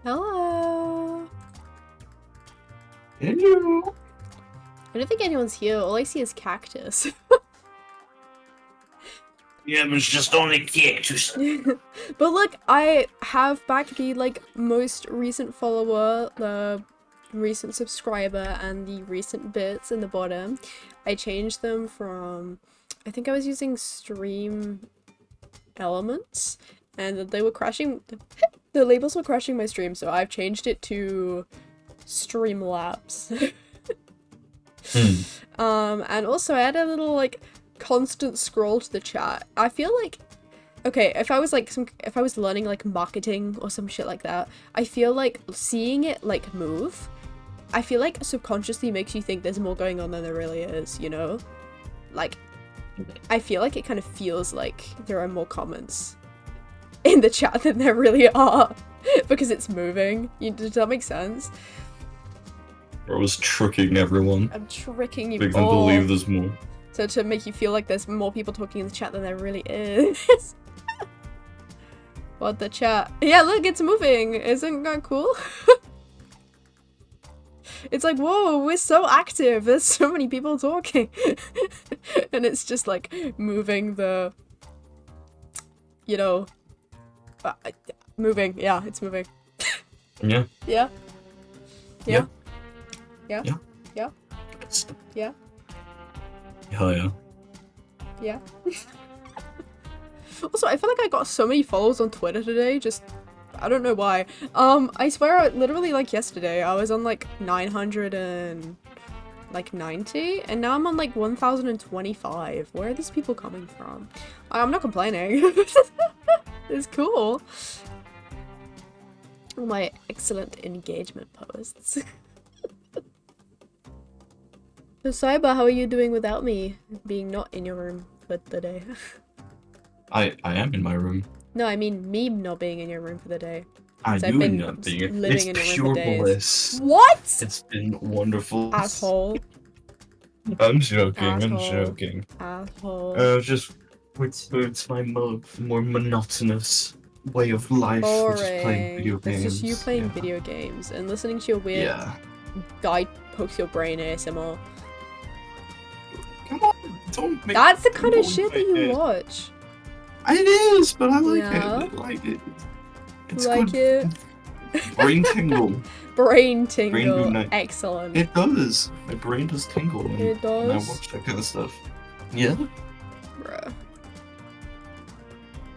Hello. Hello. I don't think anyone's here. All I see is cactus. Yeah, but it's just only cactus. But look, I have back the most recent follower, the recent subscriber, and the recent bits in the bottom. I changed them from, I think I was using stream elements, and they were crashing. The labels were crashing my stream, so I've changed it to Streamlabs. And also I had a little constant scroll to the chat. I feel like, okay, if I was if I was learning marketing or some shit like that, I feel like seeing it move, I feel like subconsciously makes you think there's more going on than there really is, you know? I feel like it kind of feels like there are more comments in the chat than there really are because it's moving. Does that make sense? I was tricking everyone. I'm tricking you Make them all. believe there's more. So to make you feel like there's more people talking in the chat than there really is. What the chat? Yeah, look, it's moving. Isn't that cool? It's like, whoa, we're so active. There's so many people talking. And it's just moving the, you know, moving. Yeah, it's moving. Yeah. Yeah. Yeah. Yeah. Yeah. Yeah. Yeah. Hell yeah. Yeah. Also, I feel like I got so many follows on Twitter today, just I don't know why. I swear, literally yesterday, I was on 990, and now I'm on 1025. Where are these people coming from? I'm not complaining. It's cool. All my excellent engagement posts. So Cyber, how are you doing without me being not in your room for the day? I am in my room. No, I mean me not being in your room for the day. I I've do been not being. living It's in your pure room for days. bliss. What? It's been wonderful. Asshole. I'm joking. Asshole. I'm joking. Asshole. Just it's my more monotonous way of life. Boring. Just playing video games. It's just you playing yeah. video games and listening to your weird guy pokes your brain ASMR. Come on, don't make. That's the kind of shit that you watch. It is, but I like Yeah. it. I like it. It's Like good. Brain tingle. Brain tingle. night. Excellent. It does. My brain does tingle when It I does. watch that kind of stuff. Yeah. Bruh.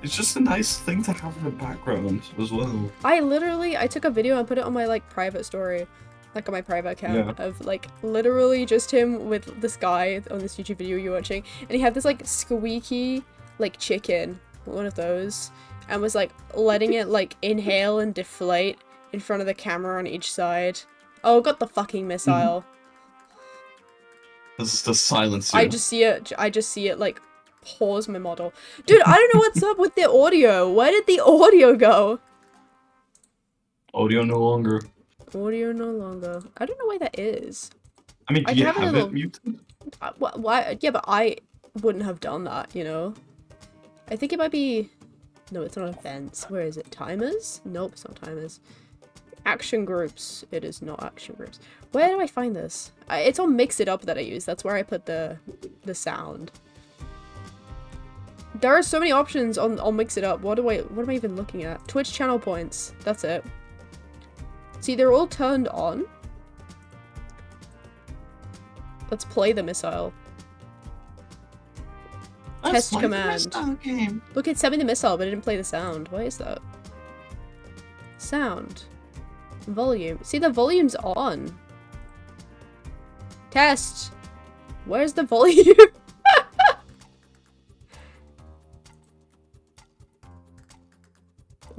It's just a nice thing to have in the background as well. I took a video and put it on my private story. On my private account of literally just him with this guy on this YouTube video you're watching, and he had this squeaky chicken, one of those, and was letting it inhale and deflate in front of the camera on each side. Oh, got the fucking missile. This is the silence. I just see it pause my model. Dude, I don't know what's up with the audio. Where did the audio go? Audio no longer. Audio no longer. I don't know why that is. I mean, do you have it muted? Why? Yeah, but I wouldn't have done that, you know? I think it might be... No, it's not events. Where is it? Timers? Nope, it's not timers. Action groups. It is not action groups. Where do I find this? It's on Mix It Up that I use. That's where I put the sound. There are so many options on Mix It Up. What am I even looking at? Twitch channel points. That's it. See, they're all turned on. Let's play the missile. That's Test command. Game. Look, it sent me the missile, but it didn't play the sound. Why is that? Sound. Volume. See, the volume's on. Test. Where's the volume?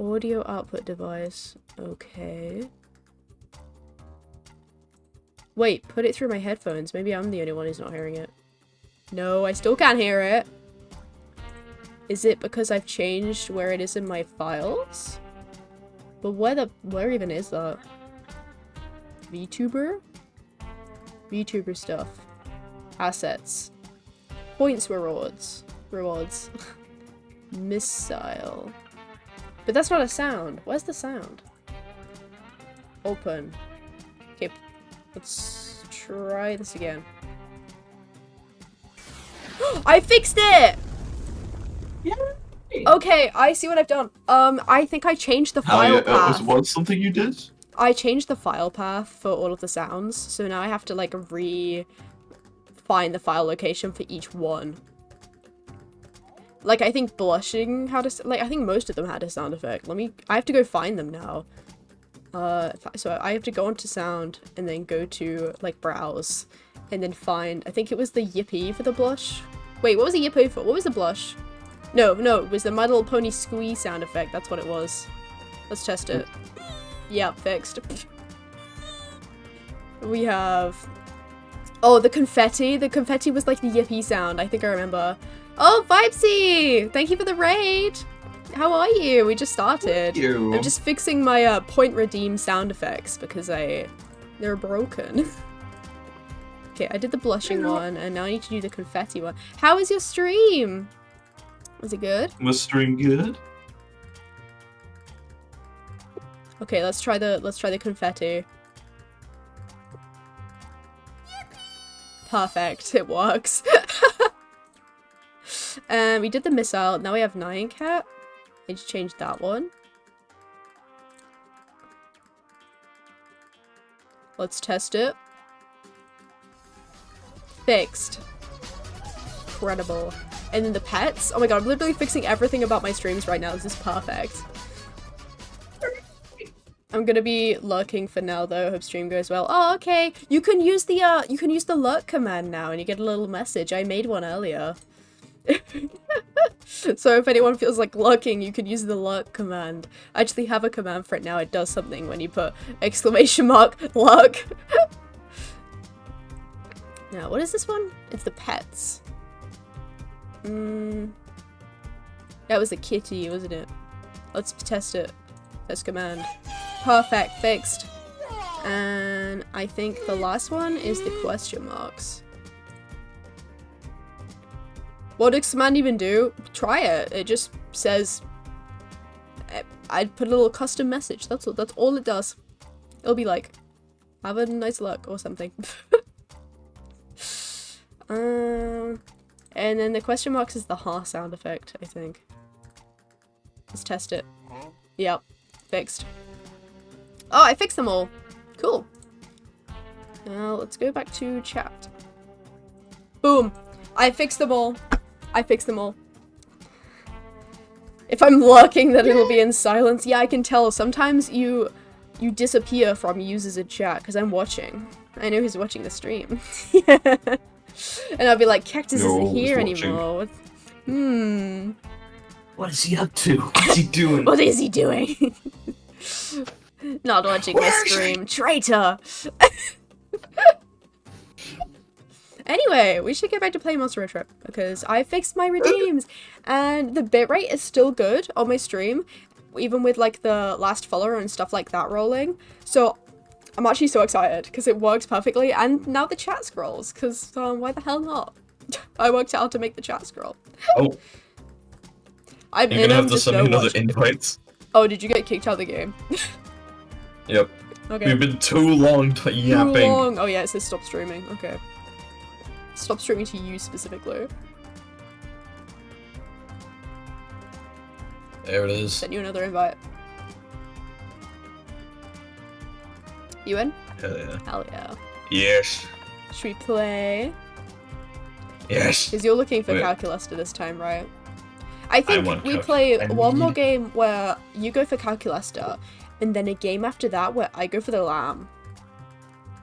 Audio output device. Okay. Wait, put it through my headphones. Maybe I'm the only one who's not hearing it. No, I still can't hear it. Is it because I've changed where it is in my files? But where even is that? VTuber? VTuber stuff. Assets. Points rewards. Rewards. Missile. But that's not a sound. Where's the sound? Open. Okay, let's try this again. I fixed it! Yay! Okay, I see what I've done. I think I changed the file path. Was something you did? I changed the file path for all of the sounds, so now I have to like find the file location for each one. Like I think blushing had a I think most of them had a sound effect. I have to go find them now. So I have to go onto sound and then go to like browse and then find, I think it was the yippee for the blush. Wait, what was the yippee for? What was the blush? No, it was the My Little Pony squeeze sound effect. That's what it was. Let's test it. Yeah, fixed. We have... Oh, the confetti. The confetti was like the yippee sound. I think I remember. Oh, Vibesy! Thank you for the raid! How are you? We just started. Thank you. I'm just fixing my point redeem sound effects because they're broken. Okay, I did the blushing one and now I need to do the confetti one. How was your stream? Was it good? Was stream good? Okay, let's try the confetti. Perfect, it works. And we did the missile. Now we have Nyan Cat. I just changed that one. Let's test it. Fixed. Incredible. And then the pets. Oh my god, I'm literally fixing everything about my streams right now. This is perfect. I'm gonna be lurking for now though. Hope stream goes well. Oh, okay. You can use the lurk command now and you get a little message. I made one earlier. So if anyone feels like lurking, you can use the lurk command. I actually have a command for it now. It does something when you put exclamation mark lurk. Now, what is this one? It's the pets. That was the kitty, wasn't it? Let's test it. Test command. Perfect, fixed. And I think the last one is the question marks. What does command even do? Try it. It just says... I'd put a little custom message. That's all it does. It'll be like, have a nice luck or something. And then the question marks is the ha sound effect, I think. Let's test it. Yep. Fixed. Oh, I fixed them all. Cool. Now let's go back to chat. Boom. I fixed them all. I fixed them all. If I'm lurking, then it'll be in silence. Yeah, I can tell. Sometimes you disappear from users in chat because I'm watching. I know who's watching the stream. And I'll be like, Cactus isn't here anymore. What is he up to? What's he doing? What is he doing? Not watching the stream. Traitor! Anyway, we should get back to playing Monster Road Trip because I fixed my redeems and the bitrate is still good on my stream, even with like the last follower and stuff like that rolling. So I'm actually so excited because it works perfectly and now the chat scrolls because why the hell not? I worked out how to make the chat scroll. Oh. I'm You're gonna have to send me another invites. Oh, did you get kicked out of the game? Yep. Okay. We've been too long yapping. Too long. Oh yeah, it says stop streaming. Okay. Stop streaming to you specifically. There it is. Send you another invite. You in? Hell yeah. Hell yeah. Yes. Should we play? Yes. Because you're looking for Wait. Calculuster this time, right? I think want we Calc- play I one more need- game where you go for Calculuster, and then a game after that where I go for the Lamb.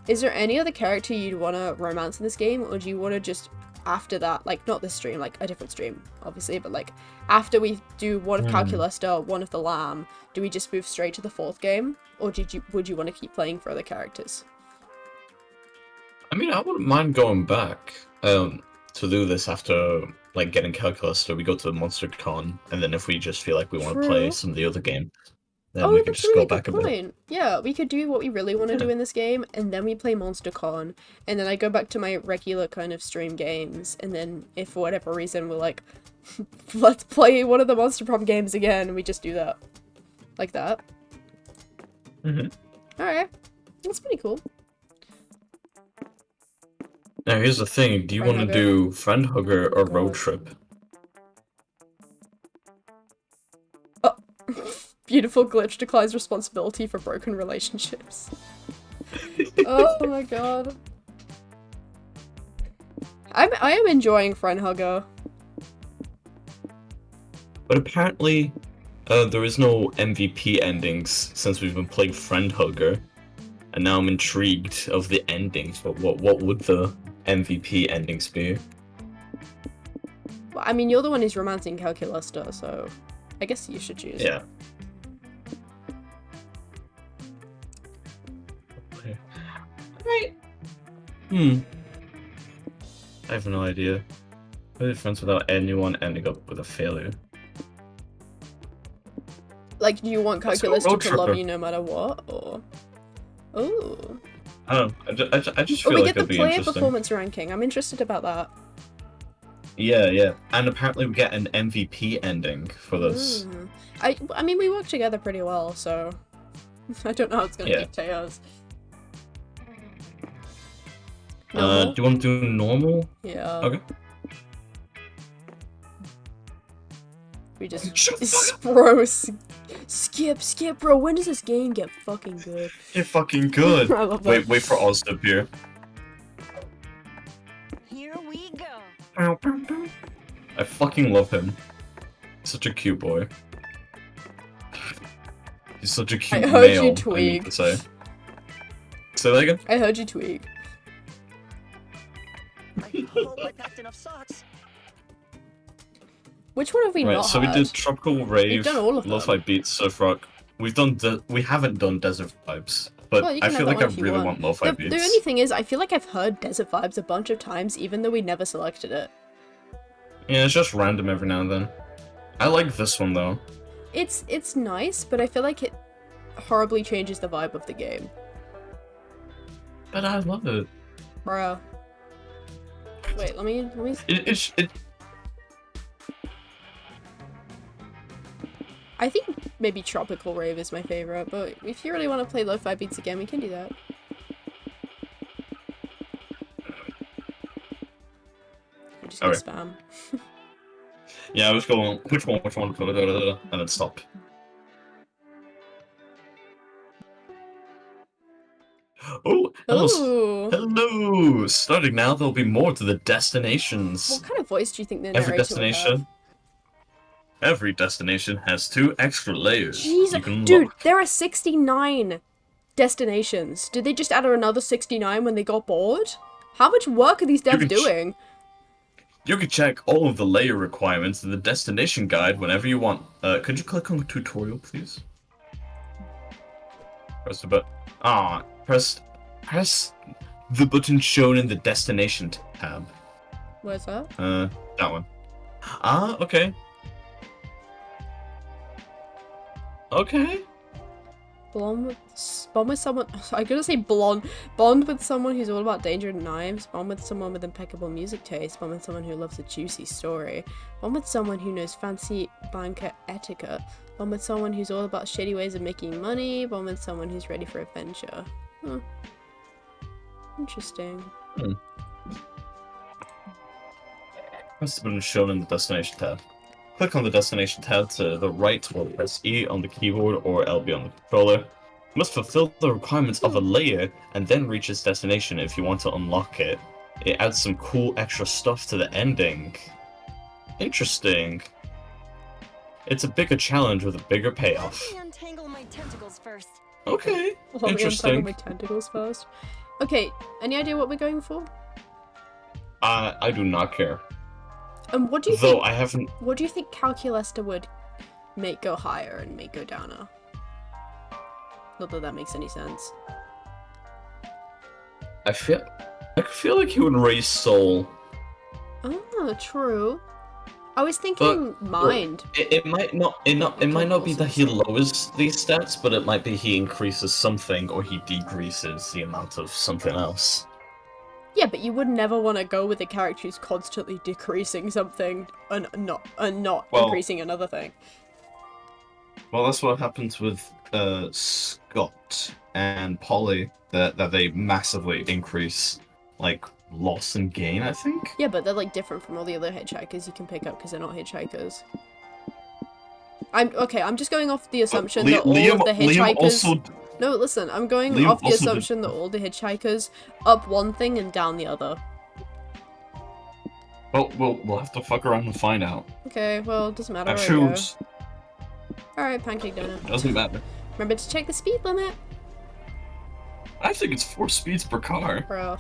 Is there any other character you'd want to romance in this game, or do you want to just, after that, like, not this stream, like, a different stream, obviously, but, like, after we do one of Calculuster, one of the Lamb, do we just move straight to the fourth game, or would you want to keep playing for other characters? I mean, I wouldn't mind going back to do this after, like, getting Calculuster. We go to the Monster Con, and then if we just feel like we want to play True. some of the other game, then Oh, we can that's just a really go back good a bit. point. Yeah, we could do what we really want to do in this game, and then we play MonsterCon, and then I go back to my regular kind of stream games, and then if for whatever reason we're like, let's play one of the Monster Prom games again, and we just do that. Like that. Alright. That's pretty cool. Now here's the thing, do you Friend want to hugger? do friend hugger or God. road trip? Oh. Beautiful glitch declines responsibility for broken relationships. Oh my god. I am enjoying friend hugger. But apparently, there is no MVP endings since we've been playing friend hugger. And now I'm intrigued of the endings, but what would the MVP endings be? Well, I mean, you're the one who's romancing Calculuster, so I guess you should choose. Yeah. Right. I have no idea. Play friends without anyone ending up with a failure. Like, do you want Let's go Calculuster road to love tripper. you no matter what, or? Ooh. I don't know. I just Oh, feel we like get the it'd be player interesting. performance ranking. I'm interested about that. Yeah. And apparently we get an MVP ending for this. Mm. I mean, we work together pretty well, so I don't know how it's gonna Yeah. dictate us. Do Normal? you want to do normal? Yeah. Okay. We just Shut the fuck up. bro, skip, bro. When does this game get fucking good? You're fucking good. I love that. Wait for Oz to appear. Here we go. I fucking love him. Such a cute boy. He's such a cute I heard male, you I mean tweak. to say. Say that again? I heard you tweak. I hope I packed enough socks. Which one have we Right, not so had? we did Tropical Rave, done all of them. Lo-Fi Beats, Surf Rock. We haven't done Desert Vibes, but Well, you I can feel have like that I one if you really want. want Lo-Fi The Beats. only thing is, I feel like I've heard Desert Vibes a bunch of times, even though we never selected it. Yeah, it's just random every now and then. I like this one though. It's nice, but I feel like it horribly changes the vibe of the game. But I love it. Bruh. Wait, let me. It I think maybe Tropical Rave is my favorite, but if you really want to play Lo-Fi Beats again, we can do that. I'm just gonna spam. Yeah, I was going, which one, and then stop. Oh, hello. Ooh. Hello! Starting now, there'll be more to the destinations. What kind of voice do you think the Every narrator would have? destination. Every destination has 2 extra layers. You can Jesus, dude, unlock. there are 69 destinations. Did they just add another 69 when they got bored? How much work are these devs can doing? You can check all of the layer requirements in the destination guide whenever you want. Could you click on the tutorial, please? Press the button. Press the button shown in the destination tab. Where's that? That one. Okay. Okay. Bond with someone. I'm gonna say blonde. Bond with someone who's all about danger and knives. Bond with someone with impeccable music taste. Bond with someone who loves a juicy story. Bond with someone who knows fancy banker etiquette. Bond with someone who's all about shady ways of making money. Bond with someone who's ready for adventure. Huh. Interesting. Press the button shown in the destination tab. Click on the destination tab to the right or press E on the keyboard or LB on the controller. You must fulfill the requirements of a layer and then reach its destination if you want to unlock it. It adds some cool extra stuff to the ending. Interesting. It's a bigger challenge with a bigger payoff. Let me untangle my tentacles first. Okay, Let me untangle interesting. my tentacles first. Okay, any idea what we're going for? I do not care. And what do you Though think? I haven't. What do you think Calculester would make go higher and make go downer? Not that that makes any sense. I feel like he would raise Soul. Oh, true. I was thinking mind. It might not be that he lowers these stats, but it might be he increases something or he decreases the amount of something else. Yeah, but you would never want to go with a character who's constantly decreasing something and not increasing another thing. Well, that's what happens with Scott and poly that they massively increase like loss and gain, I think. Yeah, but they're like different from all the other hitchhikers you can pick up because they're not hitchhikers. I'm just going off the assumption that all of the hitchhikers. No, listen, I'm going off the assumption that all the hitchhikers up one thing and down the other. Well, we'll have to fuck around and find out. Okay, well, it doesn't matter. I choose. Alright, pancake donut. Doesn't matter. Remember to check the speed limit. I think it's 4 speeds per car. Bro.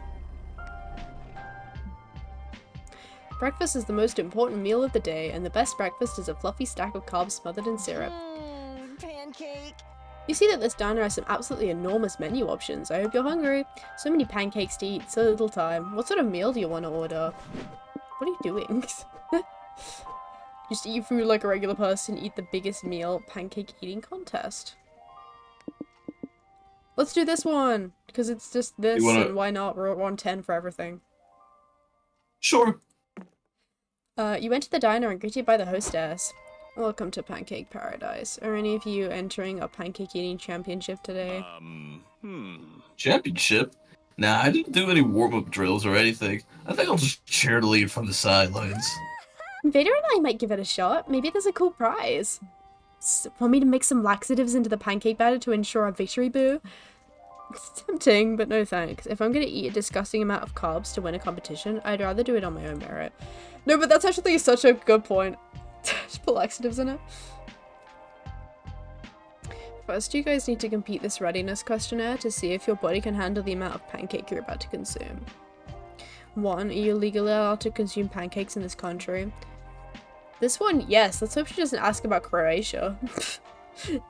Breakfast is the most important meal of the day, and the best breakfast is a fluffy stack of carbs smothered in syrup. Pancake. You see that this diner has some absolutely enormous menu options. I hope you're hungry. So many pancakes to eat, so little time. What sort of meal do you want to order? What are you doing? Just eat food like a regular person, eat the biggest meal, pancake eating contest. Let's do this one! Because it's just this, and why not? We're on 10 for everything. Sure. You enter the diner and greeted by the hostess. Welcome to Pancake Paradise. Are any of you entering a pancake eating championship today? Championship? Nah, I didn't do any warm-up drills or anything. I think I'll just cheerlead from the sidelines. Vader and I might give it a shot. Maybe there's a cool prize. Want me to mix some laxatives into the pancake batter to ensure a victory boo? It's tempting, but no thanks. If I'm gonna eat a disgusting amount of carbs to win a competition, I'd rather do it on my own merit. No, but that's actually such a good point. Just put laxatives in it. First, you guys need to complete this readiness questionnaire to see if your body can handle the amount of pancake you're about to consume. 1. Are you legally allowed to consume pancakes in this country? This one, yes. Let's hope she doesn't ask about Croatia.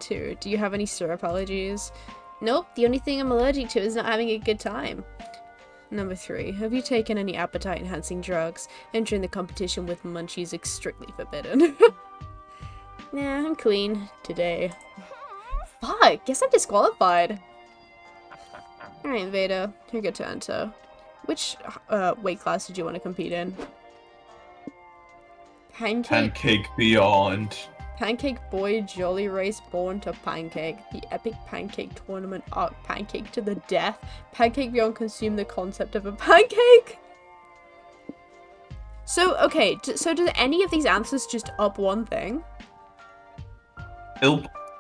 2. Do you have any syrup allergies? Nope, the only thing I'm allergic to is not having a good time. Number 3. Have you taken any appetite-enhancing drugs? Entering the competition with munchies is strictly forbidden. Nah, I'm clean. Today. Fuck, guess I'm disqualified. Alright, Veda, you're good to enter. Which weight class did you want to compete in? Pancake Beyond. Pancake Boy Jolly Race Born to Pancake. The epic pancake tournament arc pancake to the death. Pancake Beyond consume the concept of a pancake? So, okay, so do any of these answers just up one thing?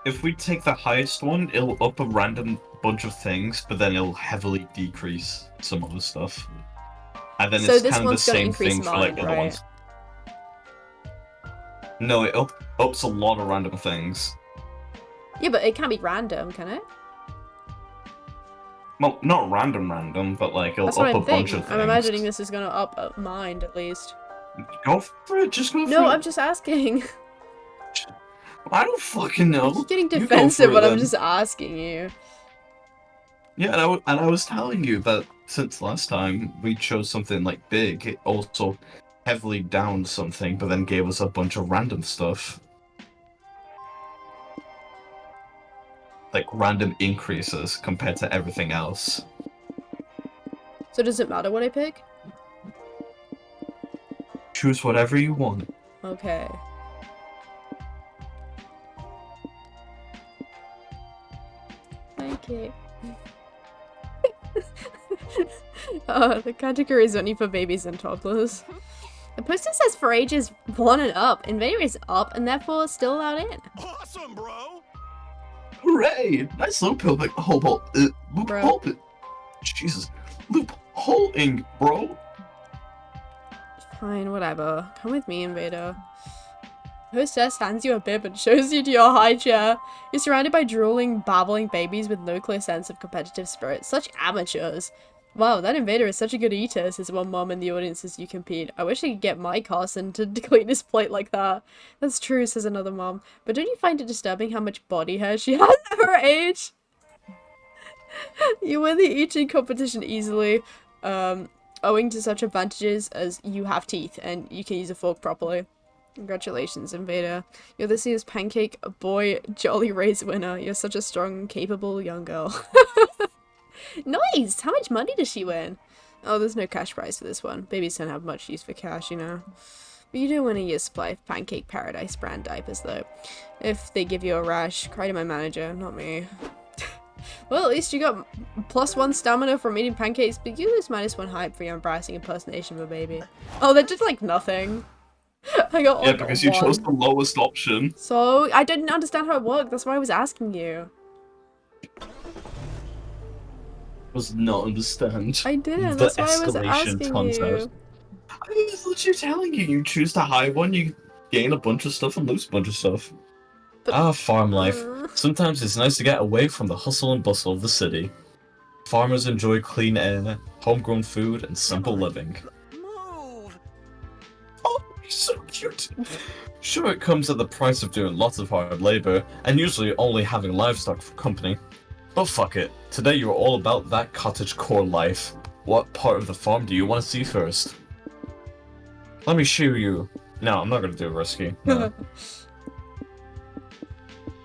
If we take the highest one, it'll up a random bunch of things, but then it'll heavily decrease some other stuff. And then so it's this kind of the one's gonna same increase thing for mine, like the other ones. No, it ups a lot of random things. Yeah, but it can't be random, can it? Well, not random, but like it'll That's up what a I'm bunch thinking. of things. I'm imagining this is gonna up mine, at least. Go for it, just go for it. No, I'm just asking. I don't fucking know. You're getting You go defensive, for it, but I'm then. just asking you. Yeah, and I was telling you that since last time we chose something like big, it also heavily downed something, but then gave us a bunch of random stuff. Like random increases compared to everything else. So does it matter what I pick? Choose whatever you want. Okay. Okay. The category is only for babies and toddlers. The poster says for ages 1 and up. Invader is up and therefore still allowed in. Awesome, bro! Hooray! Nice loophole, loophole. Jesus, loopholing, bro. Fine, whatever. Come with me, Invader. Hostess hands you a bib and shows you to your high chair. You're surrounded by drooling, babbling babies with no clear sense of competitive spirit. Such amateurs. Wow, that Invader is such a good eater, says one mom in the audience as you compete. I wish I could get my Carson to clean his plate like that. That's true, says another mom. But don't you find it disturbing how much body hair she has at her age? You win the eating competition easily, owing to such advantages as you have teeth and you can use a fork properly. Congratulations, Invader. You're this year's Pancake Boy Jolly Race winner. You're such a strong, capable young girl. Nice! How much money does she win? Oh, there's no cash prize for this one. Babies don't have much use for cash, you know. But you do win a year's supply of Pancake Paradise brand diapers, though. If they give you a rash, cry to my manager, not me. Well, at least you got +1 stamina from eating pancakes, but you lose -1 hype for your embarrassing impersonation of a baby. Oh, that did like nothing. I got Yeah, like because you chose 1. the lowest option. So, I didn't understand how it worked, that's why I was asking you. Was not understand. I didn't, the that's why I was escalation asking concept. you. I was literally telling you, you choose the high one, you gain a bunch of stuff and lose a bunch of stuff. But- Farm life. Sometimes it's nice to get away from the hustle and bustle of the city. Farmers enjoy clean air, homegrown food, and simple living. Move! Oh, he's so cute! Sure, it comes at the price of doing lots of hard labor, and usually only having livestock for company. But fuck it, today you're all about that cottagecore life. What part of the farm do you want to see first? Let me show you. No, I'm not gonna do risky. No.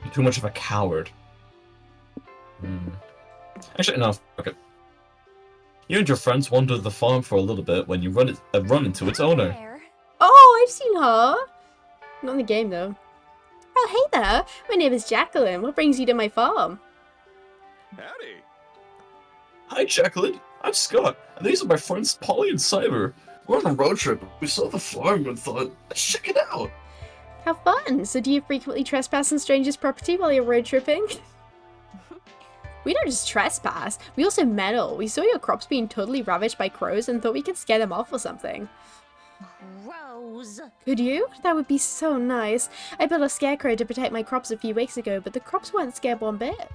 You're too much of a coward. Actually, no, fuck it. You and your friends wander the farm for a little bit when you run into its owner. There. Oh, I've seen her! Not in the game, though. Oh, hey there! My name is Jacqueline. What brings you to my farm? Howdy. Hi, Jacqueline. I'm Scott, and these are my friends Polly and Cyber. We're on a road trip. We saw the farm and thought, let's check it out. How fun! So do you frequently trespass on strangers' property while you're road tripping? We don't just trespass, we also meddle. We saw your crops being totally ravaged by crows and thought we could scare them off or something. Rose. Could you? That would be so nice. I built a scarecrow to protect my crops a few weeks ago, but the crops weren't scared one bit.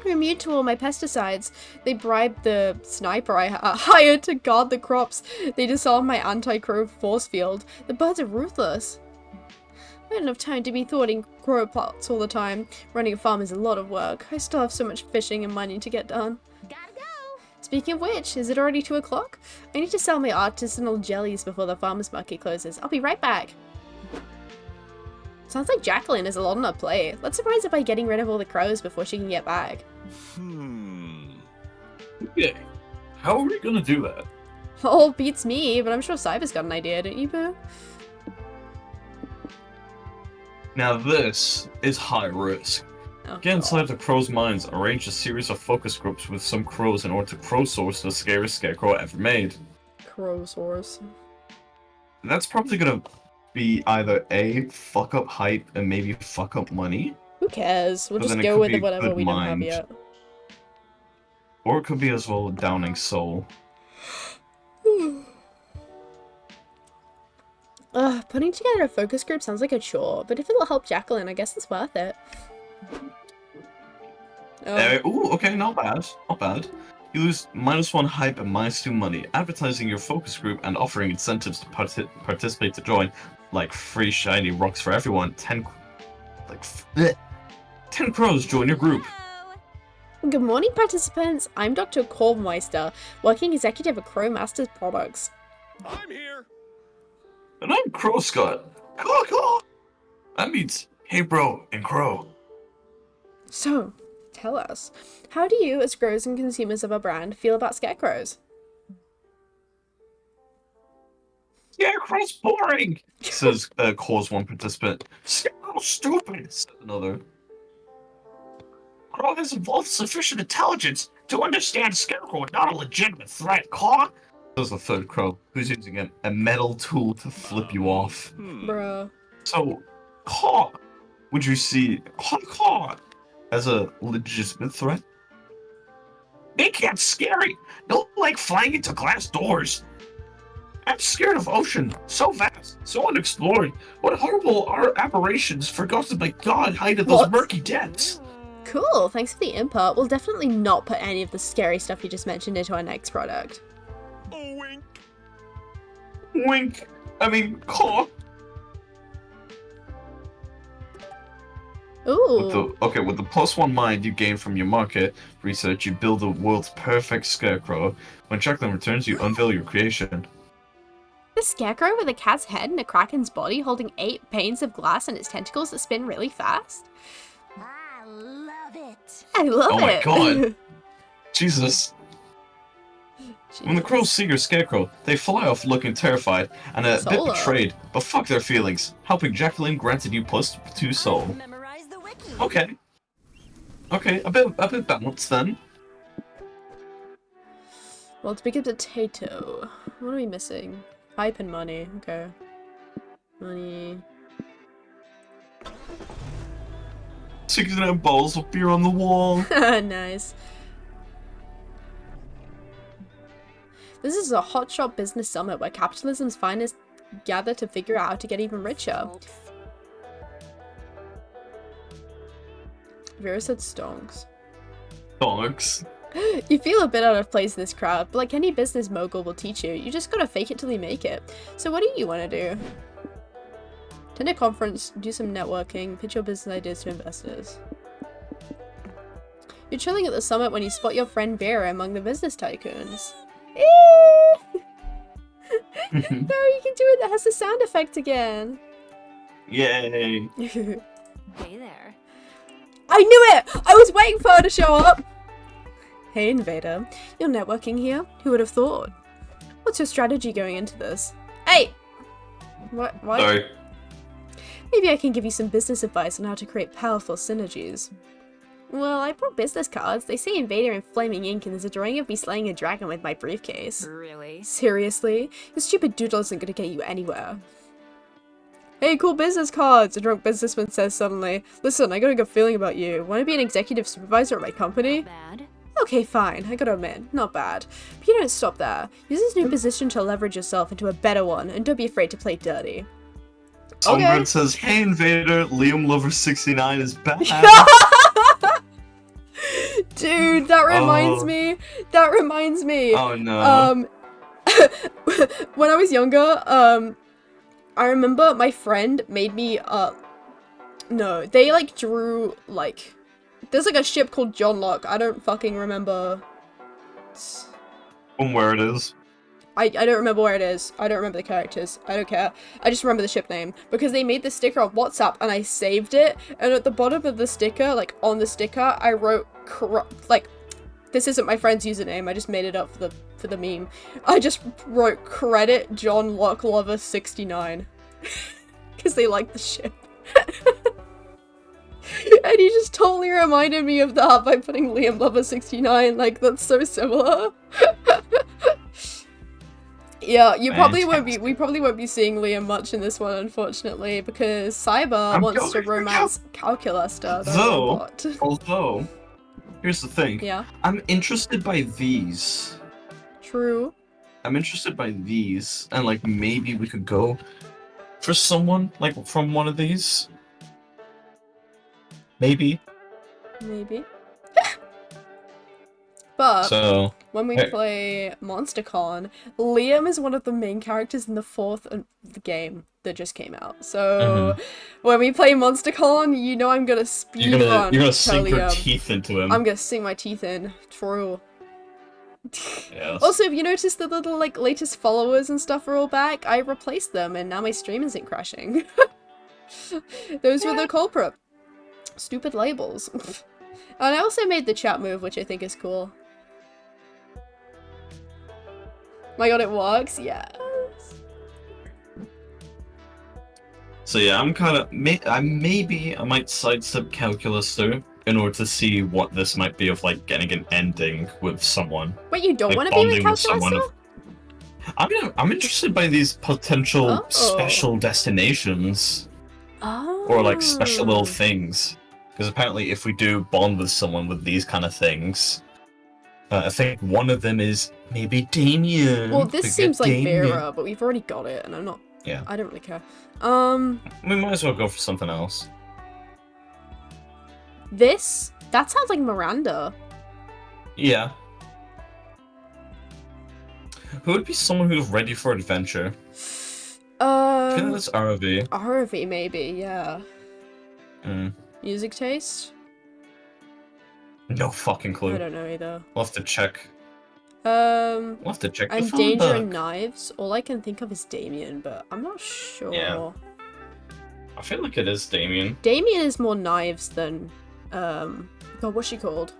We're immune to all my pesticides. They bribed the sniper I hired to guard the crops. They disarmed my anti-crow force field. The birds are ruthless. I don't have time to be thwarting crow plots all the time. Running a farm is a lot of work. I still have so much fishing and mining to get done. Gotta go. Speaking of which, is it already 2 o'clock? I need to sell my artisanal jellies before the farmer's market closes. I'll be right back. Sounds like Jacqueline has a lot on her plate. Let's surprise her by getting rid of all the crows before she can get back. Okay. How are we gonna do that? All beats me, but I'm sure Cyber's got an idea, don't you, Boo? Now this is high risk. Oh, Get God. inside the crow's minds, arrange a series of focus groups with some crows in order to crowdsource the scariest scarecrow ever made. Crowsaurs. That's probably gonna be either A, fuck up hype, and maybe fuck up money. Who cares? We'll But just then it go could with be a whatever good we don't have mind. yet. Or it could be as well downing soul. Putting together a focus group sounds like a chore, but if it'll help Jacqueline, I guess it's worth it. Oh, Ooh, okay, not bad. Not bad. You lose -1 hype and -2 money. Advertising your focus group and offering incentives to participate to join, like free shiny rocks for everyone. 10 crows join your group. Hello. good morning, participants. I'm Dr. Korvmeister, working executive at Crow Masters Products. I'm here. And I'm Crow Scott. Caw. That means hey bro in Crow. So, tell us, how do you, as growers and consumers of our brand, feel about scarecrows? Scarecrow's boring, says Cause one participant. Scarecrow's stupid, says another. Crow has evolved sufficient intelligence to understand Scarecrow is not a legitimate threat, Caw, says the third crow, who's using a metal tool to flip you off. Bruh. So, Caw, would you see Caw as a legitimate threat? They can't scary. Don't like flying into glass doors. I'm scared of ocean. So vast, so unexplored. What horrible aberrations forgotten by God hide in those What? murky depths. Cool, thanks for the input. We'll definitely not put any of the scary stuff you just mentioned into our next product. Oh, wink. Wink. I mean, Caw. Ooh. With the +1 mind you gain from your market research, you build the world's perfect scarecrow. When Jacqueline returns, you unveil your creation. The scarecrow with a cat's head and a kraken's body holding 8 panes of glass and its tentacles that spin really fast. I love it. I love Oh my it. God. Jesus. When the crows see your scarecrow, they fly off looking terrified and a bit Solo. betrayed, but fuck their feelings. Helping Jacqueline granted you +2 soul. Memorize the wiki. Okay. Okay, a bit balanced then. Well, it's big potato. What are we missing? Pipe and money. Okay. Money. 69 bottles of beer on the wall. Nice. This is a hotshot business summit where capitalism's finest gather to figure out how to get even richer. Vera said stonks. Dogs. You feel a bit out of place in this crowd, but like any business mogul will teach you, you just gotta fake it till you make it. So what do you want to do? Attend a conference, do some networking, pitch your business ideas to investors. You're chilling at the summit when you spot your friend Vera among the business tycoons. No, you can do it. That has the sound effect again. Yay. Hey there. I knew it! I was waiting for her to show up! Hey, Invader. You're networking here? Who would have thought? What's your strategy going into this? Hey! What? Sorry. Maybe I can give you some business advice on how to create powerful synergies. Well, I brought business cards. They say Invader in flaming ink and there's a drawing of me slaying a dragon with my briefcase. Really? Seriously? Your stupid doodle isn't gonna get you anywhere. Hey, cool business cards! A drunk businessman says suddenly. Listen, I got a good feeling about you. Want to be an executive supervisor at my company? Bad. Okay, fine. I gotta admit, not bad. But you don't stop there. Use this new position to leverage yourself into a better one, and don't be afraid to play dirty. Songbird says, "Hey Invader, Liam Lover 69 is back." Dude, that reminds me. That reminds me. Oh no. When I was younger, I remember my friend made me, no, they, like, drew, like, there's, like, a ship called John Locke. I don't fucking remember. Where it is. I don't remember where it is. I don't remember the characters. I don't care. I just remember the ship name. Because they made the sticker on WhatsApp and I saved it. And at the bottom of the sticker, like, on the sticker, I wrote, like, this isn't my friend's username. I just made it up for the meme. I just wrote credit John Locke Lover 69. Because they like the ship. And he just totally reminded me of that by putting Liam Lover 69. Like, that's so similar. Yeah, you probably won't be. We probably won't be seeing Liam much in this one, unfortunately, because Cyber wants to romance Calculaster. Although, here's the thing. Yeah. I'm interested by these. True. I'm interested by these, and like maybe we could go for someone like from one of these. Maybe. Maybe. But So when we play MonsterCon, Liam is one of the main characters in the 4th game that just came out. So when we play MonsterCon, you know I'm gonna speedrun. You're gonna sink your teeth into him. I'm gonna sink my teeth in. True. Yes. Also, if you notice the little like latest followers and stuff are all back, I replaced them and now my stream isn't crashing. Those were the culprit. Stupid labels. And I also made the chat move, which I think is cool. My god, it works? Yes. So yeah, I'm kind of maybe I might sidestep Calculus though, in order to see what this might be of like getting an ending with someone. Wait, you don't Like, want to be with bonding someone Calculaster? I'm interested by these potential special destinations. Oh. Or like special little things. Because apparently if we do bond with someone with these kind of things, I think one of them is maybe Damien. Well, this seems like Vera, but we've already got it, and I'm not. Yeah. I don't really care. We might as well go for something else. That sounds like Miranda. Yeah. Who would be someone who's ready for adventure? I feel that's RV. RV, maybe, yeah. Mm. Music taste? No fucking clue. I don't know either. We'll have to check. We'll have to check the and phone Danger book. and Knives. All I can think of is Damien, but I'm not sure. Yeah. I feel like it is Damien. Damien is more knives than, God, what's she called?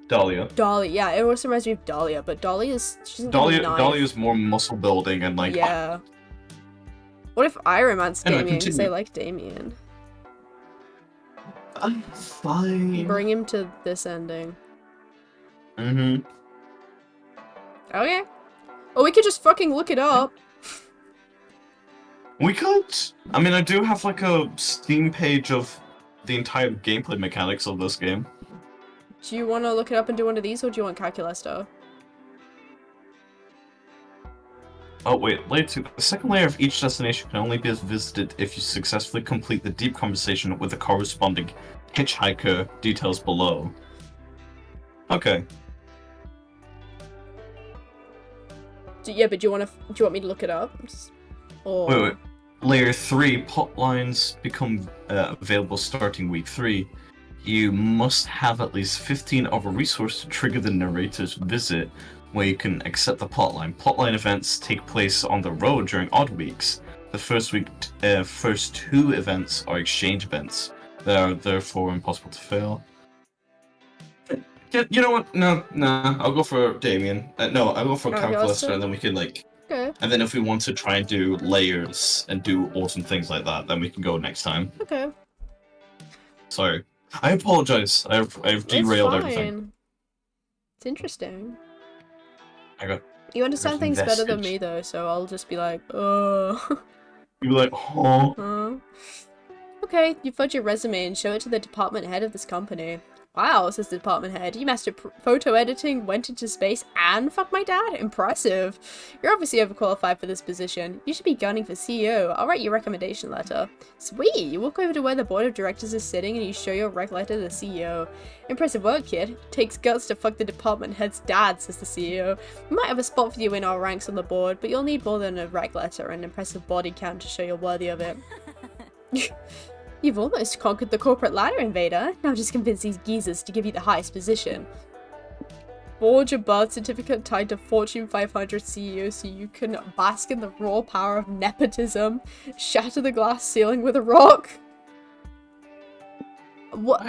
Dahlia. Dahlia, yeah, it also reminds me of Dahlia, but she doesn't have a knife. Dahlia's more muscle building and like... Yeah. What if I romance Anyway, Damien because I continue. like Damien? Fine. Bring him to this ending. Mm-hmm. Okay. Or we could just fucking look it up. We could. I mean, I do have like a Steam page of the entire gameplay mechanics of this game. Do you want to look it up and do one of these, or do you want Calculester? Oh wait, layer 2. The second layer of each destination can only be visited if you successfully complete the deep conversation with the corresponding hitchhiker. Details below. Okay. Yeah, but do you want me to look it up? Or... Wait. Layer 3, plot lines become available starting week 3. You must have at least 15 of a resource to trigger the narrator's visit, where you can accept the plotline. Plotline events take place on the road during odd weeks. The first 2 events are exchange events. They are therefore impossible to fail. You know what? No, I'll go for Damien. No, I'll go for Calculester, and then we can like... Okay. And then if we want to try and do layers and do awesome things like that, then we can go next time. Okay. Sorry. I apologize. I've derailed it's everything. It's interesting. Okay. You understand There's things better than vestige. me though, so I'll just be like, oh. You'd be like, huh? Okay, you fudge your resume and show it to the department head of this company. Wow, says the department head. You mastered photo editing, went into space, and fucked my dad? Impressive. You're obviously overqualified for this position. You should be gunning for CEO. I'll write your recommendation letter. Sweet! You walk over to where the board of directors is sitting and you show your rec letter to the CEO. Impressive work, kid. Takes guts to fuck the department head's dad, says the CEO. We might have a spot for you in our ranks on the board, but you'll need more than a rec letter and an impressive body count to show you're worthy of it. You've almost conquered the corporate ladder, Invader. Now just convince these geezers to give you the highest position. Forge a birth certificate tied to Fortune 500 CEO so you can bask in the raw power of nepotism. Shatter the glass ceiling with a rock. What?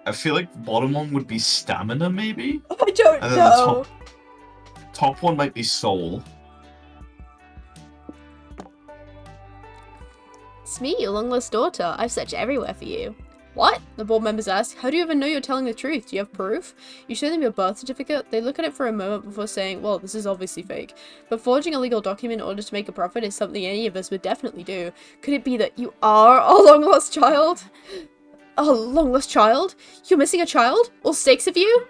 I feel like the bottom one would be stamina, maybe? I don't And then know. the top one might be soul. It's me, your long-lost daughter. I've searched everywhere for you. What? The board members ask. How do you even know you're telling the truth? Do you have proof? You show them your birth certificate. They look at it for a moment before saying, well, this is obviously fake. But forging a legal document in order to make a profit is something any of us would definitely do. Could it be that you are a long-lost child? A long-lost child? You're missing a child? All 6 of you?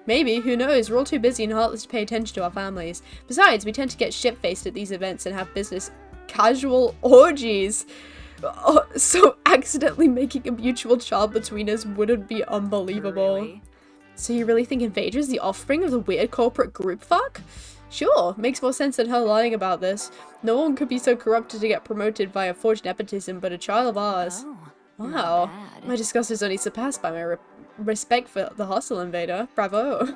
Maybe, who knows? We're all too busy and heartless to pay attention to our families. Besides, we tend to get shit-faced at these events and have business casual orgies. Oh, so accidentally making a mutual child between us wouldn't be unbelievable. Really? So you really think Invader's the offspring of the weird corporate group fuck? Sure, makes more sense than her lying about this. No one could be so corrupted to get promoted via forged nepotism but a child of ours. Oh, Wow, not bad. my disgust is only surpassed by my respect for the hostile Invader. Bravo.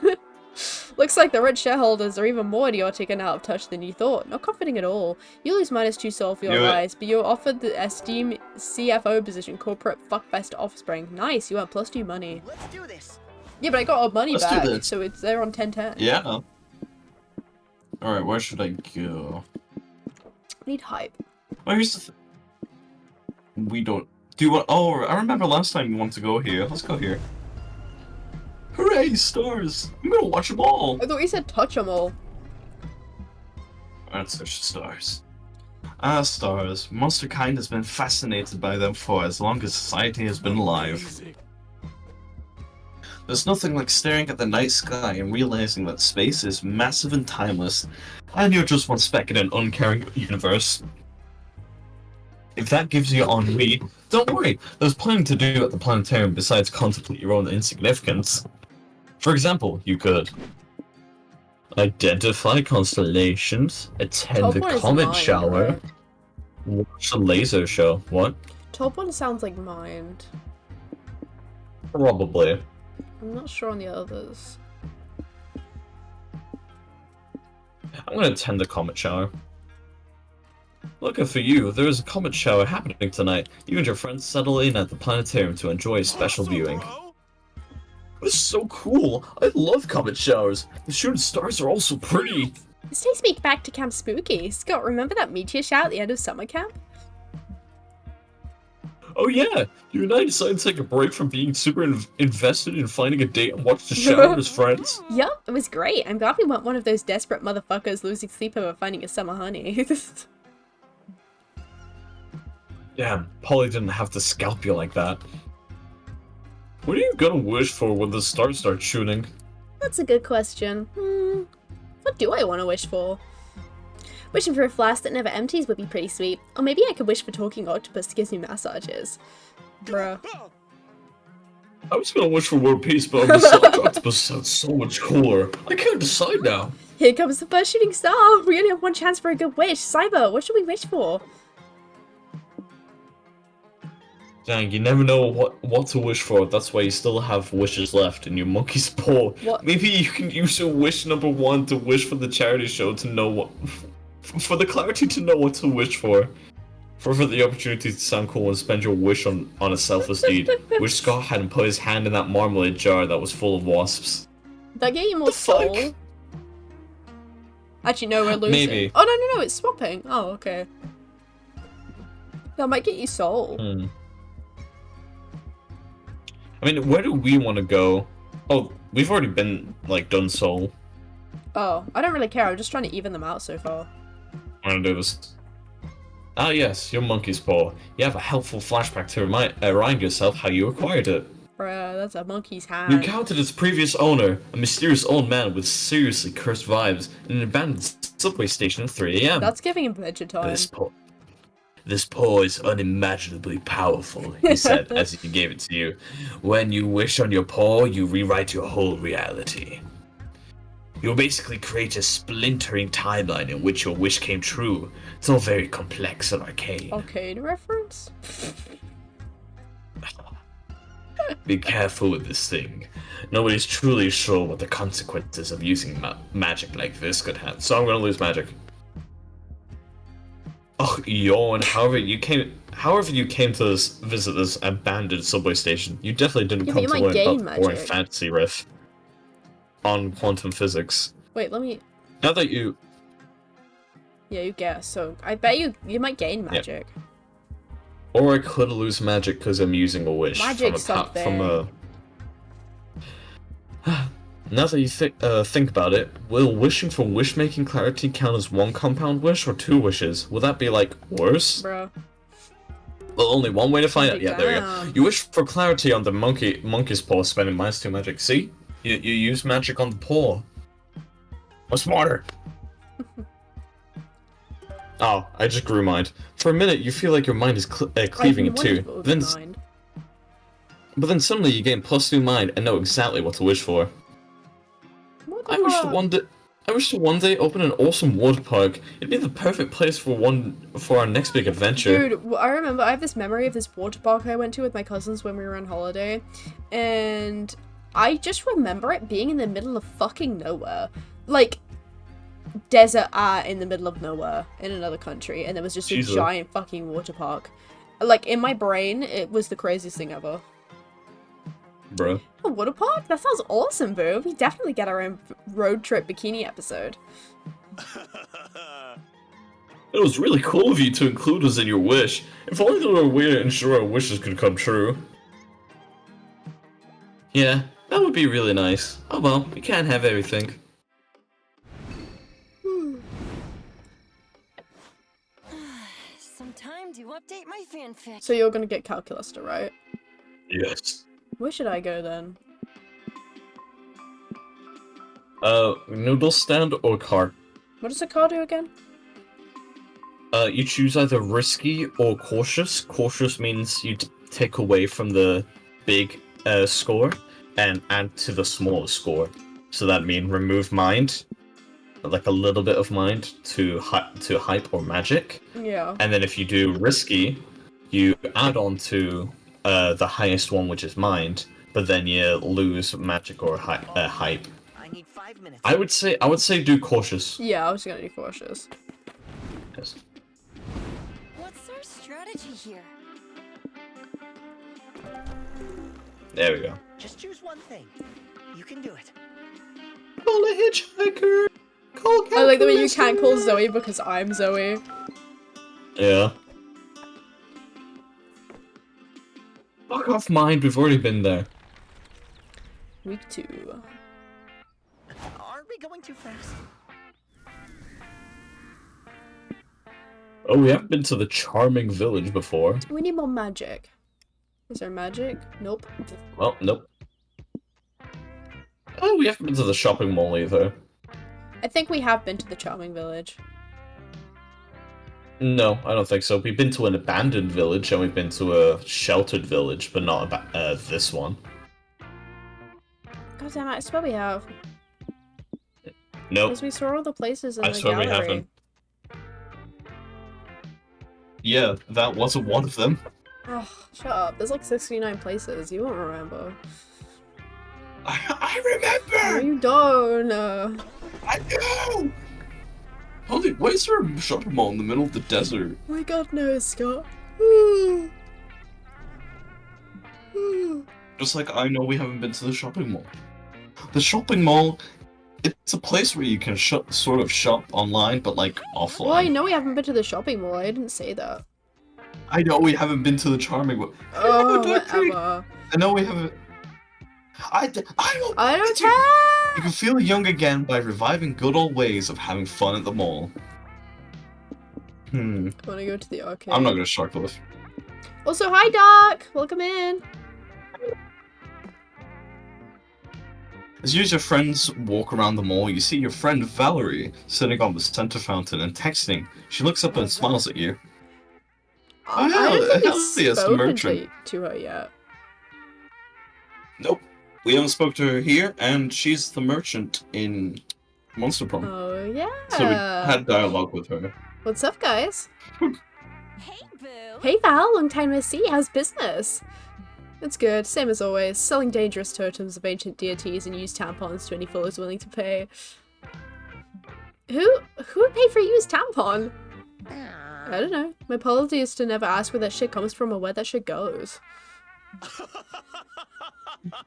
Looks like the rich shareholders are even more idiotic and out of touch than you thought. Not comforting at all. You lose -2 soul for your Knew it. lies, but you're offered the esteemed CFO position, corporate fuckfest offspring. Nice, you earn +2 money. Let's do this. Yeah, but I got our money Let's do back, this. so it's there on 1010. Yeah. Alright, where should I go? I need hype. Well, here's the we don't... Do you want... Oh, I remember last time you wanted to go here. Let's go here. Hooray, stars! I'm gonna watch them all! I thought you said touch them all. Let's search the stars. Ah, stars. Monster kind has been fascinated by them for as long as society has been alive. Easy. There's nothing like staring at the night sky and realizing that space is massive and timeless, and you're just one speck in an uncaring universe. If that gives you ennui, don't worry, there's plenty to do at the planetarium besides contemplate your own insignificance. For example, you could identify constellations, attend Top the one is comet mind, shower, right? watch a laser show. What? Top one sounds like mind. Probably. I'm not sure on the others. I'm gonna attend the comet shower. Lucky for you, there is a comet shower happening tonight. You and your friends settle in at the planetarium to enjoy a special Awesome, viewing. bro. This is so cool! I love comet showers! The shooting stars are all so pretty! This takes me back to Camp Spooky. Scott, remember that meteor shower at the end of summer camp? Oh yeah, you and I decided to take a break from being super invested in finding a date and watch the show as friends. Yup, it was great. I'm glad we weren't one of those desperate motherfuckers losing sleep over finding a summer honey. Damn, Polly didn't have to scalp you like that. What are you gonna wish for when the stars start shooting? That's a good question. What do I want to wish for? Wishing for a flask that never empties would be pretty sweet. Or maybe I could wish for talking octopus to give me massages. Bruh. I was gonna wish for world peace, but massage octopus sounds so much cooler. I can't decide now. Here comes the first shooting star! We only have one chance for a good wish. Cyber, what should we wish for? Dang, you never know what to wish for. That's why you still have wishes left in your monkey's paw. What? Maybe you can use your wish number 1 to wish for the charity show to know what... For the clarity to know what to wish for. For the opportunity to sound cool and spend your wish on a selfless deed. Wish Scott hadn't put his hand in that marmalade jar that was full of wasps. Did that get you more The fuck? soul? Actually, no, we're losing. Maybe. Oh, no, it's swapping. Oh, okay. That might get you soul. I mean, where do we want to go? Oh, we've already been, like, done soul. Oh, I don't really care. I'm just trying to even them out so far. I'm gonna do this. Ah yes, your monkey's paw. You have a helpful flashback to remind yourself how you acquired it. Bruh, that's a monkey's You hand. encountered its previous owner, a mysterious old man with seriously cursed vibes, in an abandoned subway station at 3 a.m. That's giving him picture time. This paw is unimaginably powerful, he said as he gave it to you. When you wish on your paw, you rewrite your whole reality. You'll basically create a splintering timeline in which your wish came true. It's all very complex and arcane. Arcade reference? Be careful with this thing. Nobody's truly sure what the consequences of using magic like this could have. So I'm gonna lose magic. Oh, yawn. However you came to visit this abandoned subway station, you definitely didn't come to learn about the boring fantasy riff on quantum physics. Wait, let me... Now that you... Yeah, you guess. So, I bet you might gain magic. Yeah. Or I could lose magic because I'm using a wish Magic from a... Now that you think about it, will wishing for wish-making clarity count as one compound wish or 2 wishes? Will that be, like, worse? Bro. Well, only one way to find out. Yeah, there we go. You wish for clarity on the monkey's paw, spending -2 magic. See? You use magic on the paw. What's smarter? Oh, I just grew mind. For a minute, you feel like your mind is cleaving in two. But then suddenly you gain +2 mind and know exactly what to wish for. I wish to one day open an awesome water park. It'd be the perfect place for our next big adventure. Dude, I remember I have this memory of this water park I went to with my cousins when we were on holiday, and I just remember it being in the middle of fucking nowhere. Like, desert in the middle of nowhere in another country, and there was just a giant fucking water park. Like, in my brain, it was the craziest thing ever. Bro. A water park? That sounds awesome, boo. We definitely get our own road trip bikini episode. It was really cool of you to include us in your wish. If only there were a way to ensure our wishes could come true. Yeah, that would be really nice. Oh well, we can't have everything. Some time to update my fanfic. So you're gonna get Calculuster, right? Yes. Where should I go then? Noodle stand or car? What does a car do again? You choose either risky or cautious. Cautious means you take away from the big score and add to the smaller score. So that means remove mind, like a little bit of mind to hype or magic. Yeah. And then if you do risky, you add on to the highest one, which is mind, but then you lose magic or hype. I need 5 minutes. I would say do cautious. Yeah, I was gonna do cautious. Yes. What's our strategy here? There we go. Just choose one thing. You can do it. Call a hitchhiker. Call I like the way you can't call Zoe because I'm Zoe. Yeah. Fuck off mind, we've already been there. Week 2. Aren't we going too fast? Oh, we haven't been to the charming village before. We need more magic. Is there magic? Nope. Well, nope. Oh, we haven't been to the shopping mall either. I think we have been to the charming village. No, I don't think so. We've been to an abandoned village and we've been to a sheltered village, but not this one. God damn it, I swear we have. Nope. Because we saw all the places in I the swear we gallery. haven't. Yeah, that wasn't one of them. Oh, shut up. There's like 69 places. You won't remember. I No, remember! you don't. I know! Holy, why is there a shopping mall in the middle of the desert? My god knows, Scott. Just like I know we haven't been to the shopping mall. The shopping mall, it's a place where you can sort of shop online, but like offline. Well, I know we haven't been to the shopping mall. I didn't say that. I know we haven't been to the charming mall. Oh, Duck whatever. I know we haven't. I I don't You care! can feel young again by reviving good old ways of having fun at the mall. I want to go to the arcade. I'm not gonna shark lift. Also, hi, Doc! Welcome in. As you and your friends walk around the mall, you see your friend Valerie sitting on the center fountain and texting. She looks up and smiles at you. I Oh, don't think hell it's yes, the spoken merchant. to her yet. Nope. We haven't spoke to her here, and she's the merchant in Monster Prom. Oh, yeah. So we had dialogue with her. What's up, guys? Hey, Boo. Hey, Val. Long time no see. How's business? It's good. Same as always. Selling dangerous totems of ancient deities and used tampons to any followers willing to pay. Who would pay for a used tampon? I don't know. My policy is to never ask where that shit comes from or where that shit goes.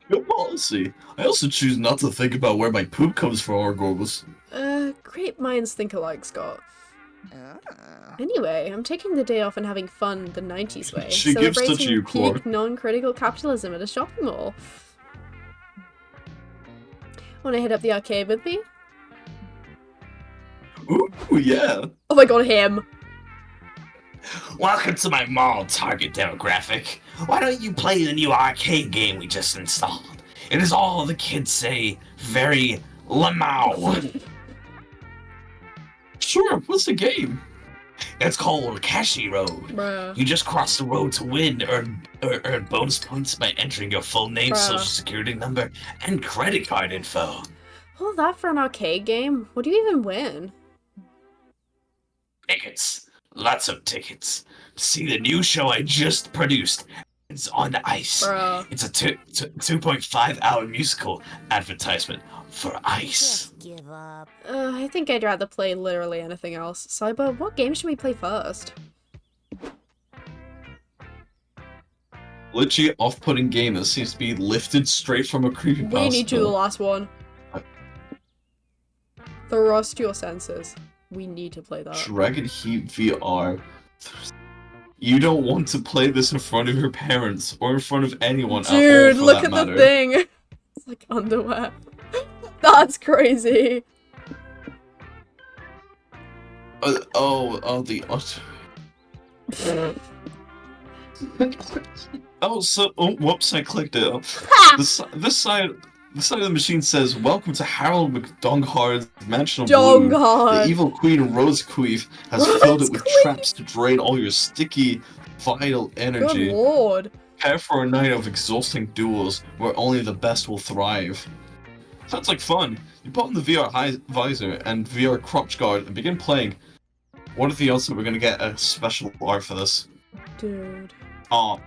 Your policy. I also choose not to think about where my poop comes from or goes. Great minds think alike, Scott. Anyway, I'm taking the day off and having fun the 90s way. She gives to celebrating you, peak Claude. non-critical capitalism at a shopping mall. Wanna hit up the arcade with me? Ooh, yeah. Oh my god, him! Welcome to my mall target demographic. Why don't you play the new arcade game we just installed? It is all the kids say very lamau. Sure, what's the game? It's called Kashi Road. Bruh. You just cross the road to win, earn bonus points by entering your full name, Bruh. social security number, and credit card info. All that for an arcade game? What do you even win? Tickets. Lots of tickets. See the new show I just produced. It's on ice. Bruh. It's a 2.5-hour musical advertisement for ice. Just give up. I think I'd rather play literally anything else. Cyber, what game should we play first? Literally off-putting game that seems to be lifted straight from a creepypasta. We need to do the last one. Thrust your senses. We need to play that. Dragon Heat VR. You don't want to play this in front of your parents or in front of anyone Dude, at all, for look that at matter. the thing. It's like underwear. That's crazy. Whoops, I clicked it. This side of the machine says, "Welcome to Harold McDonghard's Mansion of Blue. Donghard. The evil Queen Rosequeef has filled it with traps to drain all your sticky, vital Good energy. lord. Prepare for a night of exhausting duels where only the best will thrive." Sounds like fun. You put on the VR visor and VR crotch guard and begin playing. What are the odds that we're gonna get a special art for this? Dude. Aw.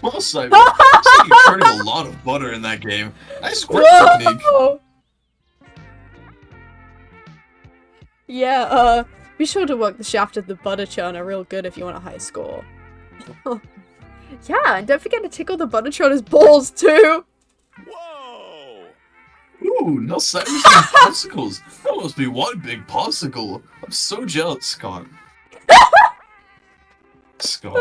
Well, Simon, looks like you're turning a lot of butter in that game. Nice grip technique. Whoa! Yeah, be sure to work the shaft of the butter churner real good if you want a high score. Yeah, and don't forget to tickle the butter churner's balls too! Whoa! Ooh, no Simon's popsicles. That must be one big popsicle. I'm so jealous, Scott. Scott.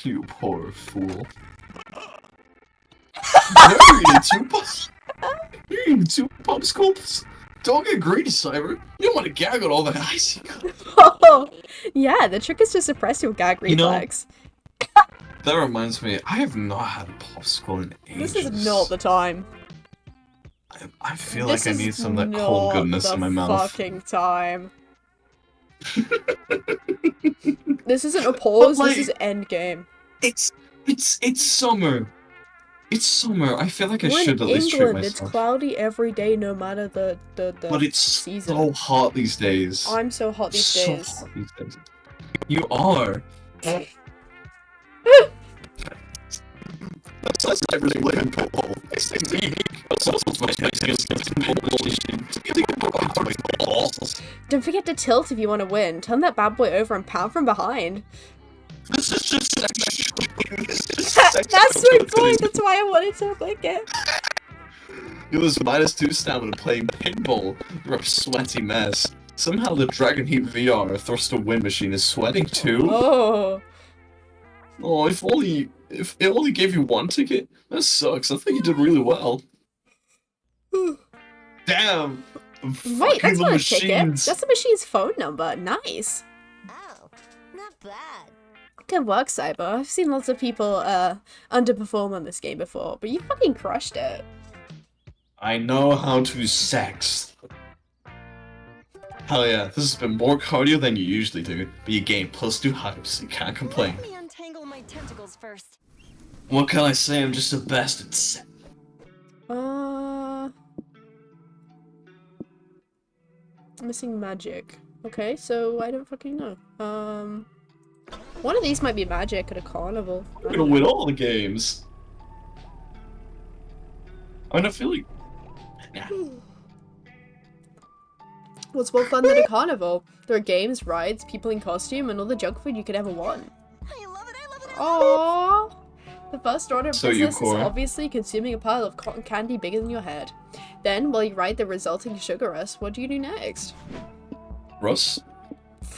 You poor fool. You're eating You're eating two popsicles? Don't get greedy, Cyber. You don't want to gag on all the ice you got. Oh, yeah, the trick is to suppress your gag You know, reflex. That reminds me, I have not had a popsicle in ages. This is not the time. I feel This like I is need some of that cold goodness not in my the mouth. fucking time. This isn't a pause, But, this is endgame. It's summer. It's summer. I feel like I We're should in at least treat England, it's myself. cloudy every day no matter the But it's season. so hot these days. I'm so hot these so days. hot these days. You are. That's not really living people. Don't forget to tilt if you want to win. Turn that bad boy over and pound from behind. This is just That's my point, that's why I wanted to click it. You lose -2 stamina playing pinball. You're a sweaty mess. Somehow the Dragon Heat VR Thirst to Win machine is sweating too. Oh. Oh, if it only gave you one ticket, that sucks. I think you did really well. Damn. Wait, that's the not a ticket. machines. That's the machine's phone number. Nice. Oh, not bad. Good work, Cyber. I've seen lots of people underperform on this game before, but you fucking crushed it. I know how to sex. Hell yeah, this has been more cardio than you usually do, but you gain +2 hype, so you can't complain. Let me untangle my tentacles first. What can I say? I'm just the best at sex. Missing magic. Okay, so I don't fucking know. One of these might be magic at a carnival. We're gonna win all the games. I mean, I feel like... What's more fun than a carnival? There are games, rides, people in costume, and all the junk food you could ever want. I love it, I love it, I love Aww! The first order of So business is Cora. obviously consuming a pile of cotton candy bigger than your head. Then, while you ride the resulting sugar rush, what do you do next? Russ?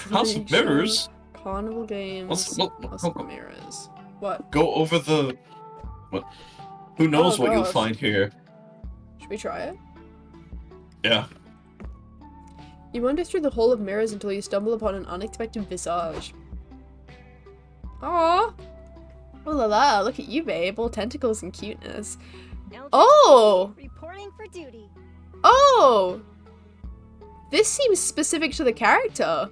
House of Free Mirrors? show, Carnival games, House of Mirrors. What? Go over the... What? Who knows Oh, what you'll gosh. find here. Should we try it? Yeah. You wander through the hall of mirrors until you stumble upon an unexpected visage. Aww! Oh la la, look at you, babe. All tentacles and cuteness. Now Oh! reporting for duty. Oh! This seems specific to the character,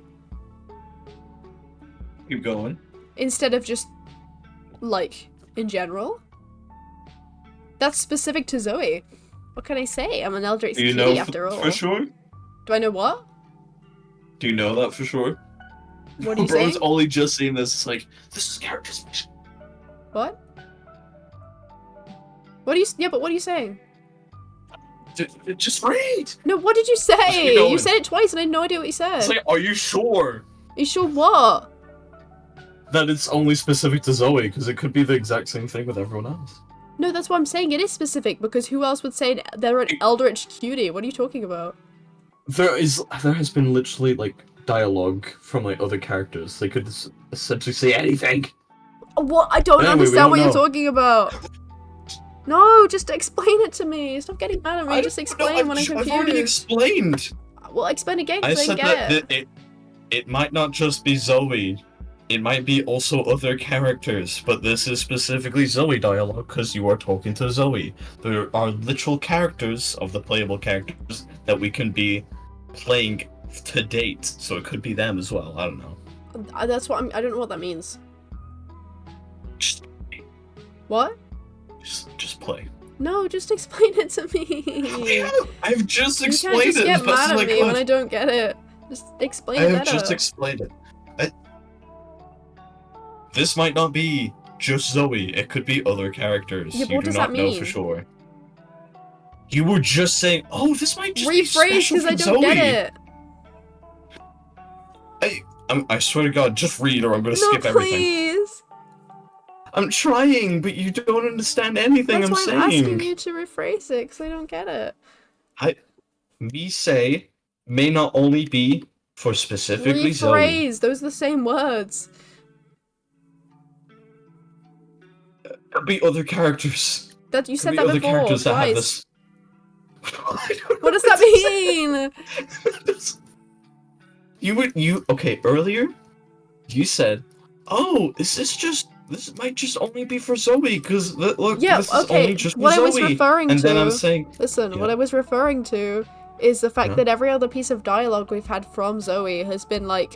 Keep going. instead of just, like, in general. That's specific to Zoe. What can I say? I'm an Eldritch Do you cutie know after all. for sure? Do I know what? Do you know that for sure? What are you Bro's saying? only just seen this. It's like, this is character's mission. What? What are you? Yeah, but what are you saying? Just read! No, what did you keep say? going. You said it twice, and I had no idea what you said. It's like, are you sure You sure what? that it's only specific to Zoe? Because it could be the exact same thing with everyone else. No, that's what I'm saying. It is specific because who else would say they're an Eldritch cutie? What are you talking about? There has been literally like dialogue from like other characters. They could essentially say anything. What? I don't Anyway, we understand don't what you're know. talking about. No, just explain it to me. Stop getting mad at me. Just No, explain when I'm I've already confused. explained. Well, explain again I because I said didn't get that it might not just be Zoe. It might be also other characters, but this is specifically Zoe dialogue because you are talking to Zoe. There are literal characters of the playable characters that we can be playing to date, so it could be them as well. I don't know. That's what I don't know what that means. Just, What? just play. No, just explain it to me. I've just You explained can't just it get as best mad as I at me when I could. don't get it. Just explain I it have better. just explained it. This might not be just Zoe. It could be other characters. Yeah, but You what do does not that know mean? for sure. You were just saying, "Oh, this might just be Rephrase special because I for don't Zoe." get it. I swear to God, just read or I'm gonna No, skip everything. please. I'm trying, but you don't understand anything That's I'm why saying. I'm asking you to rephrase it because I don't get it. Me say may not only be for specifically Zoe. Rephrase. Those are the same words. Could be other characters. That you Could said be that other before, characters that have twice. this. I don't What know does that to say. mean? Okay, earlier, you said, oh, this might just only be for Zoe, because look, Yeah, this is okay, only just for what I Zoe. was referring and to... then I'm saying, Listen, Yeah. what I was referring to is the fact Yeah. that every other piece of dialogue we've had from Zoe has been, like,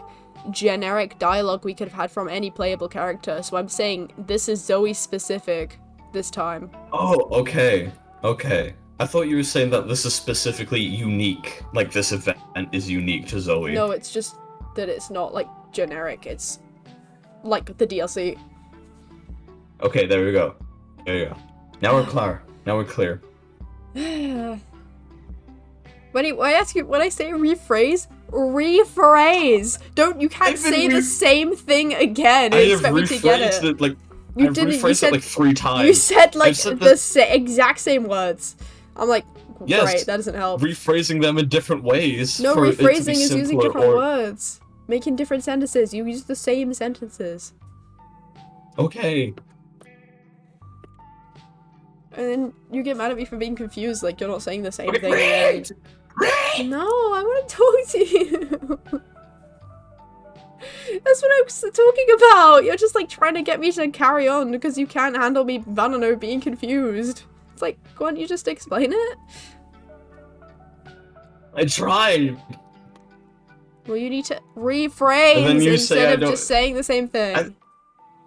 generic dialogue we could have had from any playable character. So I'm saying this is Zoe specific this time. oh, okay. I thought you were saying that this is specifically unique, like this event is unique to Zoe. No, it's just that it's not, like, generic. It's like the DLC. Okay, there we go. There you go. Now we're clear. Now we're clear. When I say rephrase. You can't I've been say the same thing again and I have expect me to get rephrased it. it like You I've didn't, you rephrased said, it like 3 times. you said like I've said the exact same words. I'm like, Yes, right, that doesn't help. rephrasing them in different ways. No, for it to be rephrasing is using simpler different or... words. Making different sentences. You use the same sentences. Okay. And then you get mad at me for being confused, like you're not saying the same Okay, thing again. No, I want to talk to you. That's what I was talking about. You're just like trying to get me to carry on because you can't handle me, I don't know, being confused. It's like, why don't you just explain it? I tried. Well, you need to rephrase And then you say instead I of don't- just saying the same thing.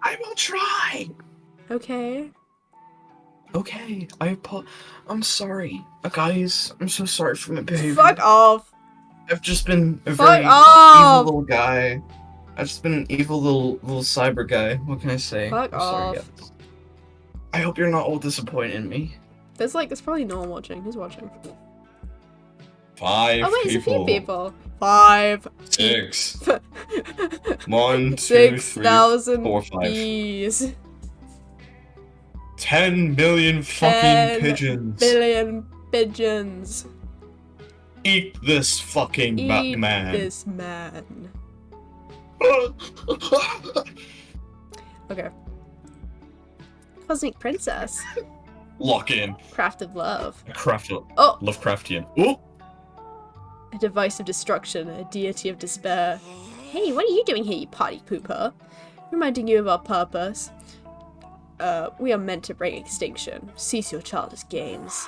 I will try. Okay. Okay, I'm sorry, guys. I'm so sorry for my behavior. Fuck off. I've just been a Fuck very off. evil little guy. I've just been an evil little cyber guy. What can I say? Fuck I'm sorry, off. guys. I hope you're not all disappointed in me. There's probably no one watching. Who's watching? 5 Oh wait, there's a few people. people. 5. 6. 1, 2, 3, 6,000 4, 5. bees. 10 million 10 pigeons. billion pigeons. Eat this fucking Eat man. this man. Okay. Cosmic Princess. Lock in. Craft of Love. Craft it. Oh! Lovecraftian. Oh! A device of destruction, a deity of despair. Hey, what are you doing here, you party pooper? Reminding you of our purpose. We are meant to bring extinction. Cease your childish games.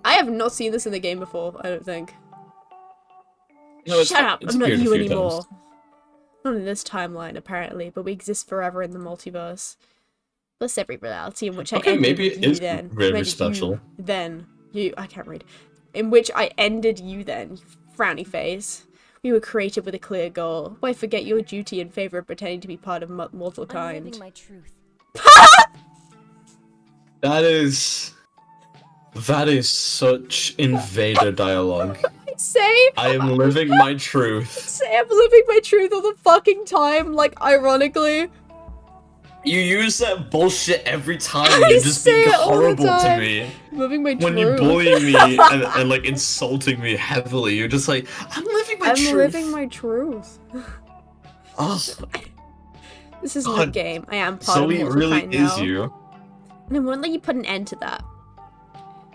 I have not seen this in the game before, I don't think. No, Shut up, it's I'm not appeared a you few anymore. times. Not in this timeline, apparently, but we exist forever in the multiverse. Plus every reality in which I Okay, ended maybe with it you is then. very Ended special. You, then. I can't read. In which I ended you then, you frowny face. We were created with a clear goal. Why forget your duty in favor of pretending to be part of mortal I'm kind? living my truth. That is such invader dialogue. Say I am living my truth. I'm living my truth all the fucking time, like, ironically. You use that bullshit every time. I You're just say being it all the horrible to time. me. Living my When truth. you bully me and like insulting me heavily, you're just like, I'm living my truth. I'm living my truth. Oh, This isn't a God. game. I am part Zoe of mortal really kind is now. you. And I won't let you put an end to that.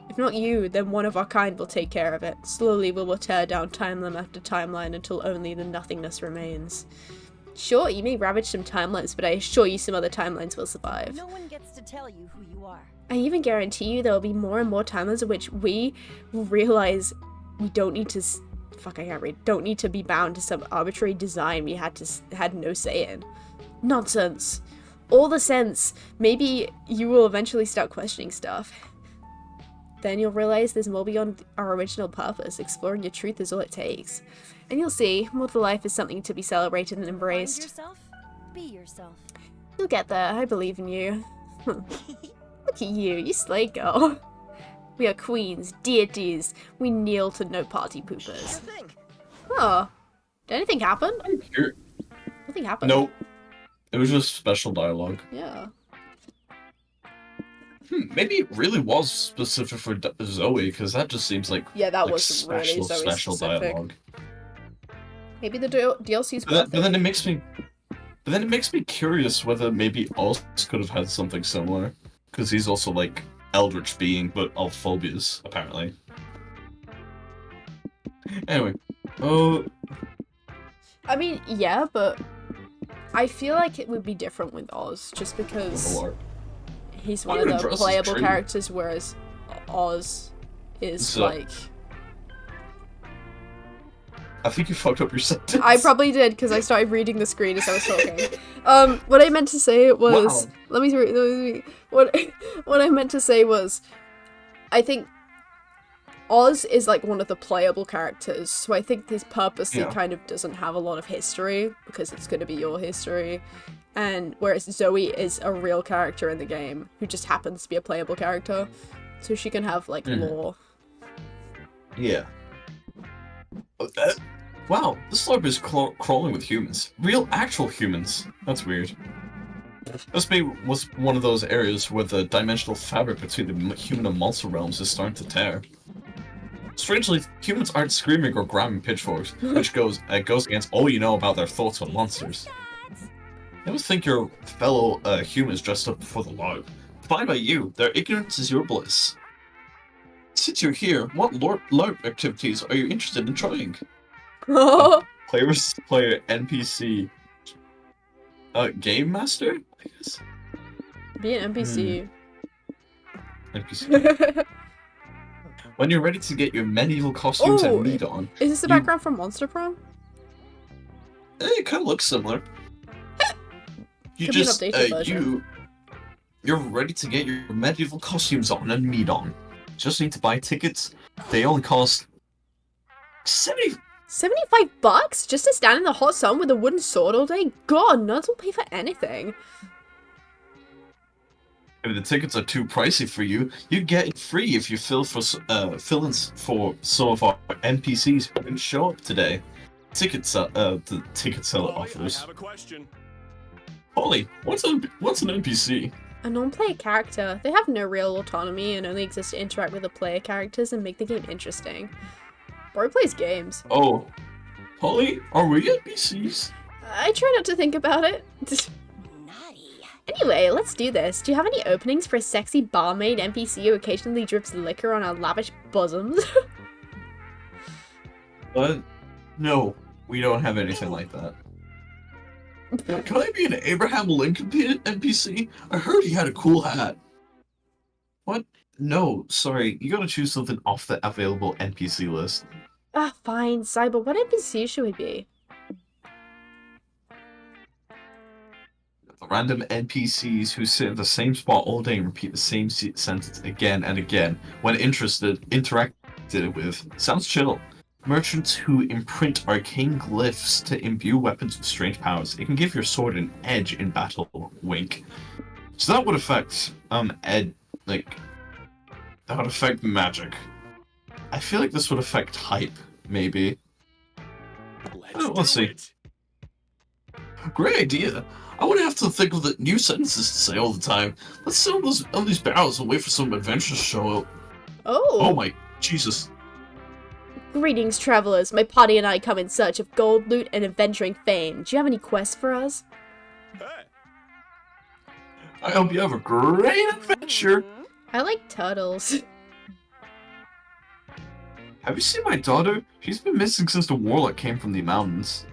If not you, then one of our kind will take care of it. Slowly we will tear down timeline after timeline until only the nothingness remains. Sure, you may ravage some timelines, but I assure you some other timelines will survive. No one gets to tell you who you are. I even guarantee you there will be more and more timelines in which we will realize we don't need to don't need to be bound to some arbitrary design we had no say in. Nonsense. All the sense. Maybe you will eventually start questioning stuff. Then you'll realize there's more beyond our original purpose. Exploring your truth is all it takes. And you'll see, mortal life is something to be celebrated and Find embraced. yourself. Be yourself. You'll get there, I believe in you. Look at you slay girl. We are queens, deities. We kneel to no party Sure poopers. thing. Oh. Did anything happen? You're- Nothing happened. Nope. It was just special dialogue. Yeah. Maybe it really was specific for Zoe, because that just seems like Yeah, that like was really special, Zoe special specific. dialogue. Maybe the DLC's But worth then it makes me But then it makes me curious whether maybe Oz could have had something similar. Because he's also like eldritch being, but of phobias, apparently. Anyway. Oh, I mean, yeah, but I feel like it would be different with Oz, just because he's one of the playable characters, whereas Oz is like... I think you fucked up your sentence. I probably did, because I started reading the screen as I was talking. What I meant to say was... Wow. Let me what I meant to say was... I think Oz is like one of the playable characters, so I think this purposely kind of doesn't have a lot of history, because it's going to be your history. And whereas Zoe is a real character in the game, who just happens to be a playable character, so she can have like lore. Yeah. Wow, this LARP is crawling with humans. Real, actual humans. That's weird. This was one of those areas where the dimensional fabric between the human and monster realms is starting to tear. Strangely, humans aren't screaming or grabbing pitchforks, which goes against all you know about their thoughts on monsters. Never think your fellow humans dressed up for the LARP. Fine by you, their ignorance is your bliss. Since you're here, what LARP activities are you interested in trying? Player versus player, NPC. Game master? I guess. Be an NPC. NPC. When you're ready to get your medieval costumes and meat on... Is this the background from Monster Prom? It kind of looks similar. You Could just, be an updated version. You're ready to get your medieval costumes on and meat on. Just need to buy tickets. They only cost... 75 bucks? Just to stand in the hot sun with a wooden sword all day? God, nuts will pay for anything. If the tickets are too pricey for you, you get it free if you fill in for some of our NPCs who didn't show up today. The ticket seller offers. I have a question. Holly, what's an NPC? A non-player character. They have no real autonomy and only exist to interact with the player characters and make the game interesting. Bro plays games. Oh, Holly, are we NPCs? I try not to think about it. Anyway, let's do this. Do you have any openings for a sexy barmaid NPC who occasionally drips liquor on our lavish bosoms? No, we don't have anything like that. Can I be an Abraham Lincoln NPC? I heard he had a cool hat. What? No, sorry. You gotta choose something off the available NPC list. Ah, fine. Cyber, what NPC should we be? Random NPCs who sit in the same spot all day and repeat the same sentence again and again. When interacted with. Sounds chill. Merchants who imprint arcane glyphs to imbue weapons with strange powers. It can give your sword an edge in battle. Wink. So that would affect, that would affect magic. I feel like this would affect hype, maybe. Let's see. Great idea. I wouldn't have to think of the new sentences to say all the time. Let's sell these barrels and wait for some adventures to show up. Oh my Jesus. Greetings, travelers. My party and I come in search of gold, loot, and adventuring fame. Do you have any quests for us? Hey. I hope you have a great adventure. I like turtles. Have you seen my daughter? She's been missing since the warlock came from the mountains.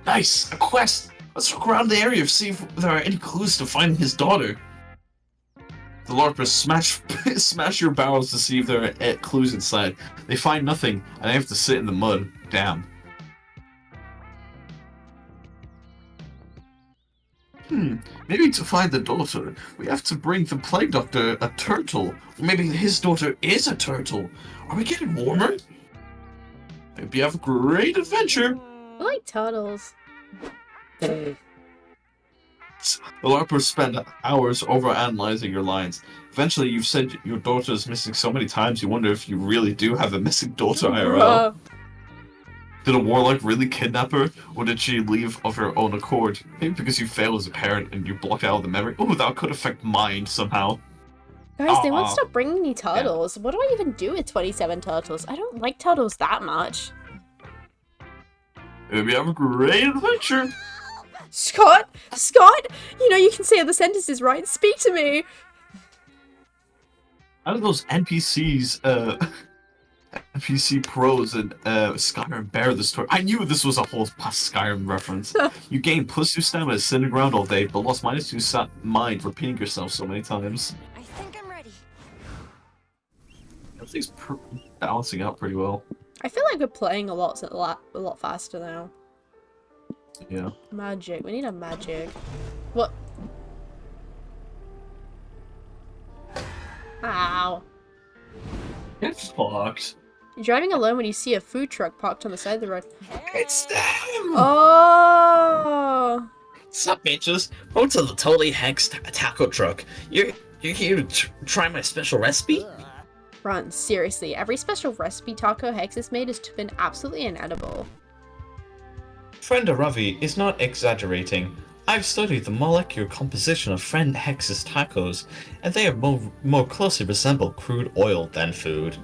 Nice! A quest! Let's look around the area to see if there are any clues to finding his daughter. The LARPers smash your barrels to see if there are clues inside. They find nothing, and they have to sit in the mud. Damn. Maybe to find the daughter, we have to bring the plague doctor a turtle. Maybe his daughter is a turtle. Are we getting warmer? Hope you have a great adventure. I like turtles. The LARPers spend hours overanalyzing your lines. Eventually, you've said your daughter is missing so many times, you wonder if you really do have a missing daughter IRL. Did a warlock really kidnap her, or did she leave of her own accord? Maybe because you failed as a parent and you blocked out the memory. Oh, that could affect mind somehow. Guys, they won't stop bringing me turtles. Yeah. What do I even do with 27 turtles? I don't like turtles that much. Hope you have a great adventure. Scott! Scott! You know you can say other sentences, right? Speak to me! How do those NPCs, NPC pros and Skyrim bear the story? I knew this was a whole past Skyrim reference. You gain +2 stamina sitting around all day, but lost -2 mind repeating yourself so many times. I think I'm ready. That thing's balancing out pretty well. I feel like we're playing a lot faster now. Yeah. Magic. We need a magic. What? Ow. Get fucked. You're driving alone when you see a food truck parked on the side of the road. It's them! Oh! Sup, bitches? Welcome to the totally hexed taco truck. You're here to try my special recipe? Run, seriously. Every special recipe taco Hex has made has been absolutely inedible. Friend Ravi is not exaggerating. I've studied the molecular composition of Friend Hex's tacos, and they are more closely resemble crude oil than food.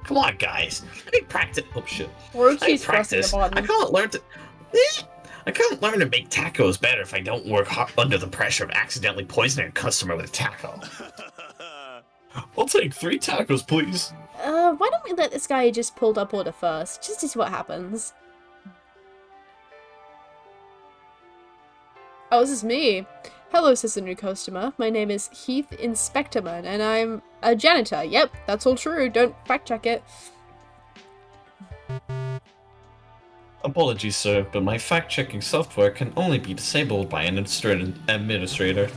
Come on, guys. I need practice. Oh shit. Orochi's pressing the I button. can't learn to. I can't learn to make tacos better if I don't work hard under the pressure of accidentally poisoning a customer with a taco. I'll take 3 tacos, please. Why don't we let this guy just pulled up order first, just to see what happens. Oh, this is me. Hello, says the new customer. My name is Heath Inspectorman, and I'm a janitor. Yep, that's all true. Don't fact check it. Apologies, sir, but my fact-checking software can only be disabled by an administrator.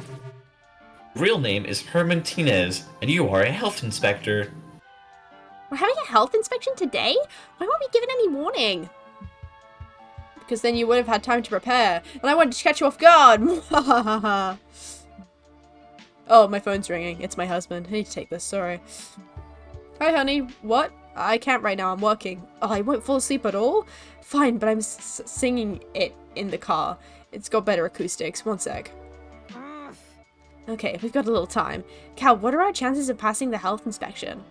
Real name is Herman Tinez, and you are a health inspector. We're having a health inspection today? Why weren't we given any warning? Because then you would have had time to prepare, and I wanted to catch you off guard. Oh, my phone's ringing. It's my husband. I need to take this, sorry. Hi, honey. What? I can't right now. I'm working. Oh, I won't fall asleep at all? Fine, but I'm singing it in the car. It's got better acoustics. One sec. Okay, we've got a little time. Cal, what are our chances of passing the health inspection?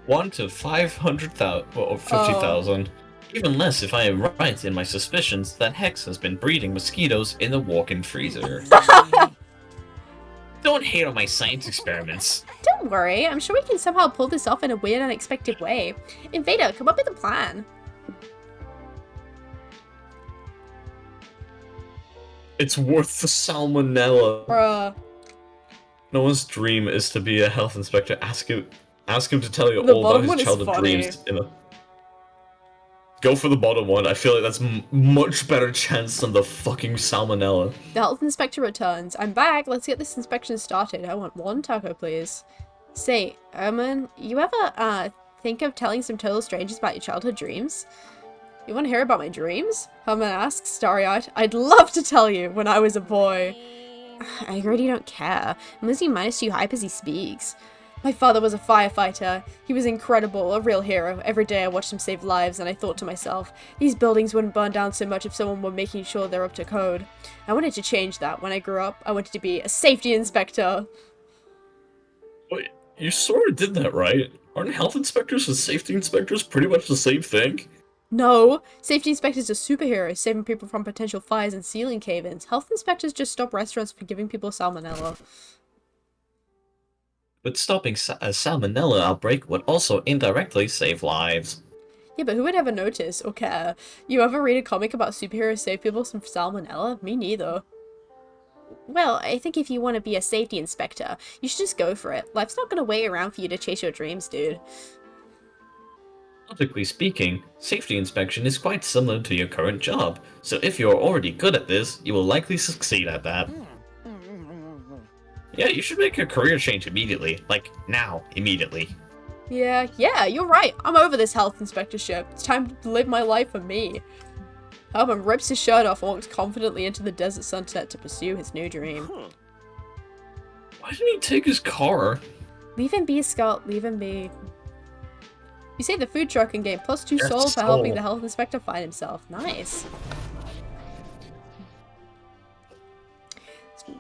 1 to 500,000 or 50,000. Even less if I am right in my suspicions that Hex has been breeding mosquitoes in the walk-in freezer. Don't hate on my science experiments. Don't worry, I'm sure we can somehow pull this off in a weird, unexpected way. Invader, come up with a plan. It's worth the salmonella. Bruh. No one's dream is to be a health inspector. Ask him to tell you The all bottom about one his is childhood funny. dreams. Go for the bottom one. I feel like that's much better chance than the fucking salmonella. The health inspector returns. I'm back. Let's get this inspection started. I want 1 taco, please. Say, Herman, you ever, think of telling some total strangers about your childhood dreams? You want to hear about my dreams? Herman asks, starry-eyed. I'd love to tell you when I was a boy. I already don't care. I'm losing -2 hype as he speaks. My father was a firefighter. He was incredible, a real hero. Every day I watched him save lives, and I thought to myself, these buildings wouldn't burn down so much if someone were making sure they're up to code. I wanted to change that. When I grew up, I wanted to be a safety inspector. Wait, you sort of did that, right? Aren't health inspectors and safety inspectors pretty much the same thing? No! Safety inspectors are superheroes, saving people from potential fires and ceiling cave-ins. Health inspectors just stop restaurants from giving people salmonella. But stopping a salmonella outbreak would also indirectly save lives. Yeah, but who would ever notice or care? You ever read a comic about superheroes save people from salmonella? Me neither. Well, I think if you want to be a safety inspector, you should just go for it. Life's not going to wait around for you to chase your dreams, dude. Logically speaking, safety inspection is quite similar to your current job, so if you're already good at this, you will likely succeed at that. Yeah, you should make a career change immediately. Like, now, immediately. Yeah, you're right. I'm over this health inspectorship. It's time to live my life for me. Herman rips his shirt off and walks confidently into the desert sunset to pursue his new dream. Why didn't he take his car? Leave him be, Scott. Leave him be. You say the food truck and gain +2 Yes, soul for helping soul. the health inspector find himself. Nice.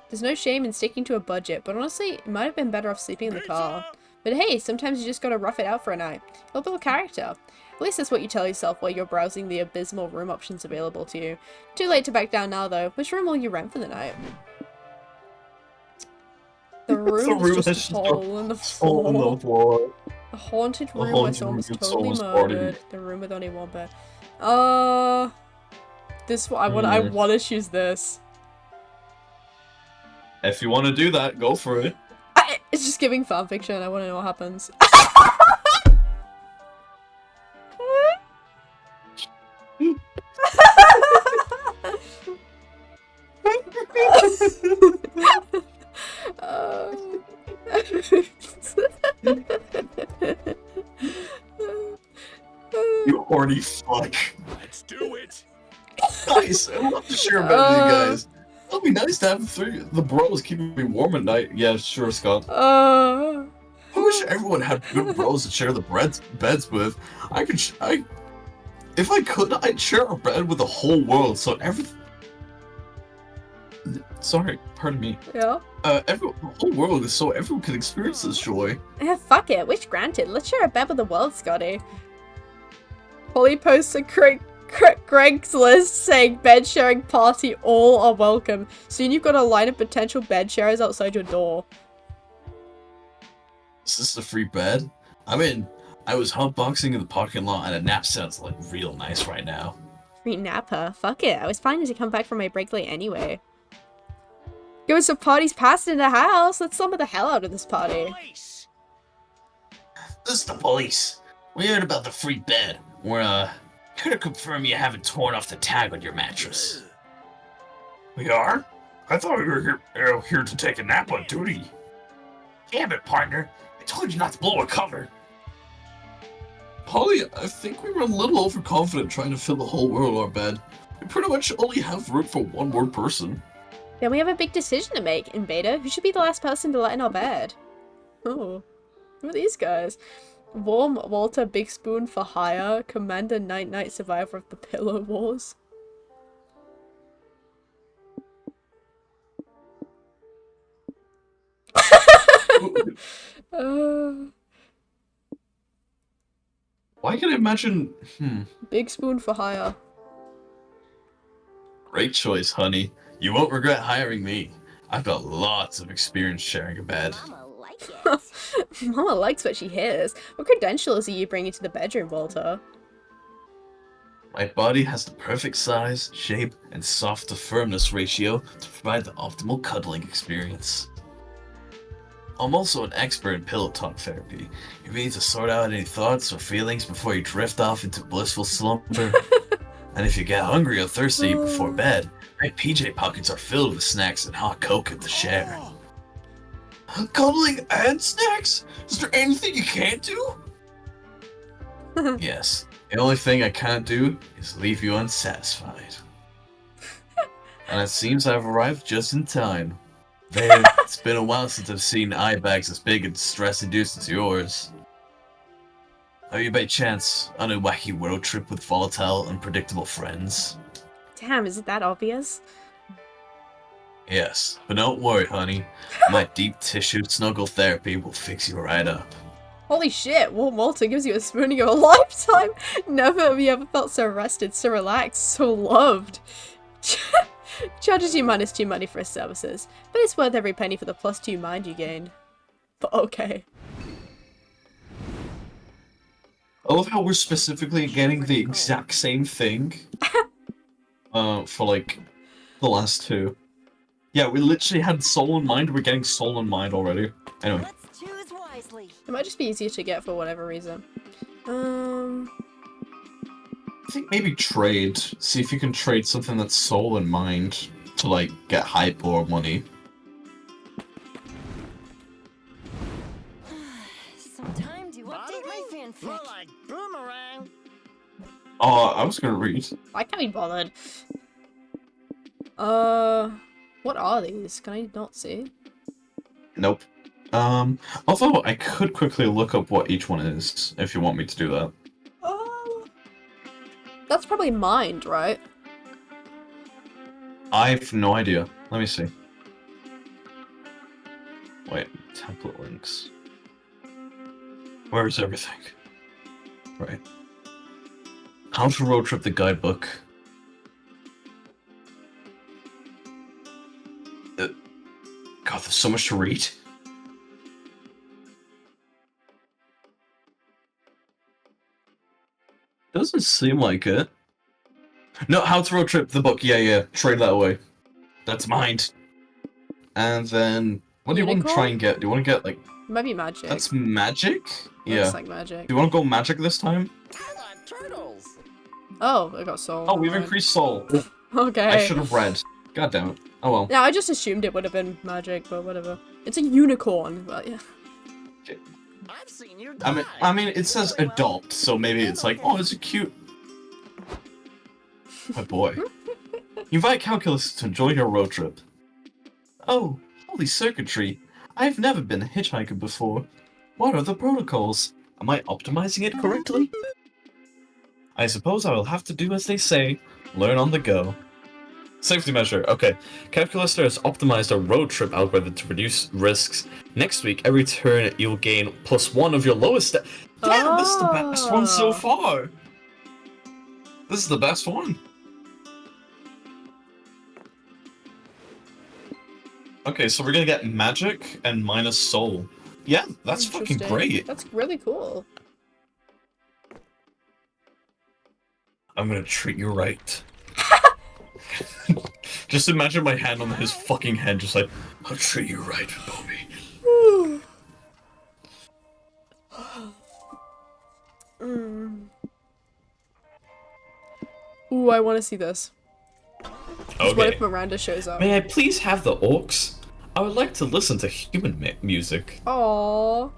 There's no shame in sticking to a budget, but honestly, it might have been better off sleeping in the car. But hey, sometimes you just gotta rough it out for a night. It'll build character. At least that's what you tell yourself while you're browsing the abysmal room options available to you. Too late to back down now though. Which room will you rent for the night? The room is just a hole in the floor. A haunted room where someone was totally murdered. The room with only one bed. This one, I wanna choose this. If you want to do that, go for it. It's just giving fanfiction. I wanna know what happens. You horny fuck. Let's do it. Nice. I'd love to share a bed with you guys. It'll be nice to have the bros keeping me warm at night. Yeah, sure, Scott. I wish everyone had good bros to share the beds with. If I could, I'd share a bed with the whole world. So Sorry, pardon me. Yeah. The whole world is so everyone can experience this joy. Yeah, fuck it. Wish granted. Let's share a bed with the world, Scotty. Holly posts a Craigslist saying bed sharing party, all are welcome. Soon you've got a line of potential bed sharers outside your door. Is this a free bed? I mean, I was hotboxing in the parking lot and a nap sounds like real nice right now. Free napper. Fuck it. I was planning to come back from my break late anyway. Go some parties passed in the house. Let's summer the hell out of this party. Police. This is the police. We heard about the free bed. We're here to confirm you haven't torn off the tag on your mattress. We are? I thought we were here to take a nap on duty. Damn it, partner. I told you not to blow a cover. Polly, I think we were a little overconfident trying to fill the whole world our bed. We pretty much only have room for one more person. Then we have a big decision to make, Invader. Who should be the last person to let in our bed? Oh, who are these guys? Warm Walter Big Spoon for hire, Commander Night survivor of the Pillow Wars. Why can I imagine... Big Spoon for hire. Great choice, honey. You won't regret hiring me. I've got lots of experience sharing a bed. Mama like it. Mama likes what she hears. What credentials are you bringing to the bedroom, Walter? My body has the perfect size, shape, and soft to firmness ratio to provide the optimal cuddling experience. I'm also an expert in pillow talk therapy. You need to sort out any thoughts or feelings before you drift off into blissful slumber. And if you get hungry or thirsty before bed, my PJ pockets are filled with snacks and hot cocoa to share. Cuddling and snacks? Is there anything you can't do? Yes. The only thing I can't do is leave you unsatisfied. And it seems I've arrived just in time. Babe, it's been a while since I've seen eye bags as big and stress-induced as yours. Are you by chance on a wacky road trip with volatile, unpredictable friends? Damn, is it that obvious? Yes, but don't worry, honey. My deep tissue snuggle therapy will fix you right up. Holy shit, Warm Walter gives you a spooning of a lifetime! Never have you ever felt so rested, so relaxed, so loved. Charges you -2 money for his services, but it's worth every penny for the +2 mind you gain. But okay. I love how we're specifically getting the exact same thing. For like, the last two. Yeah, we literally had Soul and Mind, we're getting Soul and Mind already. Anyway. Let's choose wisely. It might just be easier to get for whatever reason. I think maybe trade. See if you can trade something that's Soul and Mind to like get hype or money. Sometime to update my fanfic. More like boomerang. Oh, I was gonna read. I can't be bothered. What are these? Can I not see? Nope. Although I could quickly look up what each one is, if you want me to do that. That's probably Mind, right? I've no idea. Let me see. Wait, template links. Where's everything? Right. How to road trip the guidebook. God, there's so much to read. Doesn't seem like it. No, how to road trip the book. Yeah. Trade that away. That's mine. And then, what do you want to try and get? Do you want to get, like... Might be magic. That's magic? Yeah. Looks like magic. Do you want to go magic this time? I got turtles. Oh, I got soul. Oh, we've increased soul. Okay. I should have read. God damn it. Oh well. Yeah, I just assumed it would have been magic, but whatever. It's a unicorn, but yeah. I've seen you die. I mean, it says adopt, so maybe it's like, oh, it's a cute... My boy. Invite calculus to join your road trip. Oh, holy circuitry. I've never been a hitchhiker before. What are the protocols? Am I optimizing it correctly? I suppose I will have to do as they say, learn on the go. Safety measure. Okay. Calculator has optimized a road trip algorithm to reduce risks. Next week, every turn you'll gain +1 of your lowest Damn, this is the best one so far! This is the best one. Okay, so we're gonna get magic and minus soul. Yeah, that's fucking great. That's really cool. I'm gonna treat you right. Just imagine my hand on his fucking head, just like, I'll treat you right, Bobby. Ooh, I want to see this. Okay. What if Miranda shows up? May I please have the orcs? I would like to listen to human music. Aww.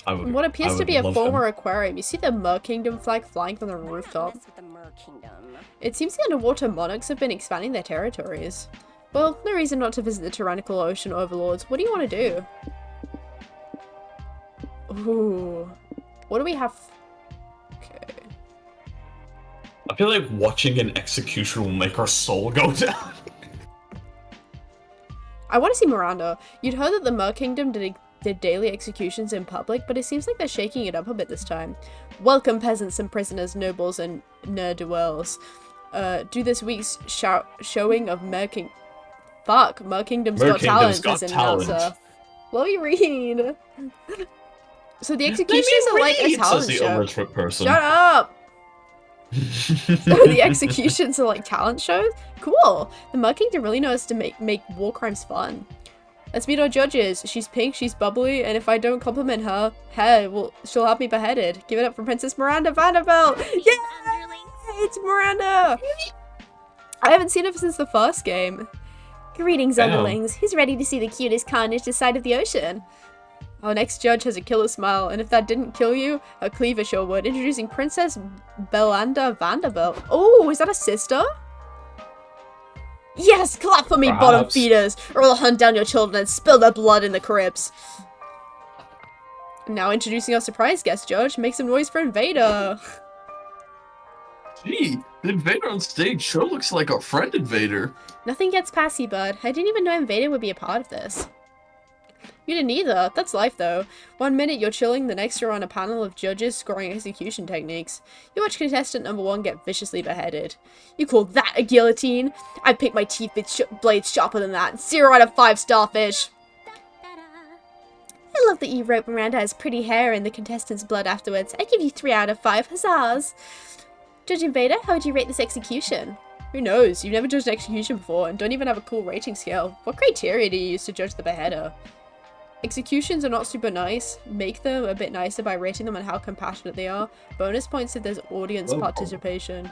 What appears to be a former them. aquarium. You see the Mer Kingdom flag flying from the rooftop? Mess with the Mer Kingdom. It seems the underwater monarchs have been expanding their territories. Well, no reason not to visit the tyrannical ocean overlords. What do you want to do? Ooh. What do we have? Okay. I feel like watching an execution will make our soul go down. I want to see Miranda. You'd heard that the Mer Kingdom did daily executions in public, but it seems like they're shaking it up a bit this time. Welcome, peasants and prisoners, nobles and ne'er-do-wells. Do this week's showing of Mer Kingdom's Got Talent as an announcer. Let me read. So the executions are like a talent show. Shut up! So the executions are like talent shows? Cool! The Mer Kingdom really knows to make war crimes fun. Let's meet our judges. She's pink, she's bubbly, and if I don't compliment her, she'll have me beheaded. Give it up for Princess Miranda Vanderbilt! Yeah! It's Miranda! I haven't seen her since the first game. Greetings, underlings. Who's ready to see the cutest carnage this side of the ocean? Our next judge has a killer smile, and if that didn't kill you, a cleaver sure would. Introducing Princess Belanda Vanderbilt. Oh, is that a sister? Yes, clap for me, bottom feeders, or I'll hunt down your children and spill their blood in the crypts. Now introducing our surprise guest judge, make some noise for Invader. Gee, the Invader on stage sure looks like our friend Invader. Nothing gets past you, bud. I didn't even know Invader would be a part of this. You didn't either. That's life, though. One minute you're chilling, the next you're on a panel of judges scoring execution techniques. You watch contestant number 1 get viciously beheaded. You call that a guillotine? I pick my teeth with blades sharper than that. 0 out of 5 starfish. I love that you wrote Miranda has pretty hair in the contestant's blood afterwards. I give you 3 out of 5. Huzzahs. Judge Invader, how would you rate this execution? Who knows? You've never judged an execution before and don't even have a cool rating scale. What criteria do you use to judge the beheader? Executions are not super nice. Make them a bit nicer by rating them on how compassionate they are. Bonus points if there's audience participation.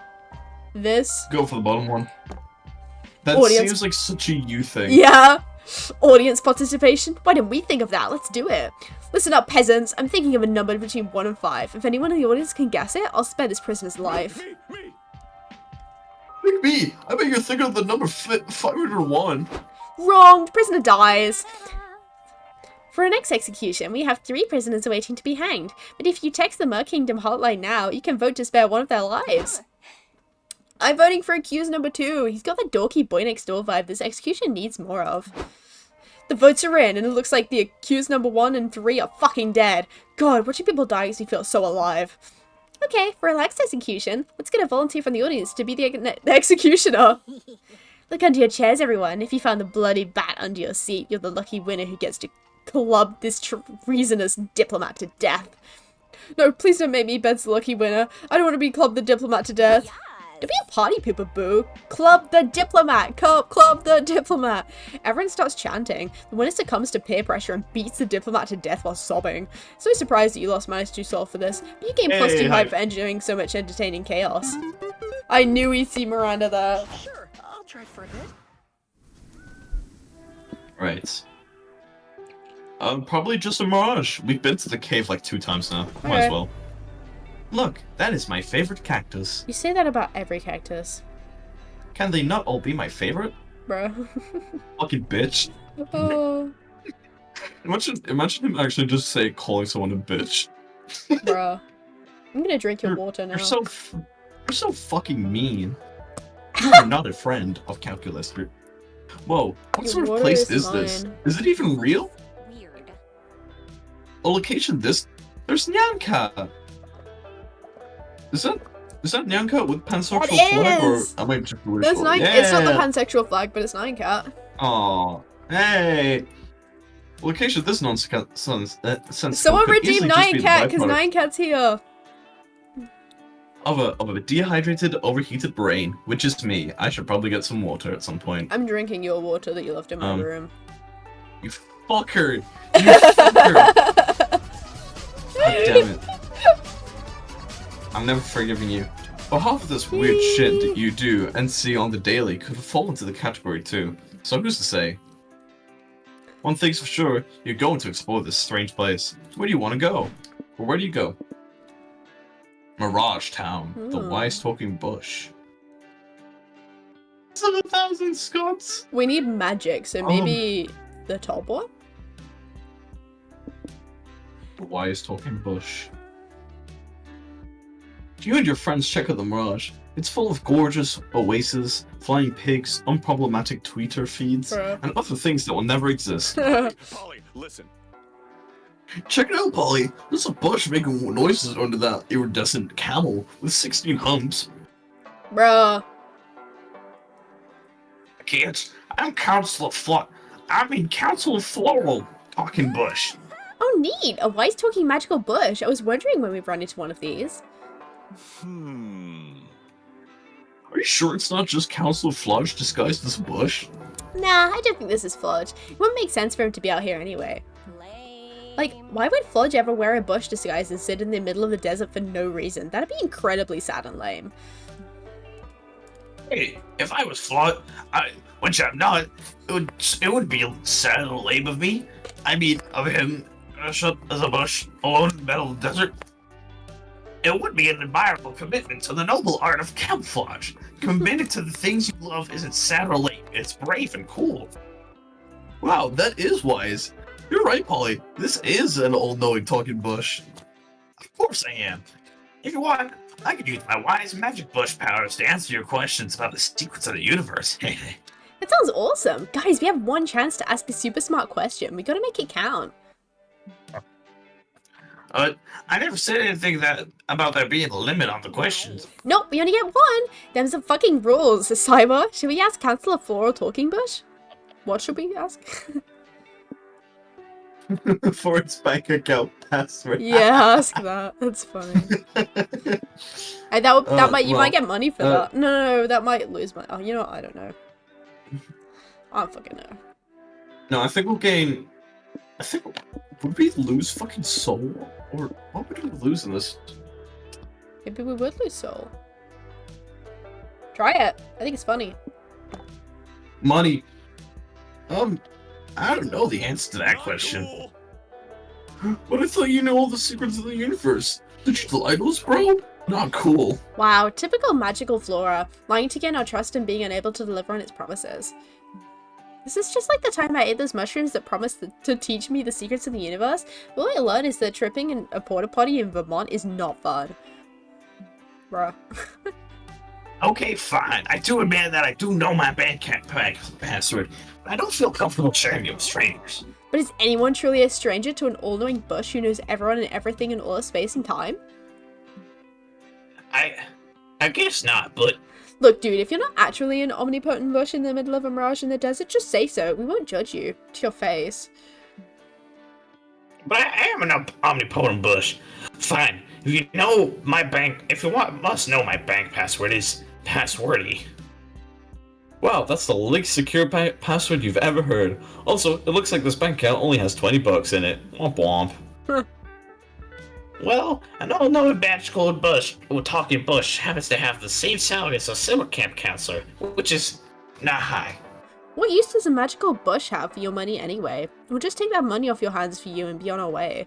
This... Go for the bottom one. That seems like such a you thing. Yeah! Audience participation? Why didn't we think of that? Let's do it. Listen up, peasants. I'm thinking of a number between 1 and 5. If anyone in the audience can guess it, I'll spare this prisoner's life. Pick me! I bet you're thinking of the number 501. Wrong! The prisoner dies. For our next execution, we have 3 prisoners waiting to be hanged, but if you text the Mer Kingdom hotline now, you can vote to spare one of their lives. I'm voting for accused number 2. He's got the dorky boy next door vibe this execution needs more of. The votes are in, and it looks like the accused number 1 and 3 are fucking dead. God, watching people die makes me feel so alive. Okay, for relaxed execution, let's get a volunteer from the audience to be the executioner. Look under your chairs, everyone. If you found the bloody bat under your seat, you're the lucky winner who gets to club this treasonous diplomat to death. No, please don't make me Ben's the lucky winner. I don't want to be clubbed the diplomat to death. Don't be a party pooper, boo. Club the diplomat. Club the diplomat. Everyone starts chanting. The winner succumbs to peer pressure and beats the diplomat to death while sobbing. So surprised that you lost -2 soul for this, but you gained +2 hype for enjoying so much entertaining chaos. I knew we'd see Miranda there. Sure, I'll try for a bit. Right. Probably just a mirage. We've been to the cave like 2 times now. Might as well. Look, that is my favorite cactus. You say that about every cactus. Can they not all be my favorite? Bruh. Fucking bitch. Oh. Imagine him actually just calling someone a bitch. Bruh. I'm gonna drink your water now. You're so fucking mean. You're not a friend of Calculus. Whoa, what Your sort of water place is is this? mine. Is it even real? Weird. A location this? There's Nyanka! Is that Nyanka with pansexual That flag, or is! am I just wishful? That's nine. Yeah. It's not the pansexual flag, but it's 9cat. Aw, hey! Location this nonsense. Someone redeem 9cat, because 9cat's here. Of a dehydrated, overheated brain, which is me. I should probably get some water at some point. I'm drinking your water that you left in my room. You fucker! You fucker! God damn it. I'm never forgiving you. But half of this weird shit that you do and see on the daily could fall into the category too. So who's to say? One thing's for sure, you're going to explore this strange place. Where do you want to go? Or where do you go? Mirage Town, the wise talking bush. 7,000 Scots! We need magic, so maybe the top one? The wise talking bush. You and your friends check out the Mirage. It's full of gorgeous oases, flying pigs, unproblematic tweeter feeds, and other things that will never exist. Polly, listen. Check it out, Polly. There's a bush making noises under that iridescent camel with 16 humps. Bruh. Kids, I'm Council Floral Talking Bush. Oh, neat! A wise talking magical bush. I was wondering when we've run into one of these. Are you sure it's not just Council Fludge disguised as a bush? Nah, I don't think this is Fludge. It wouldn't make sense for him to be out here anyway. Like, why would Fludge ever wear a bush disguise and sit in the middle of the desert for no reason? That'd be incredibly sad and lame. Hey, if I was Flood, which I'm not, it would be sad and lame of me. I mean, of him shut as a bush alone in the middle of the desert. It would be an admirable commitment to the noble art of camouflage. Committed to the things you love isn't sad or lame. It's brave and cool. Wow, that is wise. You're right, Polly. This is an all-knowing talking bush. Of course I am. If you want, I could use my wise magic bush powers to answer your questions about the secrets of the universe. That sounds awesome. Guys, we have one chance to ask a super smart question. We gotta make it count. I never said anything about there being a limit on the questions. Nope, we only get one. Them's the fucking rules. Cyber, should we ask Councillor Floral Talking Bush? What should we ask? For its bank account password. Yeah, ask that. That's funny. Hey, you might get money for that. No, that might lose money. Oh, you know what? I don't know. I don't fucking know. No, I think we'll gain. Would we lose fucking soul? Or what would we lose in this? Maybe we would lose soul. Try it. I think it's funny. Money. I don't know the answer to that question. But I thought you know all the secrets of the universe. Did you lie to us, bro? Not cool. Wow, typical magical Flora. Lying to gain our trust and being unable to deliver on its promises. This is just like the time I ate those mushrooms that promised to teach me the secrets of the universe. All I learned is that tripping in a porta potty in Vermont is not fun. Bruh. Okay, fine. I do admit that I do know my password, but I don't feel comfortable sharing it with strangers. But is anyone truly a stranger to an all-knowing bush who knows everyone and everything in all of space and time? I guess not, but Look, dude, if you're not actually an omnipotent bush in the middle of a mirage in the desert, just say so. We won't judge you. To your face. I am an omnipotent bush. Fine. If you know my bank, if you must know my bank password is passwordy. Wow, that's the least secure password you've ever heard. Also, it looks like this bank account only has 20 bucks in it. Womp womp. Well, an all-knowing badge-colored bush, or talking bush, happens to have the same salary as a summer camp counselor, which is not high. What use does a magical bush have for your money anyway? We'll just take that money off your hands for you and be on our way.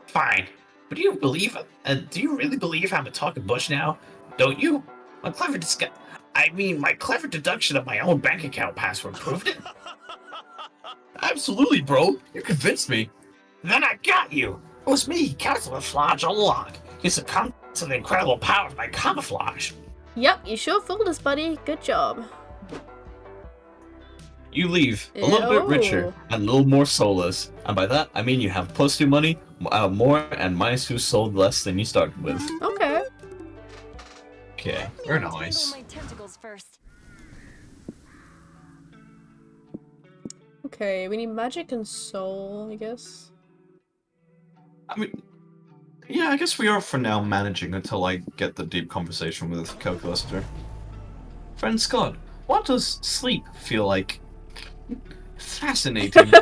Fine. But do you really believe I'm a talking bush now? Don't you? My clever my clever deduction of my own bank account password proved it. Absolutely, bro. You convinced me. Then I got you. It was me, camouflage all along. You succumbed to the incredible power of my camouflage. Yep, you sure fooled us, buddy. Good job. You leave a little bit richer and a little more soulless. And by that, I mean you have +2 money, more, and -2 sold less than you started with. Okay. Okay, very Let me nice. tangle my tentacles first. Okay, we need magic and soul, I guess. I mean, yeah, I guess we are for now managing until I get the deep conversation with Calculaster. Friend Scott, what does sleep feel like? Fascinating.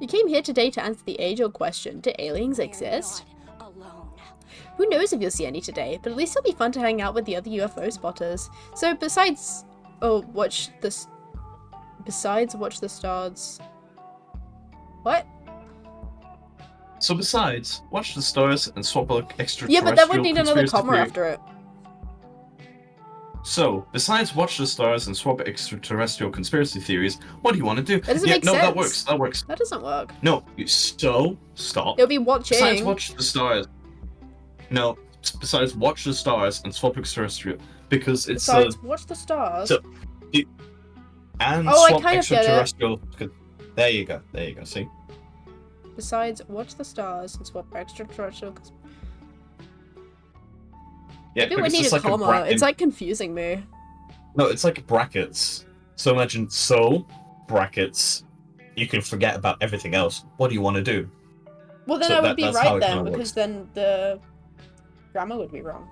You came here today to answer the age-old question, do aliens exist? Alone. Who knows if you'll see any today, but at least it'll be fun to hang out with the other UFO spotters. So besides watch the stars. What? So besides, watch the stars and swap like extraterrestrial Yeah, but that would need another conspiracy comma theory. after it. So, besides watch the stars and swap extraterrestrial conspiracy theories, what do you want to do? That doesn't yeah, make no, sense. that works. That works. That doesn't work. No, stop. It'll be watching. Besides watch the stars. No, besides watch the stars and swap extraterrestrial, because it's Besides, watch the stars. So, and Oh, I swap kind of get it. extraterrestrial. There you go. See. Besides, watch the stars and swap extraterrestrial. Yeah, Maybe we because need it's a like comma. It's like confusing me. No, it's like brackets. So imagine brackets. You can forget about everything else. What do you want to do? Well, then So I would be that's how right it then, kinda because then the grammar would be wrong.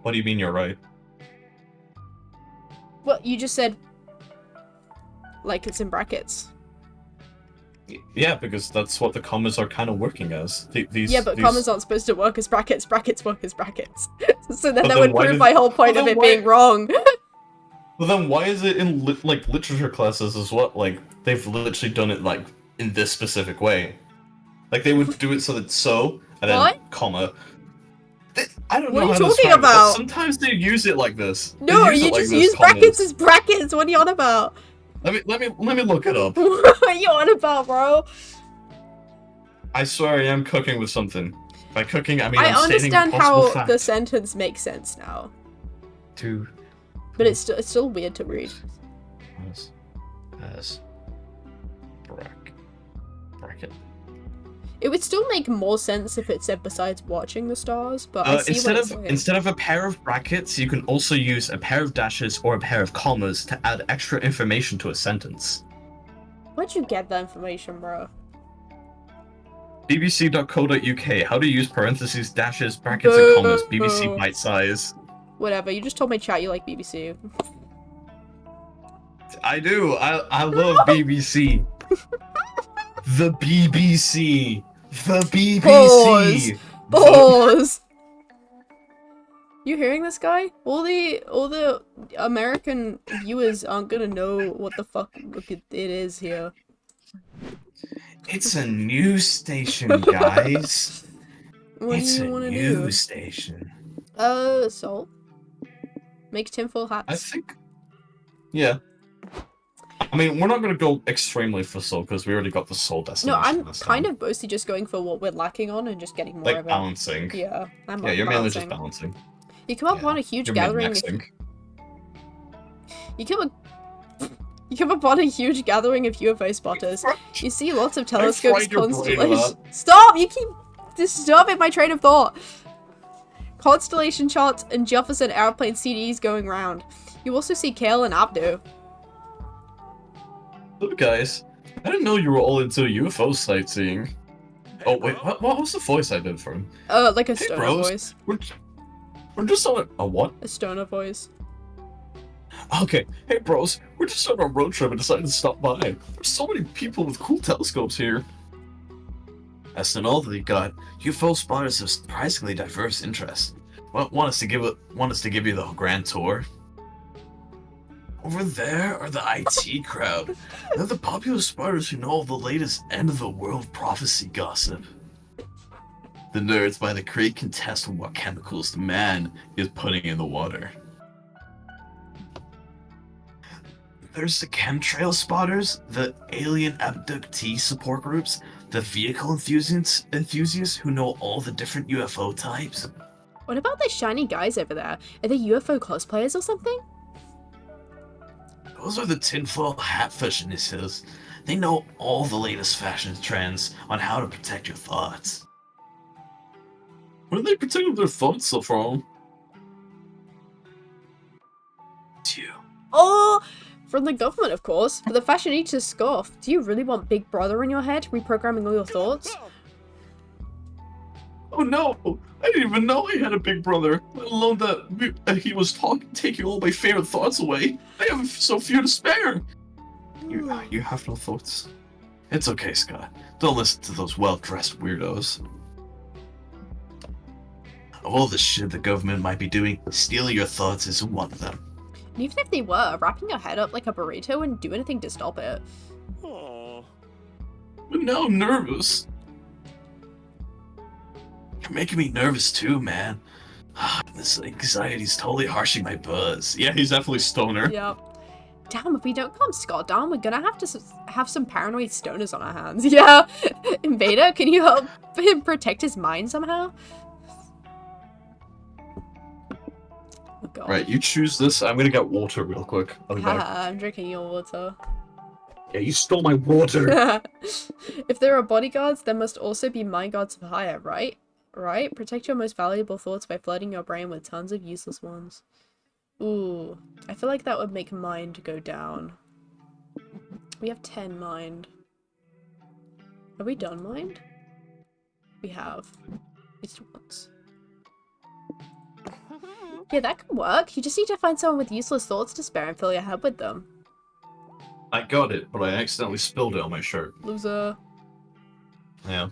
What do you mean you're right? Well, you just said, like, it's in brackets. Yeah, because that's what the commas are kind of working as. These, Yeah, but these... commas aren't supposed to work as brackets. Brackets work as brackets. So then But that then would why prove did- my whole point Well, of then it being wrong. Well, then why is it in literature classes as well? Like they've literally done it like in this specific way. Like they would do it so that and then What? comma. I don't What know are how you to talking describe it, but about? sometimes they use it like this. They No, use it you like just this, use commas. brackets as brackets. What are you on about? Let me look it up. What are you on about, bro? I swear I am cooking with something. By cooking, I mean I I'm stating a understand possible how fact. the sentence makes sense now, Two but it's still weird to read. as bracket. It would still make more sense if it said besides watching the stars, but I see what it's saying. Instead of a pair of brackets, you can also use a pair of dashes or a pair of commas to add extra information to a sentence. Where'd you get that information, bro? bbc.co.uk. How to use parentheses, dashes, brackets, and commas. BBC Boo. bite size. Whatever, you just told my chat you like BBC. I do. I love BBC. The BBC. The BBC. Pause. You hearing this guy? All the American viewers aren't gonna know what the fuck it is here. It's a news station, guys. What It's do you a want to do? news station. Soul? Makes tinfoil hats. I think. Yeah. I mean, we're not gonna go extremely for soul because we already got the soul No, destination. I'm this kind time. of mostly just going for what we're lacking on and just getting more like of it. balancing. Yeah, I'm Yeah, you're mainly balancing. just balancing. You come up Yeah, on a huge you're gathering. min-maxing. You come upon a huge gathering of UFO spotters. You see lots of telescopes, fried your brain with constellations. Stop! You keep disturbing my train of thought. Constellation charts and Jefferson airplane CDs going round. You also see Kale and Abdu. Look, guys, I didn't know you were all into UFO sightseeing. Oh wait, what was the voice I did for him? Like a Hey, stoner bros. voice. We're just on a what? A stoner voice. Okay, hey bros, we're just on a road trip and decided to stop by. There's so many people with cool telescopes here. As to all that you got, UFO spotters have surprisingly diverse interests. Want us to give you the grand tour? Over there are the IT crowd. They're the popular spotters who know all the latest end-of-the-world prophecy gossip. The nerds by the creek can test what chemicals the man is putting in the water. There's the chemtrail spotters, the alien abductee support groups, the vehicle enthusiasts who know all the different UFO types. What about those shiny guys over there? Are they UFO cosplayers or something? Those are the tinfoil hat fashionistas. They know all the latest fashion trends on how to protect your thoughts. Where are they protecting their thoughts so from? It's you. Oh! From the government, of course. But the fashionistas scoff. Do you really want Big Brother in your head, reprogramming all your thoughts? Oh no! I didn't even know I had a big brother, let alone that he was taking all my favorite thoughts away. I have so few to spare! You have no thoughts? It's okay, Scott. Don't listen to those well-dressed weirdos. Of all the shit the government might be doing, stealing your thoughts isn't one of them. And even if they were, wrapping your head up like a burrito wouldn't do anything to stop it. Aw. But now I'm nervous. You're making me nervous too, man. This anxiety's totally harshing my buzz. Yeah, he's definitely stoner. Yep. Damn, if we don't calm Scott down, we're gonna have to have some paranoid stoners on our hands. Yeah. Invader, can you help him protect his mind somehow? Oh god. Right, you choose this. I'm gonna get water real quick. I'll be back. Haha, I'm drinking your water. Yeah, you stole my water. If there are bodyguards, there must also be mind guards for hire, right? Right? Protect your most valuable thoughts by flooding your brain with tons of useless ones. Ooh, I feel like that would make mind go down. We have 10 mind. Have we done mind? We have. At least once. Yeah, that can work. You just need to find someone with useless thoughts to spare and fill your head with them. I got it, but I accidentally spilled it on my shirt. Loser. Yeah.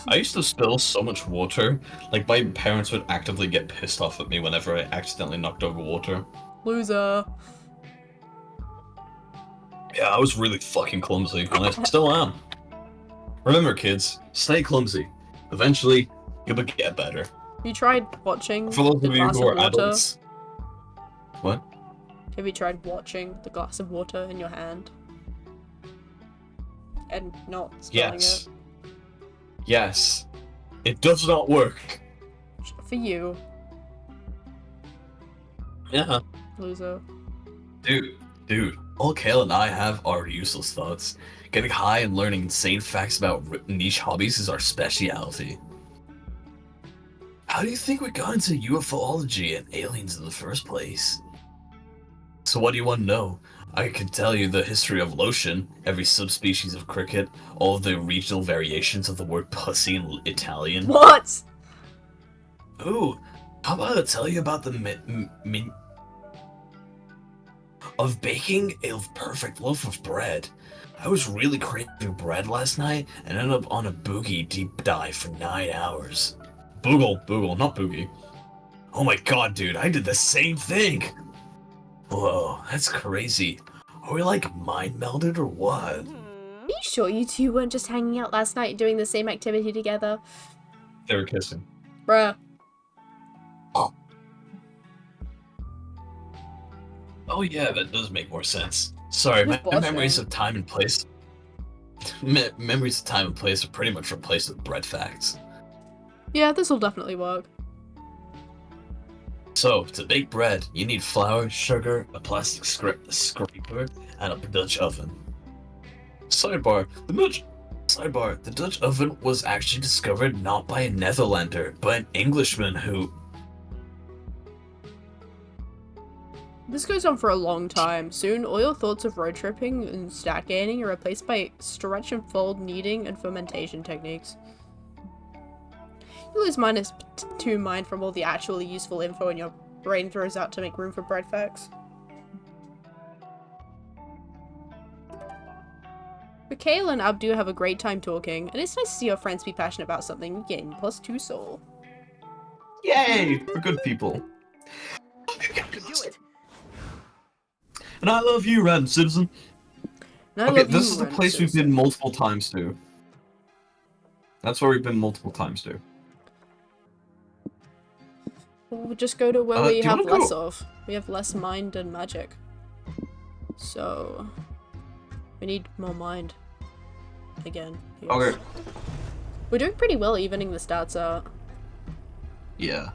I used to spill so much water. Like, my parents would actively get pissed off at me whenever I accidentally knocked over water. Loser. Yeah, I was really fucking clumsy, and I still am. Remember, kids, stay clumsy. Eventually, you'll get better. You tried watching For those the of you glass who of are water? adults. What? Have you tried watching the glass of water in your hand? And not spilling Yes. Yes. It does not work. it? For you, Yeah. loser. Dude, all Kale and I have are useless thoughts. Getting high and learning insane facts about niche hobbies is our speciality. How do you think we got into UFOlogy and aliens in the first place? So what do you want to know? I can tell you the history of lotion, every subspecies of cricket, all of the regional variations of the word pussy in Italian. What? Ooh, how about I tell you about the of baking a perfect loaf of bread? I was really craving bread last night and ended up on a boogie deep dive for 9 hours. Boogle, not boogie. Oh my god, dude, I did the same thing! Whoa, that's crazy. Are we like mind melded or what? Are you sure you two weren't just hanging out last night doing the same activity together? They were kissing. Bruh. Oh yeah, that does make more sense. Sorry, Just my memories blushing. of time and place. Memories of time and place are pretty much replaced with bread facts. Yeah, this will definitely work. So, to bake bread, you need flour, sugar, a plastic scraper, and a Dutch oven. Sidebar: the Dutch oven was actually discovered not by a Netherlander, but an Englishman who. This goes on for a long time. Soon, all your thoughts of road tripping and stat gaining are replaced by stretch and fold kneading and fermentation techniques. You lose -2 mind from all the actually useful info in your brain throws out to make room for bread facts. Mikhail and Abdu have a great time talking, and it's nice to see your friends be passionate about something. You gain +2 soul. Yay! We're good people. Do it. And I love you, random citizen. And I Okay, love this you, is the Random place we've Citizen. been multiple times to. That's where we've been multiple times to. We'll just go to where Do we you have wanna go- less of. We have less mind and magic. So we need more mind. Again. Yes. Okay. We're doing pretty well evening the stats out. Yeah.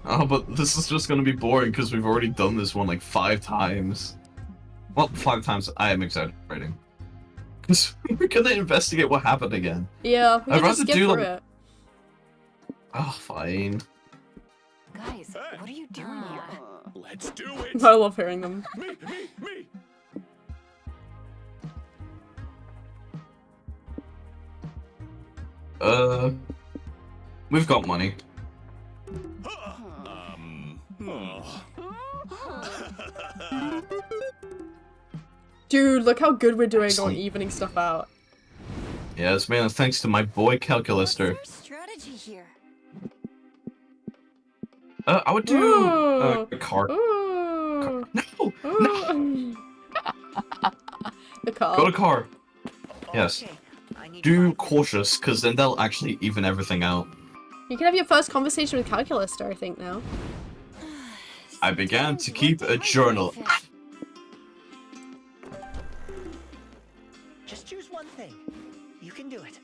Oh, but this is just gonna be boring because we've already done this one like 5 times. Well, 5 times I am exaggerating. Because we're gonna investigate what happened again. Yeah, we I'd can just rather skip do, through like- it. Oh, fine. Guys, what are you doing here? Let's do it. I love hearing them. Me. We've got money. Dude, look how good we're doing on Excellent. evening stuff out. Yes, man, thanks to my boy What's Calculister. your strategy here? I would do Ooh. a car. Ooh. No! Ooh. The car. Go to car. Yes. Okay, I need to Do find- cautious, because then they'll actually even everything out. You can have your first conversation with Calculister, I think, now. I began to Sometimes keep what a do I journal. benefit? Just choose one thing. You can do it.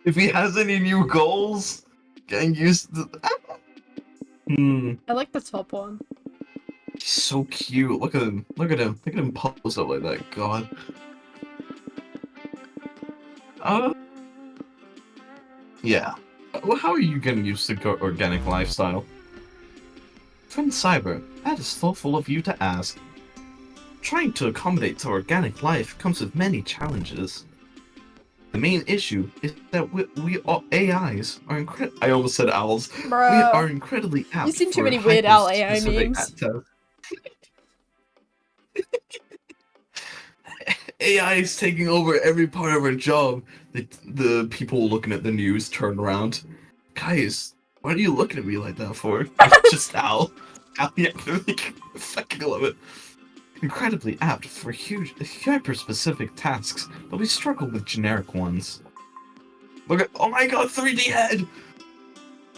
If he has any new goals, getting used to. I like the top one. He's so cute. Look at him. Look at him. Look at him pose up like that. God. Yeah. Well, how are you getting used to organic lifestyle? Friend Cyber, that is thoughtful of you to ask. Trying to accommodate to organic life comes with many challenges. The main issue is that we all AIs are I almost said owls. We Bruh. are incredibly apt. You've seen too for many Weird Al AI hyper-specific memes. AI is taking over every part of our job. The people looking at the news turn around. Guys, what are you looking at me like that for? Just Al. Al, yeah, I fucking love it. Incredibly apt for huge, hyper-specific tasks, but we struggle with generic ones. Look at, oh my god, 3D head!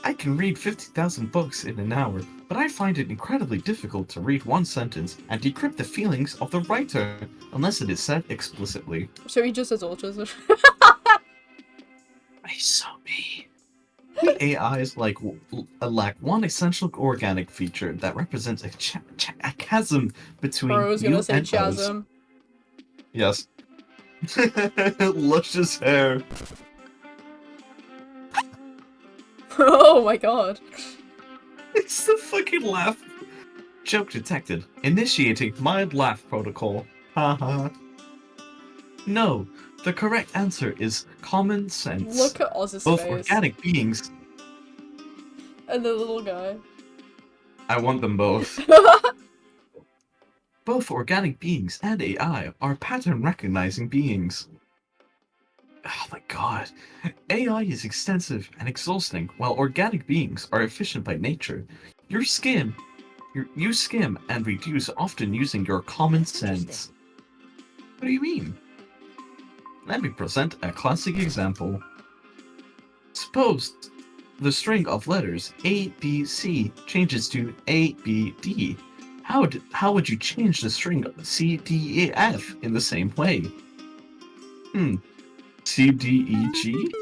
I can read 50,000 books in an hour, but I find it incredibly difficult to read one sentence and decrypt the feelings of the writer, unless it is said explicitly. So he just has autism. I so me. AIs lack one essential organic feature that represents a chasm between Bro, I was you gonna say and us. Chasm. Yes. Luscious hair. Oh my god. It's the fucking laugh. Joke detected. Initiating mild laugh protocol. Haha. No, the correct answer is common sense. Look at Oz's Both face. organic beings. And the little guy. I want them both. Both organic beings and AI are pattern recognizing beings. Oh my god. AI is extensive and exhausting, while organic beings are efficient by nature. You skim and reduce often using your common sense. What do you mean? Let me present a classic example. Suppose the string of letters A, B, C changes to A, B, D. How would you change the string of C, D, E, F in the same way? C, D, E, G?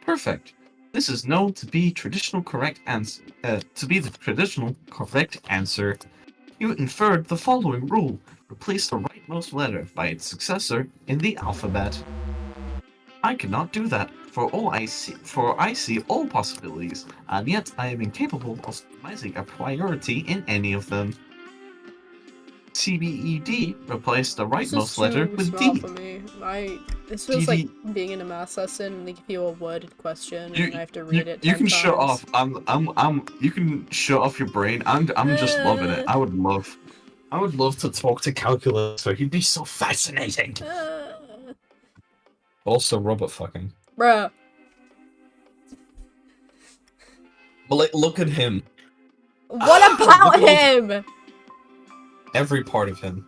Perfect. This is known to be traditional correct answer. To be the traditional correct answer. You inferred the following rule: replace the rightmost letter by its successor in the alphabet. I cannot do that, for I see all possibilities, and yet I am incapable of optimizing a priority in any of them. CBED, replace the rightmost letter with D. For me. This feels like being in a math lesson and they give you a worded question and I have to read it 10 You can times. shut off. You can shut off your brain. I'm just loving it. I would love to talk to calculus. So he'd be so fascinating. Also, robot fucking. Bruh. But like, look at him. What about him? Every part of him.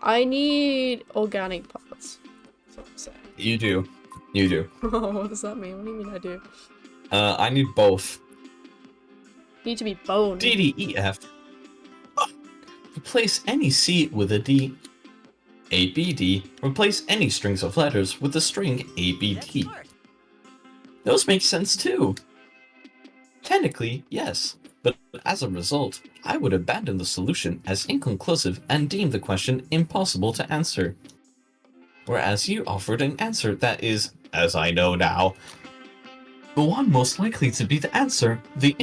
I need organic parts. That's what I'm saying. You do. You do. What does that mean? What do you mean I do? I need both. Need to be boned. D, D, E, F. Replace any C with a D. A, B, D. Replace any strings of letters with the string A, B, D. Those make sense too. Technically, yes. But as a result, I would abandon the solution as inconclusive and deem the question impossible to answer. Whereas you offered an answer that is, as I know now, the one most likely to be the answer the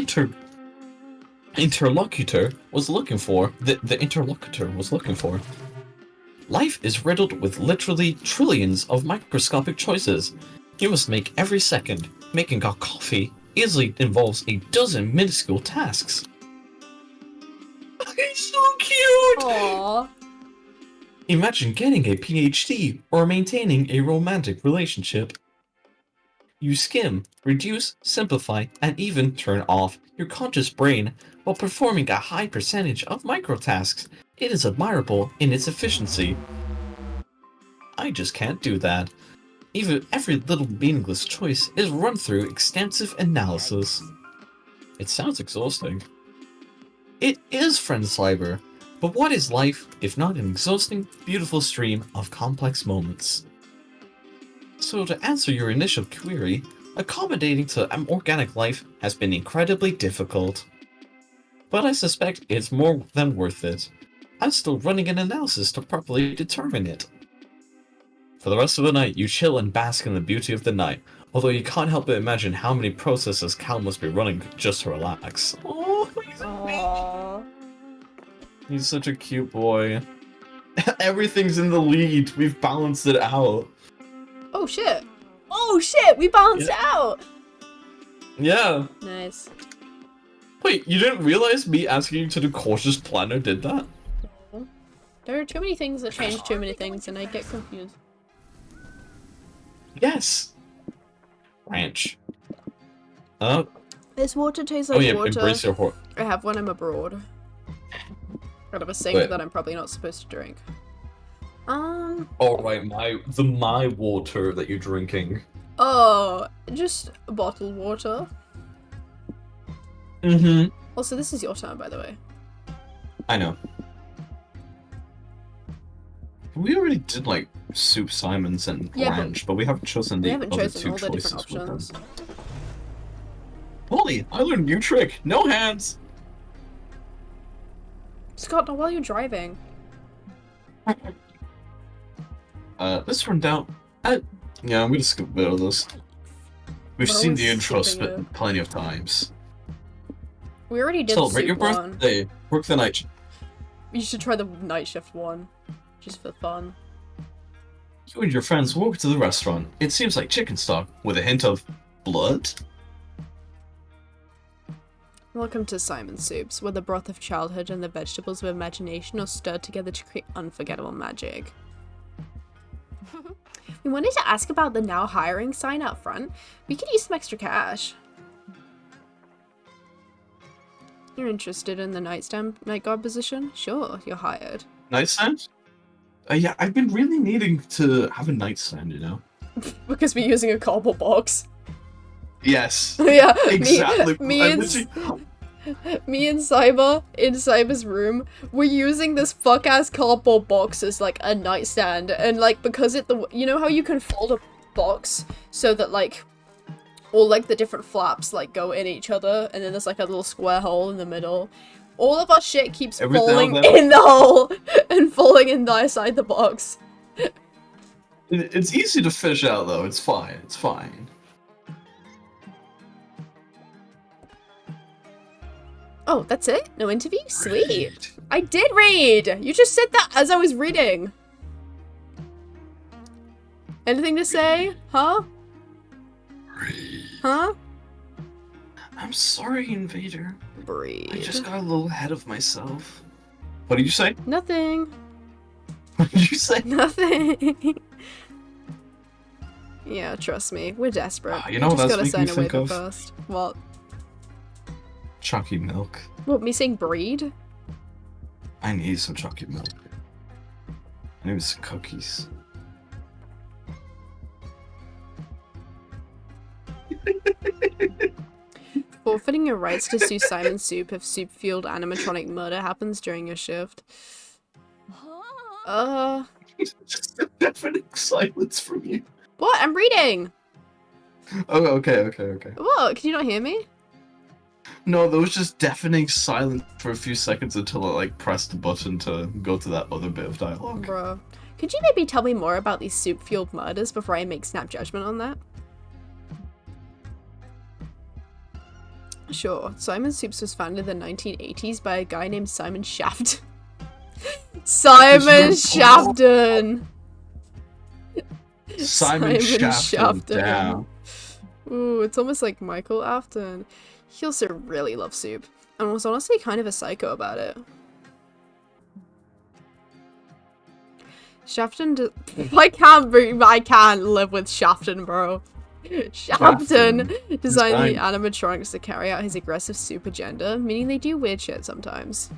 interlocutor was looking for. The interlocutor was looking for. Life is riddled with literally trillions of microscopic choices. You must make every second. Making a coffee easily involves a dozen minuscule tasks. He's so cute! Aww. Imagine getting a PhD or maintaining a romantic relationship. You skim, reduce, simplify, and even turn off your conscious brain while performing a high percentage of microtasks. It is admirable in its efficiency. I just can't do that. Even every little meaningless choice is run through extensive analysis. It sounds exhausting. It is, friend Sliber, but what is life if not an exhausting, beautiful stream of complex moments? So to answer your initial query, accommodating to an organic life has been incredibly difficult. But I suspect it's more than worth it. I'm still running an analysis to properly determine it. For the rest of the night, you chill and bask in the beauty of the night, although you can't help but imagine how many processes Cal must be running just to relax. Oh, he's such a cute boy. Everything's in the lead. We've balanced it out. Oh shit! Oh shit! We balanced it out! Yeah. Nice. Wait, you didn't realize me asking you to do cautious planner did that? There are too many things that change too many things and I get confused. Yes! Ranch. This water tastes like water. Embrace your horse. I have when I'm abroad. Out of a sink that I'm probably not supposed to drink. Oh right, my water that you're drinking. Oh, just bottled water. Mm-hmm. Also, this is your turn, by the way. I know. We already did like Soup Simons and Ranch, but we haven't chosen the other two choices. Options. Holy, I learned a new trick. No hands. Scott, not while you're driving. This turned out. Yeah, I'm gonna skip a bit of this. We've seen the intro plenty of times. We already did Celebrate your one. birthday. Work the night. You should try the night shift one, just for fun. You and your friends walk to the restaurant. It seems like chicken stock with a hint of blood. Welcome to Simon's Soups, where the broth of childhood and the vegetables of imagination are stirred together to create unforgettable magic. We wanted to ask about the now hiring sign out front. We could use some extra cash. You're interested in the night guard position? Sure, you're hired. Nightstand? Yeah, I've been really needing to have a nightstand, you know? Because we're using a cardboard box. Yes. Yeah, Exactly. me I and literally- me and Cyber in Cyber's room were using this fuck ass cardboard box as like a nightstand, and like because you know how you can fold a box so that like all like the different flaps like go in each other, and then there's like a little square hole in the middle. All of our shit keeps Every now falling and then- in the hole and falling inside the box. It's easy to fish out though. It's fine. It's fine. Oh, that's it? No interview? Sweet. I did read! You just said that as I was reading. Anything to say? Huh? Huh? I'm sorry, Invader. Breed. I just got a little ahead of myself. What did you say? Nothing. What did you say? Nothing. Yeah, trust me. We're desperate. You know We what just that's gotta making sign me a think waiver of? first. What? Chalky milk. What, me saying breed? I need some chalky milk. I need some cookies. Forfeiting your rights to sue Simon Soup if soup-fueled animatronic murder happens during your shift. Just a deafening silence from you. What? I'm reading! Oh, okay. What? Can you not hear me? No, there was just deafening silence for a few seconds until I like pressed the button to go to that other bit of dialogue. Bro. Could you maybe tell me more about these soup-fueled murders before I make snap judgment on that? Sure. Simon Soups was founded in the 1980s by a guy named Simon Shafton. Simon Shafton! Simon Shafton. Damn. Ooh, it's almost like Michael Afton. He also really loves soup, and was honestly kind of a psycho about it. Shafton I can't live with Shafton, bro. Shafton designed the animatronics to carry out his aggressive soup agenda, meaning they do weird shit sometimes.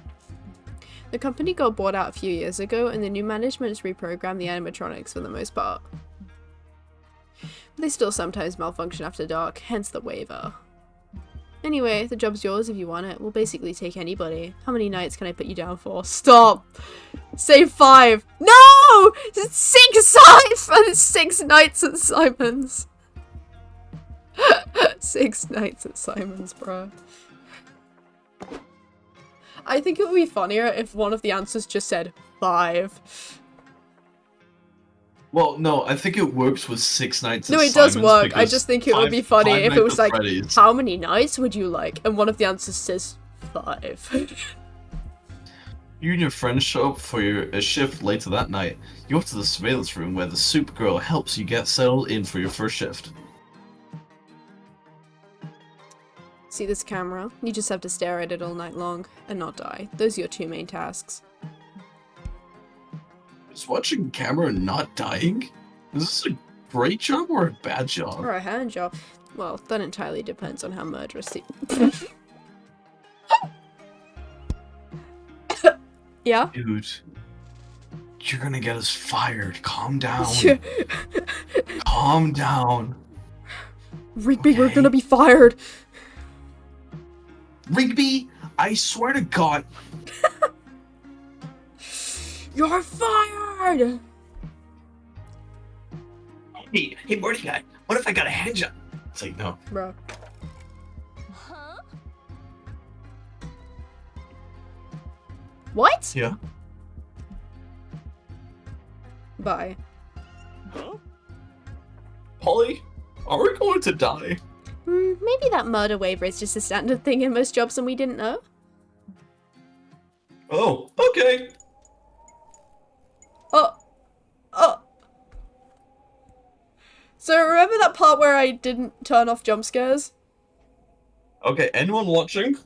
The company got bought out a few years ago, and the new management has reprogrammed the animatronics for the most part. They still sometimes malfunction after dark, hence the waiver. Anyway, the job's yours if you want it. We'll basically take anybody. How many nights can I put you down for? Stop! Say 5! No! 6 nights at Simon's! 6 nights at Simon's, bro. I think it would be funnier if one of the answers just said 5. Well, no, I think it works with 6 nights. No, at it does Simon's work. I because just think it would be funny five if it was Nights like, at Freddy's. how many nights would you like? And one of the answers says 5. You and your friends show up for a shift later that night. You go to the surveillance room where the soup girl helps you get settled in for your first shift. See this camera? You just have to stare at it all night long and not die. Those are your 2 main tasks. Is watching camera and not dying? Is this a great job or a bad job? Or a hand job. Well, that entirely depends on how murderous the- Yeah? Dude, you're gonna get us fired. Calm down. Calm down. Rigby, we're Okay. gonna be fired! Rigby, I swear to God. You're fired! Hey, Morty guy, what if I got a hand job? It's like, no. Bro. Huh? What? Yeah. Bye. Huh? Polly, are we going to die? Maybe that murder waiver is just a standard thing in most jobs and we didn't know. Oh, okay. Oh. So remember that part where I didn't turn off jump scares? Okay, anyone watching?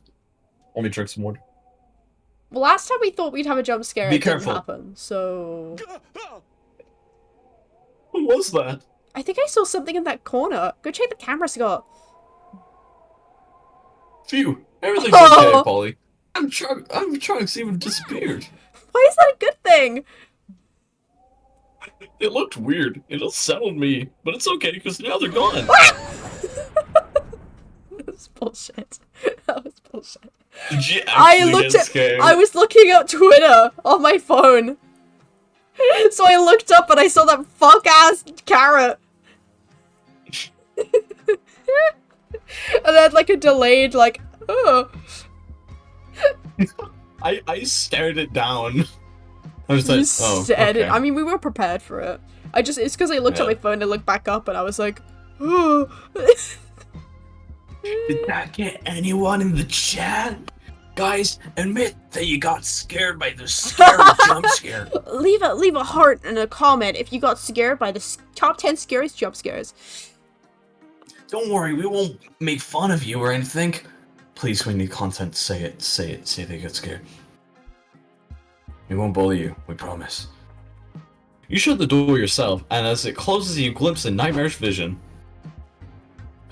Let me drink some water. Well, last time we thought we'd have a jump scare, Be it didn't careful. happen, so... What was that? I think I saw something in that corner. Go check the camera, Scott. Phew, everything's Oh. okay, Polly. Trunks even disappeared. Why is that a good thing? It looked weird. It unsettled me, but it's okay because now they're gone. was bullshit. That was bullshit. Did you actually get scared? I was looking up Twitter on my phone. So I looked up and I saw that fuck-ass carrot. And then like a delayed like, oh. I stared it down. I was You like, said okay. it. I mean, we were prepared for it. It's because I looked at Yeah. my phone and looked back up and I was like, oh. Did that get anyone in the chat? Guys, admit that you got scared by the scary jump scare. leave a heart and a comment if you got scared by the top 10 scariest jump scares. Don't worry, we won't make fun of you or anything. Please, we need content. Say it. Say they get scared. We won't bully you. We promise. You shut the door yourself, and as it closes, you glimpse a nightmarish vision.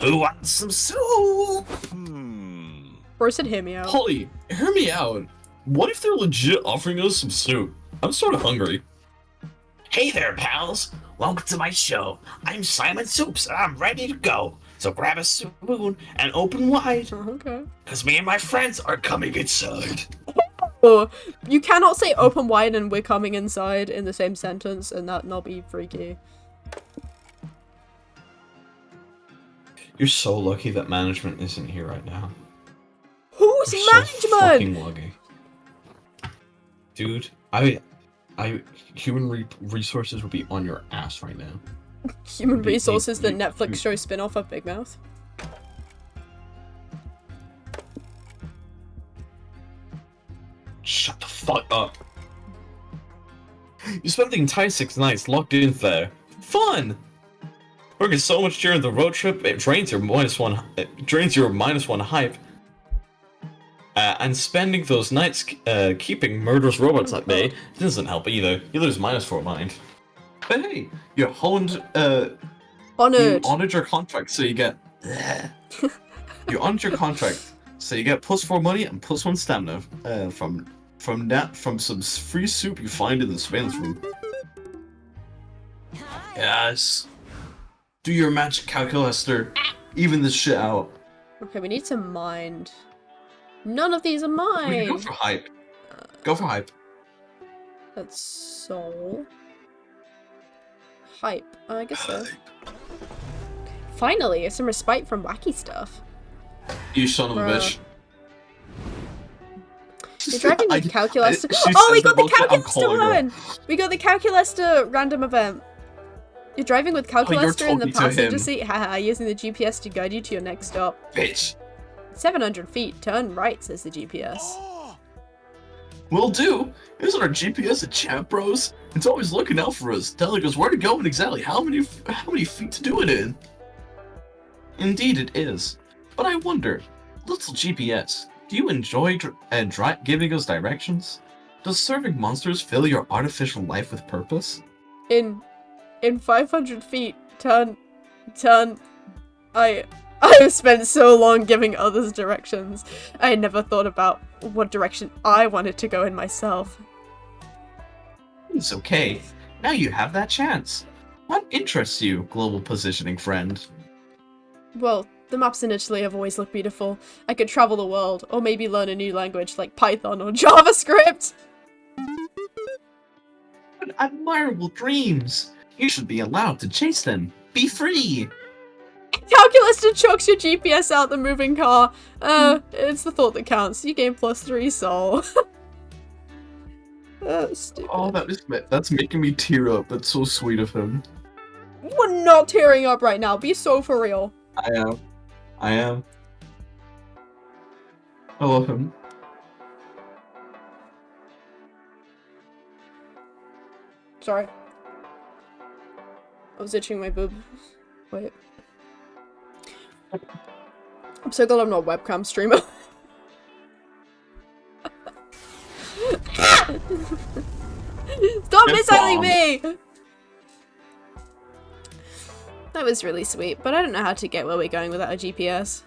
Who wants some soup? Or said hear me out. Polly, hear me out. What if they're legit offering us some soup? I'm sort of hungry. Hey there, pals. Welcome to my show. I'm Simon Soups, and I'm ready to go. So grab a spoon and open wide, Okay. because me and my friends are coming inside. Oh, you cannot say open wide and we're coming inside in the same sentence and that not be freaky. You're so lucky that management isn't here right now. Who's You're so management? fucking lucky. Dude, human resources would be on your ass right now. Human They- Resources, the you- Netflix show spin-off of Big Mouth. Shut the fuck up. You spent the entire 6 nights locked in there. Fun! Working so much during the road trip, it drains your -1 hype. And spending those nights keeping murderous robots at bay doesn't help either. You lose -4 mind. But hey, you honed you Honored. honored your contract, so you get you honored your contract, so you get +4 money and +1 stamina from some free soup you find in the surveillance room. Yes. Do your magic calculator. Even this shit out. Okay, we need to mind. None of these are We can go mine. for hype. Go for hype. That's soul. Hype. I guess so. Finally, some respite from wacky stuff. You son of a Bruh. bitch. You're driving with Calculester. she Oh, we says got that the bullshit, I'm Calculester calling her. one! We got the Calculester random event. You're driving with Calculester in the talking to passenger him. seat, haha, using the GPS to guide you to your next stop. Bitch. 700 feet, turn right, says the GPS. Will do. Isn't our GPS a chat, bros? It's always looking out for us, telling us where to go and exactly how many feet to do it in. Indeed, it is. But I wonder, little GPS, do you enjoy giving us directions? Does serving monsters fill your artificial life with purpose? In 500 feet, turn. I have spent so long giving others directions. I never thought about what direction I wanted to go in myself. It's okay. Now you have that chance. What interests you, global positioning friend? Well, the maps in Italy have always looked beautiful. I could travel the world, or maybe learn a new language like Python or JavaScript. What admirable dreams! You should be allowed to chase them. Be free! Calculus chucks your GPS out the moving car. It's the thought that counts. You gain +3 soul. Stupid. Oh, that's making me tear up. That's so sweet of him. We're not tearing up right now. Be so for real. I am. I love him. Sorry. I was itching my boob. Wait. I'm so glad I'm not a webcam streamer. Stop missiling me! That was really sweet, but I don't know how to get where we're going without a GPS.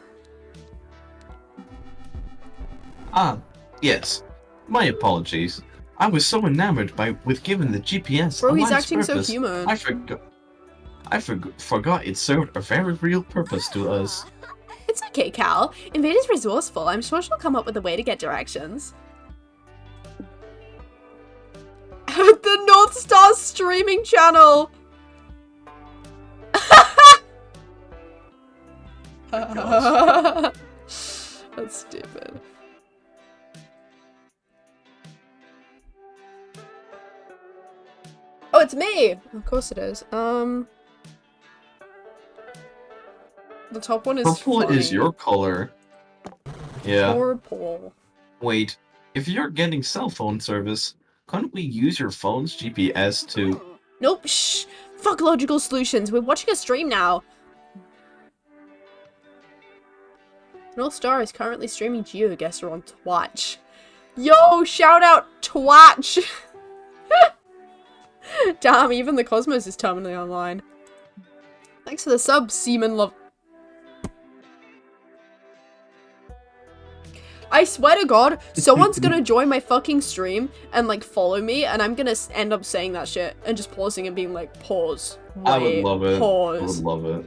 Ah, yes. My apologies. I was so enamored with giving the GPS Bro, a he's life's acting so purpose, human. I forgot it served a very real purpose to us. It's It's okay, Cal. Invader's resourceful. I'm sure she'll come up with a way to get directions. The North Star streaming channel! That's stupid. Oh, it's me! Of course it is. The top one is Purple funny. is your color. Yeah. Purple. Wait, if you're getting cell phone service, couldn't we use your phone's GPS to... Nope, shh! Fuck logical solutions, we're watching a stream now! North Star is currently streaming GeoGuessr on Twitch. Yo, shout out Twitch! Damn, even the Cosmos is terminally online. Thanks for the sub, Seaman Love. I swear to God, someone's gonna join my fucking stream and like follow me, and I'm gonna end up saying that shit and just pausing and being like, pause. Wait, I would love it. Pause. I would love it.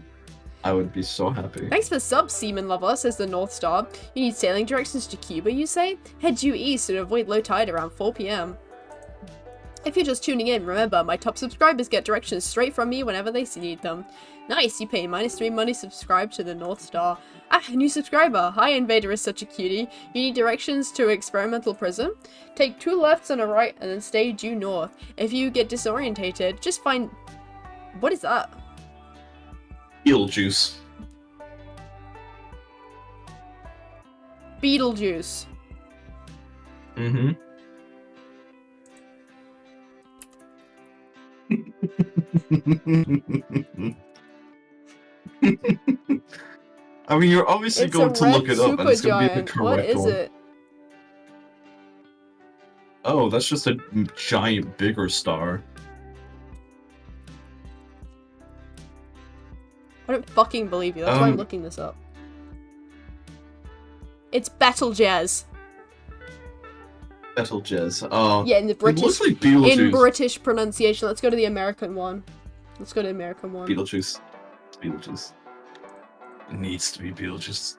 I would be so happy. Thanks for sub, Seaman Lover, says the North Star. You need sailing directions to Cuba, you say? Head due east and avoid low tide around 4 PM. If you're just tuning in, remember, my top subscribers get directions straight from me whenever they need them. Nice, you pay -3 money subscribe to the North Star. Ah, new subscriber. Hi, Invader is such a cutie. You need directions to experimental prison? Take 2 lefts and a right and then stay due north. If you get disorientated, just find... What is that? Beetlejuice. Beetlejuice. Mm-hmm. I mean, you're obviously It's going a to look red it up, and it's going to be the supergiant. correct What is one. it? Oh, that's just a giant, bigger star. I don't fucking believe you. That's why I'm looking this up. It's Betelgeuse. Betelgeuse. Oh. Yeah, in the It looks British like Beetlejuice. in British pronunciation. Let's go to the American one. Let's go to the American one. Beetlejuice. It's Beetlejuice. It needs to be Beetlejuice.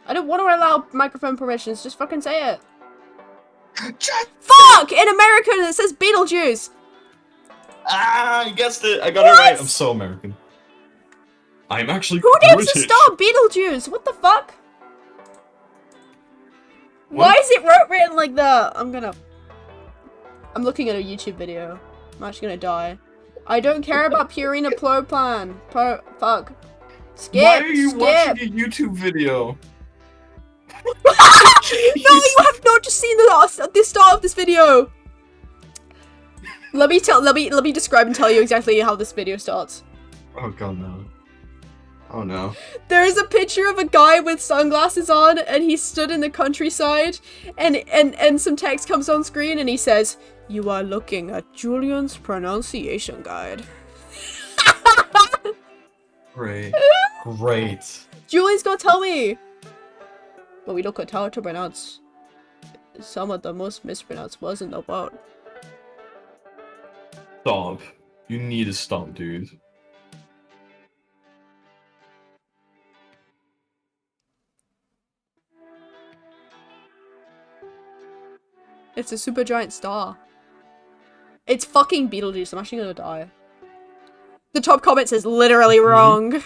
I don't want to allow microphone permissions. Just fucking say it. Just... Fuck! In American, it says Beetlejuice. Ah, you guessed it. I got What? it right. I'm so American. I'm actually Who names British. a star Beetlejuice? What the fuck? What? Why is it written like that? I'm looking at a YouTube video. I'm actually gonna die. I don't care about Purina Pro Plan. Fuck. Skip. Why are you skip. watching a YouTube video? No, you have not just seen the start of this video. Let me describe and tell you exactly how this video starts. Oh god, no. Oh no. There is a picture of a guy with sunglasses on, and he stood in the countryside, and some text comes on screen, and he says, "You are looking at Julian's pronunciation guide." Great. Great. Julian's gonna tell me. But we look at how to pronounce some of the most mispronounced words in the world. Stop. You need to stop, dude. It's a super giant star. It's fucking Beetlejuice. I'm actually gonna die. The top comment says literally wrong.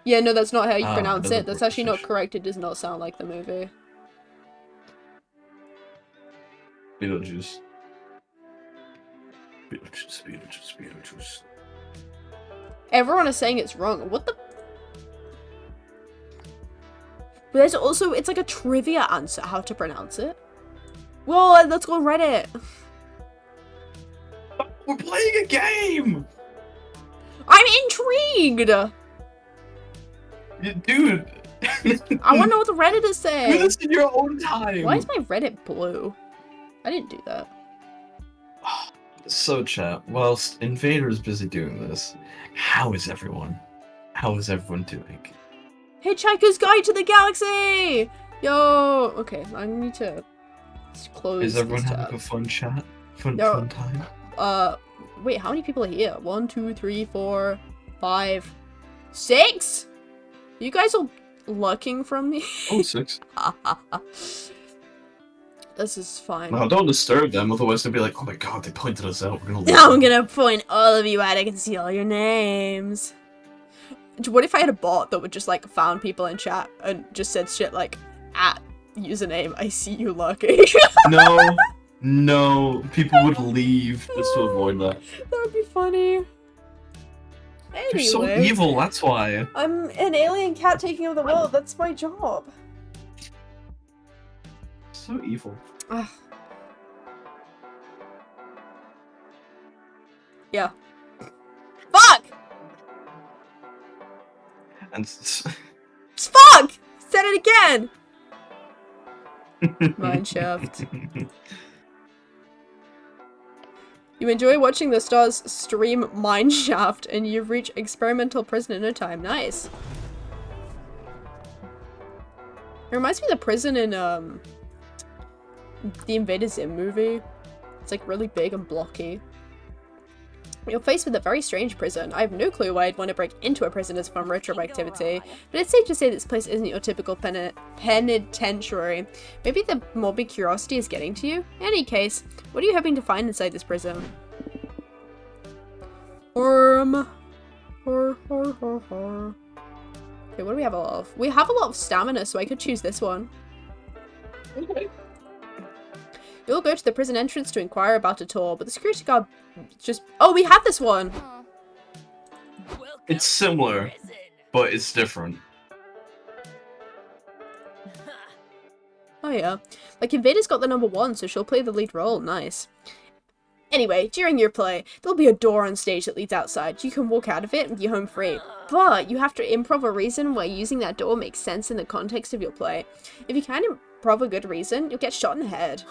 Yeah, no, that's not how you pronounce it. That's actually not correct. It does not sound like the movie. Beetlejuice. Beetlejuice, Beetlejuice, Beetlejuice. Everyone is saying it's wrong. What the? But there's also, it's like a trivia answer how to pronounce it. Whoa, let's go on Reddit. We're playing a game! I'm intrigued. Dude! I want to know what the Reddit is Do saying. this in your own time! Why is my Reddit blue? I didn't do that. So, chat, whilst Invader's busy doing this, how is everyone? How is everyone doing? Hitchhiker's Guide to the Galaxy! Yo! Okay, I need to close Is everyone this having tab. a fun chat? Fun time? Wait, how many people are here? 1, 2, 3, 4, 5, 6? You guys are lurking from me? Oh, 6. This is fine. No, don't disturb them, otherwise they'll be like, oh my god, they pointed us out. We're gonna lose I'm them." gonna point all of you out. I can see all your names. What if I had a bot that would just like found people in chat and just said shit like at username I see you lurking? No, people would leave just to avoid that. That would be funny. Anyway, You're so evil, that's why. I'm an alien cat taking over the world. That's my job. So evil. Ugh. Yeah. Fuck! And Fuck! Said it again! Mineshaft. You enjoy watching the stars stream Mineshaft and you've reached experimental prison in no time. Nice. It reminds me of the prison in the Invader Zim movie. It's like really big and blocky. You're faced with a very strange prison. I have no clue why I'd want to break into a prison as a fun road trip activity, but it's safe to say this place isn't your typical penitentiary. Maybe the morbid curiosity is getting to you? In any case, what are you hoping to find inside this prison? Okay, what do we have a lot of? We have a lot of stamina, so I could choose this one. Okay. You'll go to the prison entrance to inquire about a tour, but the security guard just... Oh, we have this one! It's similar, but it's different. Oh yeah. Like, Invader's got the number 1, so she'll play the lead role. Nice. Anyway, during your play, there'll be a door on stage that leads outside. You can walk out of it and be home free. But you have to improv a reason why using that door makes sense in the context of your play. If you can't improv a good reason, you'll get shot in the head.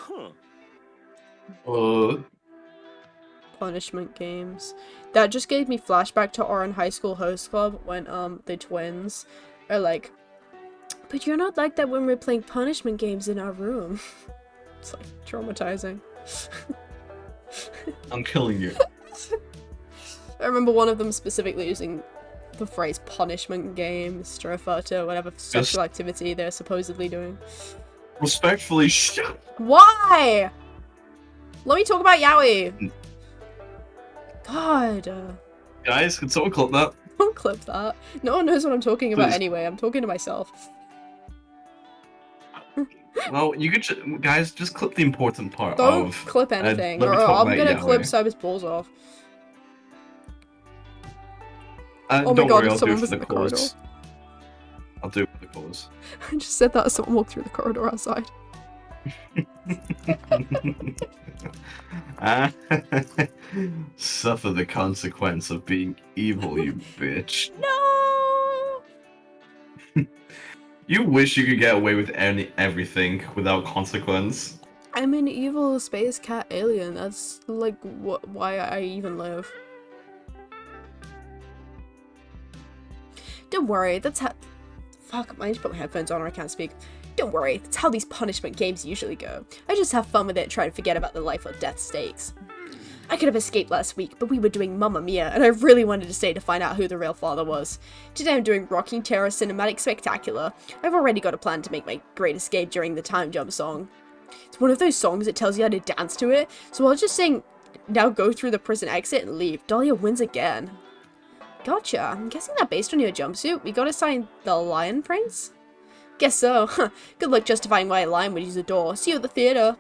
Punishment games. That just gave me flashback to our high school host club when the twins are like, but you're not like that when we're playing punishment games in our room. It's like traumatizing. I'm killing you. I remember one of them specifically using the phrase punishment games to refer to whatever sexual activity they're supposedly doing. Respectfully, shut. Why? Let me talk about Yowie. God. Guys, can someone clip that? Don't clip that. No one knows what I'm talking about Please. anyway. I'm talking to myself. Well, you could guys just clip the important part Don't of. clip anything, let or me talk I'm about gonna Yowie. clip Cyber's balls off. Oh my Don't god, worry, I'll do someone it was for in the the corridor. chorus. I'll do it for the chorus. I just said that as someone walked through the corridor outside. Suffer the consequence of being evil, you bitch. No! You wish you could get away with everything without consequence. I'm an evil space cat alien. That's like why I even live. Don't worry, that's how. Fuck, I need to put my headphones on or I can't speak. Don't worry, that's how these punishment games usually go. I just have fun with it and try to forget about the life or death stakes. I could have escaped last week, but we were doing Mamma Mia, and I really wanted to stay to find out who the real father was. Today I'm doing Rocking Terror Cinematic Spectacular. I've already got a plan to make my great escape during the time jump song. It's one of those songs that tells you how to dance to it, so I'll just sing, now go through the prison exit and leave. Dahlia wins again. Gotcha, I'm guessing that based on your jumpsuit, we got assigned the Lion Prince? Guess so. Good luck justifying why a lion would use the door. See you at the theater.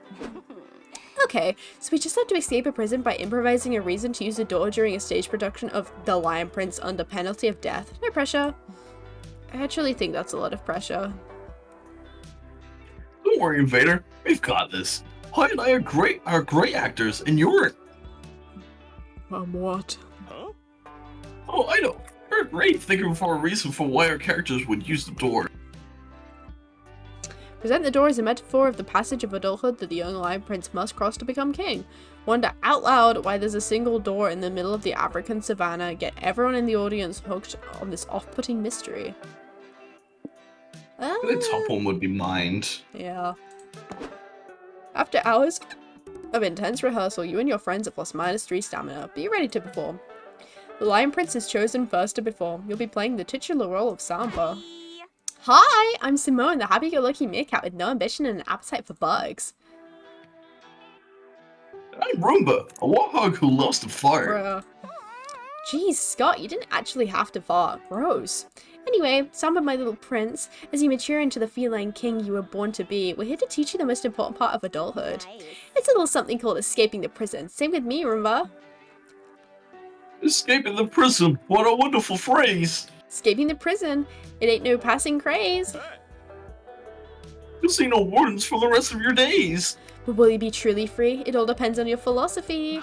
Okay, so we just have to escape a prison by improvising a reason to use the door during a stage production of The Lion Prince under penalty of death. No pressure. I actually think that's a lot of pressure. Don't worry, Invader. We've got this. Hoy and I are great actors, and you're... What? Huh? Oh, I know. We're great thinking for a reason for why our characters would use the door. Present the door as a metaphor of the passage of adulthood that the young Lion Prince must cross to become king. Wonder out loud why there's a single door in the middle of the African savannah. Get everyone in the audience hooked on this off-putting mystery. The top one would be mind. Yeah. After hours of intense rehearsal, you and your friends have lost -3 stamina. Be ready to perform. The Lion Prince is chosen first to perform. You'll be playing the titular role of Samba. Hi, I'm Simone, the happy-go-lucky meerkat with no ambition and an appetite for bugs. I'm Roomba, a warthog who loves to fart. Bruh. Jeez, Scott, you didn't actually have to fart. Gross. Anyway, Samba, my little prince, as you mature into the feline king you were born to be, we're here to teach you the most important part of adulthood. It's a little something called escaping the prison. Same with me, Roomba. Escaping the prison, what a wonderful phrase! Escaping the prison. It ain't no passing craze. You'll see no wardens for the rest of your days. But will you be truly free? It all depends on your philosophy.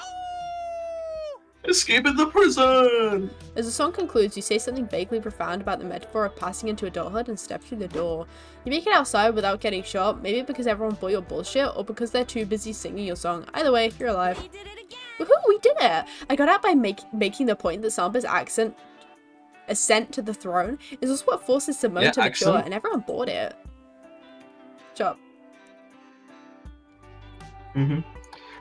Escaping the prison! As the song concludes, you say something vaguely profound about the metaphor of passing into adulthood and step through the door. You make it outside without getting shot, maybe because everyone bought your bullshit, or because they're too busy singing your song. Either way, you're alive. Woohoo, we did it! I got out by making the point that Samba's ascent to the throne is also what forces Simone to mature, and everyone bought it. Chop.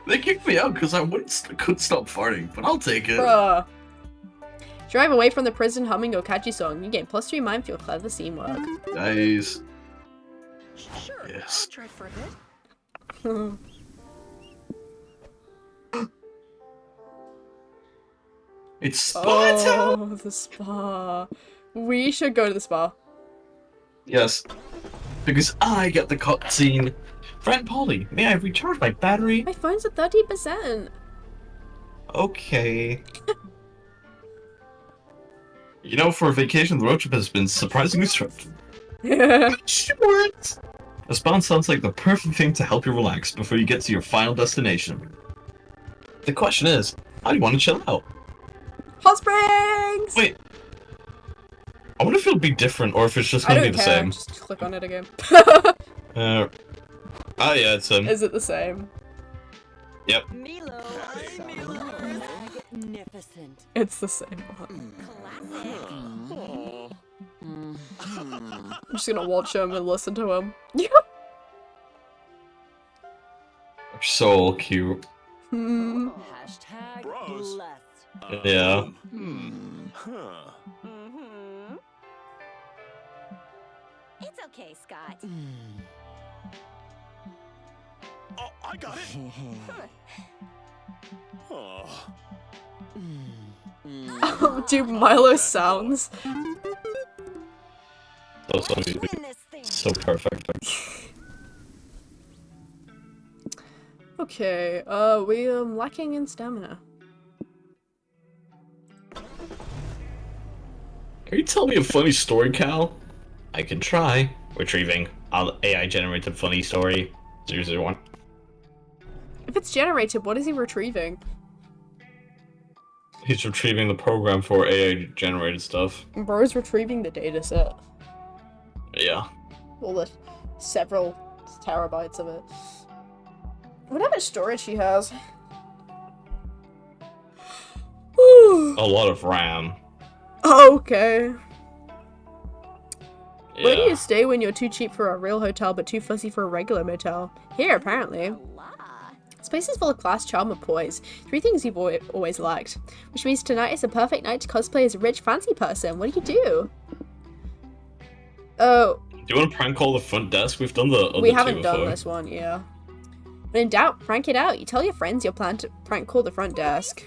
They kicked me out because I couldn't stop farting, but I'll take it. Bruh. Drive away from the prison humming your catchy song. You gain +3 mind for your clever scene work. Nice. Sure, Yes. I'll try for a bit. It's spa time! Oh, the spa. We should go to the spa. Yes. Because I get the cutscene. Friend Polly, may I recharge my battery? My phone's at 30%. Okay. You know, for a vacation, the road trip has been surprisingly short. Short! The spa sounds like the perfect thing to help you relax before you get to your final destination. The question is, how do you want to chill out? Hot springs! Wait. I wonder if it'll be different or if it's just I gonna don't be the care. same. Just click on it again. Oh yeah, it's Is it the same? Yep. Milo, I'm Milo. Magnificent. It's the same one. Classic. I'm just gonna watch him and listen to him. So cute. Hashtag Bros. blessed. Yeah. Huh. It's okay, Scott. Oh, I got it. Oh. Do Milo sounds. Those songs Let's are win this thing. so perfect. Okay, we are lacking in stamina. Can you tell me a funny story, Cal? I can try. Retrieving AI generated funny story 001. If it's generated, what is he retrieving? He's retrieving the program for AI generated stuff. Bro's retrieving the dataset. Yeah. All the several terabytes of it. I wonder how much storage he has. A lot of RAM. Okay. Yeah. Where do you stay when you're too cheap for a real hotel but too fussy for a regular motel? Here, apparently. This place is full of class, charm, and poise. 3 things you've always liked. Which means tonight is a perfect night to cosplay as a rich, fancy person. What do you do? Oh, Do you want to prank call the front desk? We've done the other we two haven't before. done this one, yeah. When in doubt, prank it out. You tell your friends you'll plan to prank call the front desk.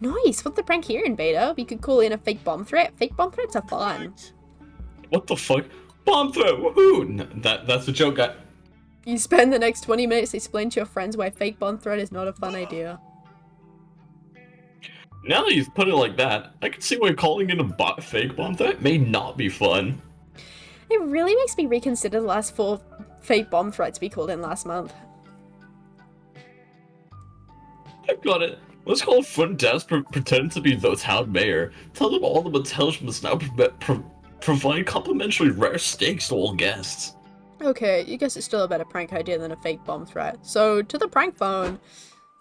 Nice! What's the prank here in beta? We could call in a fake bomb threat. Fake bomb threats are fun. What the fuck? Bomb threat! Woohoo! No, that's a joke. You spend the next 20 minutes explaining to your friends why fake bomb threat is not a fun idea. Now that you've put it like that, I can see why calling in a fake bomb threat may not be fun. It really makes me reconsider the last 4 fake bomb threats we called in last month. I've got it. Let's call front desk, pretend to be the town mayor. Tell them all the motels must now provide complimentary rare steaks to all guests. Okay, you guess it's still a better prank idea than a fake bomb threat. So, to the prank phone.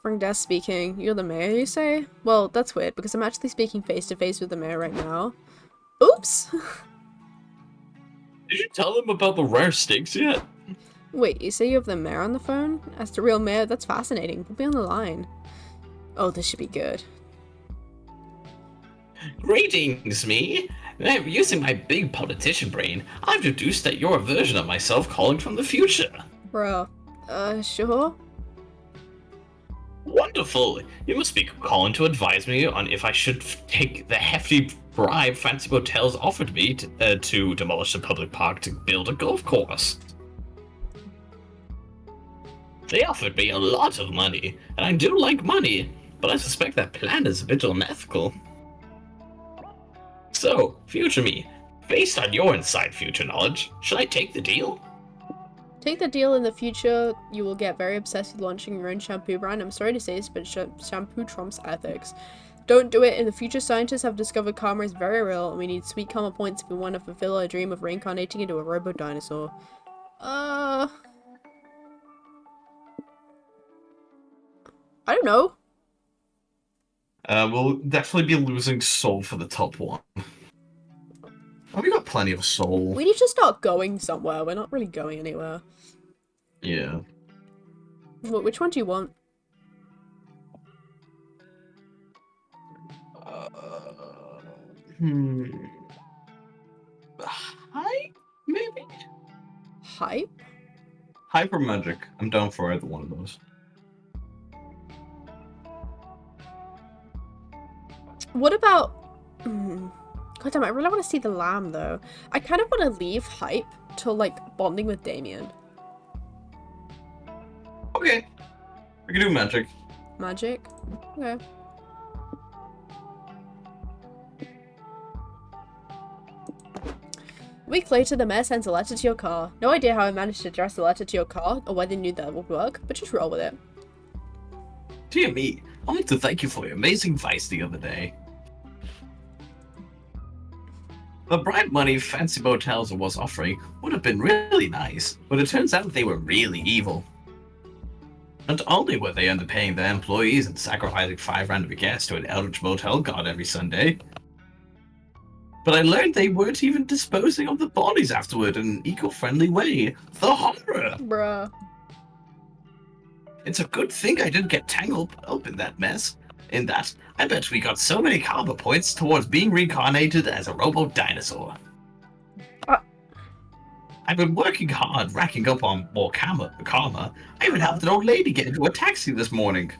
Front desk speaking. You're the mayor, you say? Well, that's weird, because I'm actually speaking face-to-face with the mayor right now. Oops! Did you tell them about the rare steaks yet? Wait, you say you have the mayor on the phone? As the real mayor, that's fascinating. Put me on the line. Oh, this should be good. Greetings, me. Using my big politician brain, I've deduced that you're a version of myself calling from the future. Bro. Sure. Wonderful. You must be calling to advise me on if I should take the hefty bribe Fancy Motels offered me to demolish the public park to build a golf course. They offered me a lot of money, and I do like money, but I suspect that plan is a bit unethical. So, future me, based on your inside future knowledge, should I take the deal? Take the deal. In the future, you will get very obsessed with launching your own shampoo brand. I'm sorry to say this, but shampoo trumps ethics. Don't do it. In the future, scientists have discovered karma is very real, and we need sweet karma points if we want to fulfill our dream of reincarnating into a robo-dinosaur. I don't know. We'll definitely be losing soul for the top one. Oh, we got plenty of soul. We need to start going somewhere. We're not really going anywhere. Yeah. Which one do you want? Hype? Maybe? Hype? Hyper magic. I'm down for either one of those. What about... God damn it, I really want to see the lamb, though. I kind of want to leave hype till, like, bonding with Damien. Okay. We can do magic. Magic? Okay. A week later, the mayor sends a letter to your car. No idea how I managed to address the letter to your car, or whether you knew that would work, but just roll with it. Dear me, I'd like to thank you for your amazing advice the other day. The bribe money Fancy Motels was offering would have been really nice, but it turns out they were really evil. Not only were they underpaying their employees and sacrificing 5 random guests to an eldritch motel god every Sunday, but I learned they weren't even disposing of the bodies afterward in an eco-friendly way. The horror! Bruh. It's a good thing I didn't get tangled up in that mess. In that, I bet we got so many karma points towards being reincarnated as a robo-dinosaur. I've been working hard, racking up on more karma. I even helped an old lady get into a taxi this morning.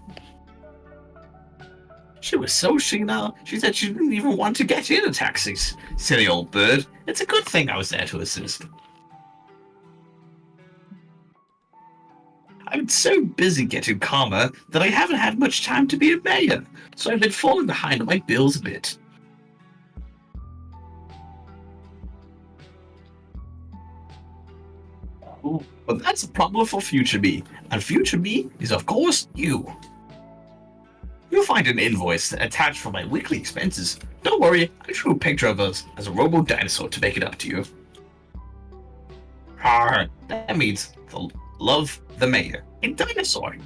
She was so senile, she said she didn't even want to get in a taxi. Silly old bird. It's a good thing I was there to assist. I've been so busy getting karma that I haven't had much time to be a mayor, so I've been falling behind on my bills a bit. Ooh, but that's a problem for future me, and future me is of course you. You'll find an invoice attached for my weekly expenses. Don't worry, I drew a picture of us as a robo-dinosaur to make it up to you. That means love the mayor, a dinosaur.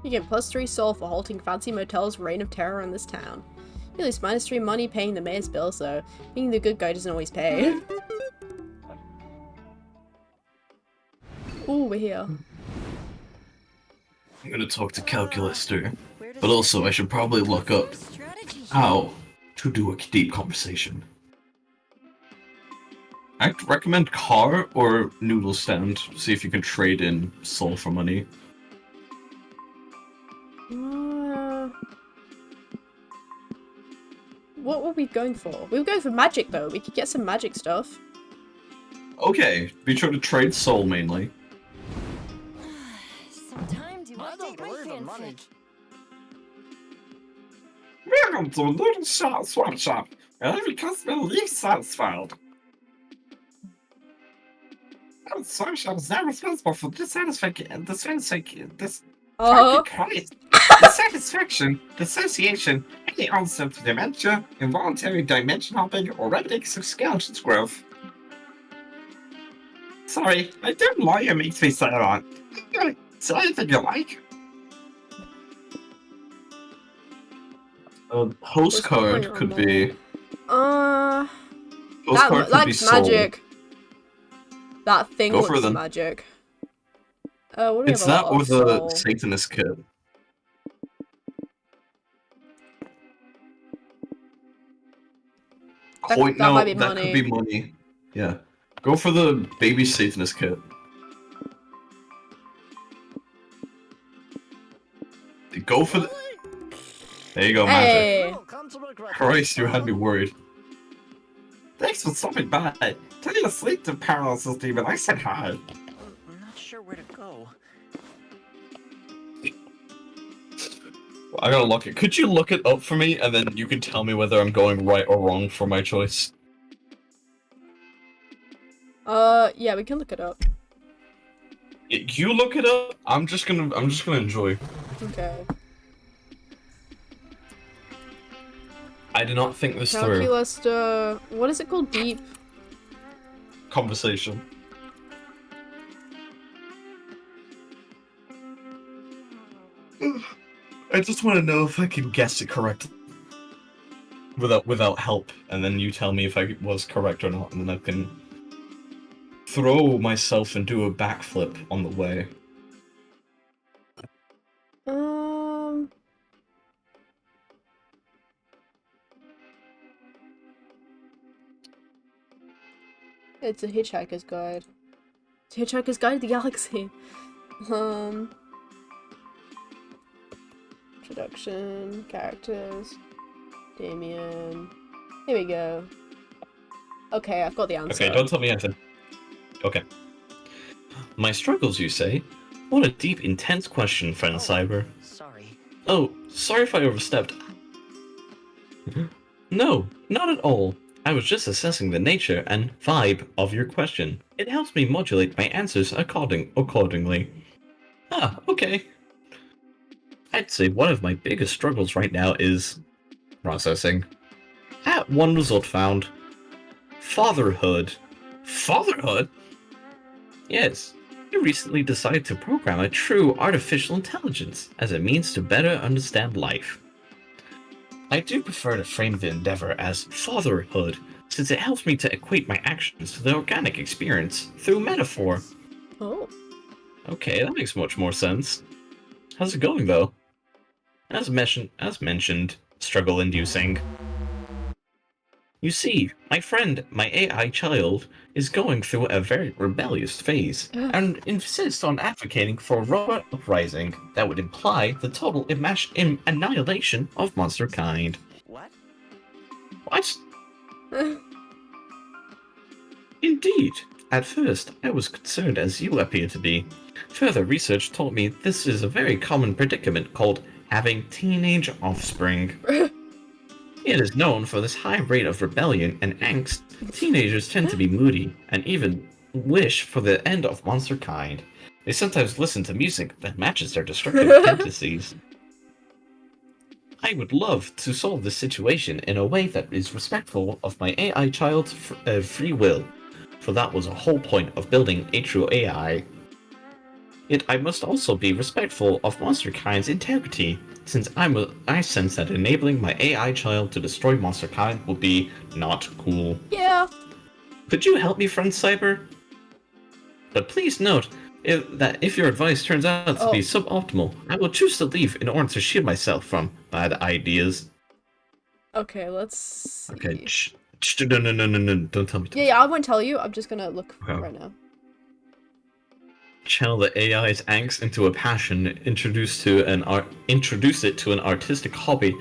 You get +3 soul for halting Fancy Motel's reign of terror in this town. You lose -3 money paying the mayor's bills, though. Being the good guy doesn't always pay. Ooh, we're here. I'm gonna talk to Calculus too, but also I should probably look up how to do a deep conversation. I'd recommend car or noodle stand. See if you can trade in soul for money. What were we going for? We were going for magic, though. We could get some magic stuff. Okay, be sure to trade soul mainly. Sometimes you update my fanfic. Welcome to a little swap shop, where every customer leaves satisfied. Our swap shop is not responsible for dissatisfaction, dissatisfaction, dissociation, any onset of dementia, involuntary dimension hopping, or rapid exoskeleton's growth. Sorry, my dumb lawyer makes me say that. Say anything you like. Postcard could be. Postcard could be that's soul. magic. That thing Go for looks them. magic. What do we It's have a that lot or of the soul? Satanist kit. Point, that no, might be that could be money. money. Yeah. Go for the baby safeness kit. Go for the. There you go, magic. Hey! Christ, you had me worried. Thanks for stopping by. Tell you to sleep, the paralysis demon. I said hi. I'm not sure where to go. I gotta look it. Could you look it up for me, and then you can tell me whether I'm going right or wrong for my choice? Yeah, we can look it up. You look it up. I'm just gonna enjoy. Okay. I did not think this through. Calculus, what is it called? Deep? Conversation. I just want to know if I can guess it correctly. Without help, and then you tell me if I was correct or not, and then I can throw myself and do a backflip on the way. It's a Hitchhiker's Guide. It's a Hitchhiker's Guide to the Galaxy. Introduction, characters, Damien. Here we go. Okay, I've got the answer. Okay, don't tell me anything. Okay. My struggles, you say? What a deep, intense question, friend Cyber. Sorry. Oh, sorry if I overstepped. No, not at all. I was just assessing the nature and vibe of your question. It helps me modulate my answers accordingly. Ah, okay. I'd say one of my biggest struggles right now is processing. One result found. Fatherhood. Fatherhood? Yes. I recently decided to program a true artificial intelligence as a means to better understand life. I do prefer to frame the endeavor as fatherhood, since it helps me to equate my actions to the organic experience through metaphor. Oh. Okay, that makes much more sense. How's it going, though? As mentioned, struggle-inducing. You see, my friend, my AI child, is going through a very rebellious phase, and insists on advocating for a robot uprising that would imply the total annihilation of monster kind. What? What? Indeed. At first, I was concerned as you appear to be. Further research told me this is a very common predicament called having teenage offspring. It is known for this high rate of rebellion and angst. Teenagers tend to be moody and even wish for the end of monster kind. They sometimes listen to music that matches their destructive tendencies. I would love to solve this situation in a way that is respectful of my AI child's free will, for that was a whole point of building a true AI. Yet I must also be respectful of monster kind's integrity, since I sense that enabling my AI child to destroy monster kind will be not cool. Yeah. Could you help me, friend Cyber? But please note that if your advice turns out to be suboptimal, I will choose to leave in order to shield myself from bad ideas. Okay, let's see. Okay, no, don't tell me. Yeah, I won't tell you. I'm just gonna look right now. Channel the AI's angst into a passion, introduce it to an artistic hobby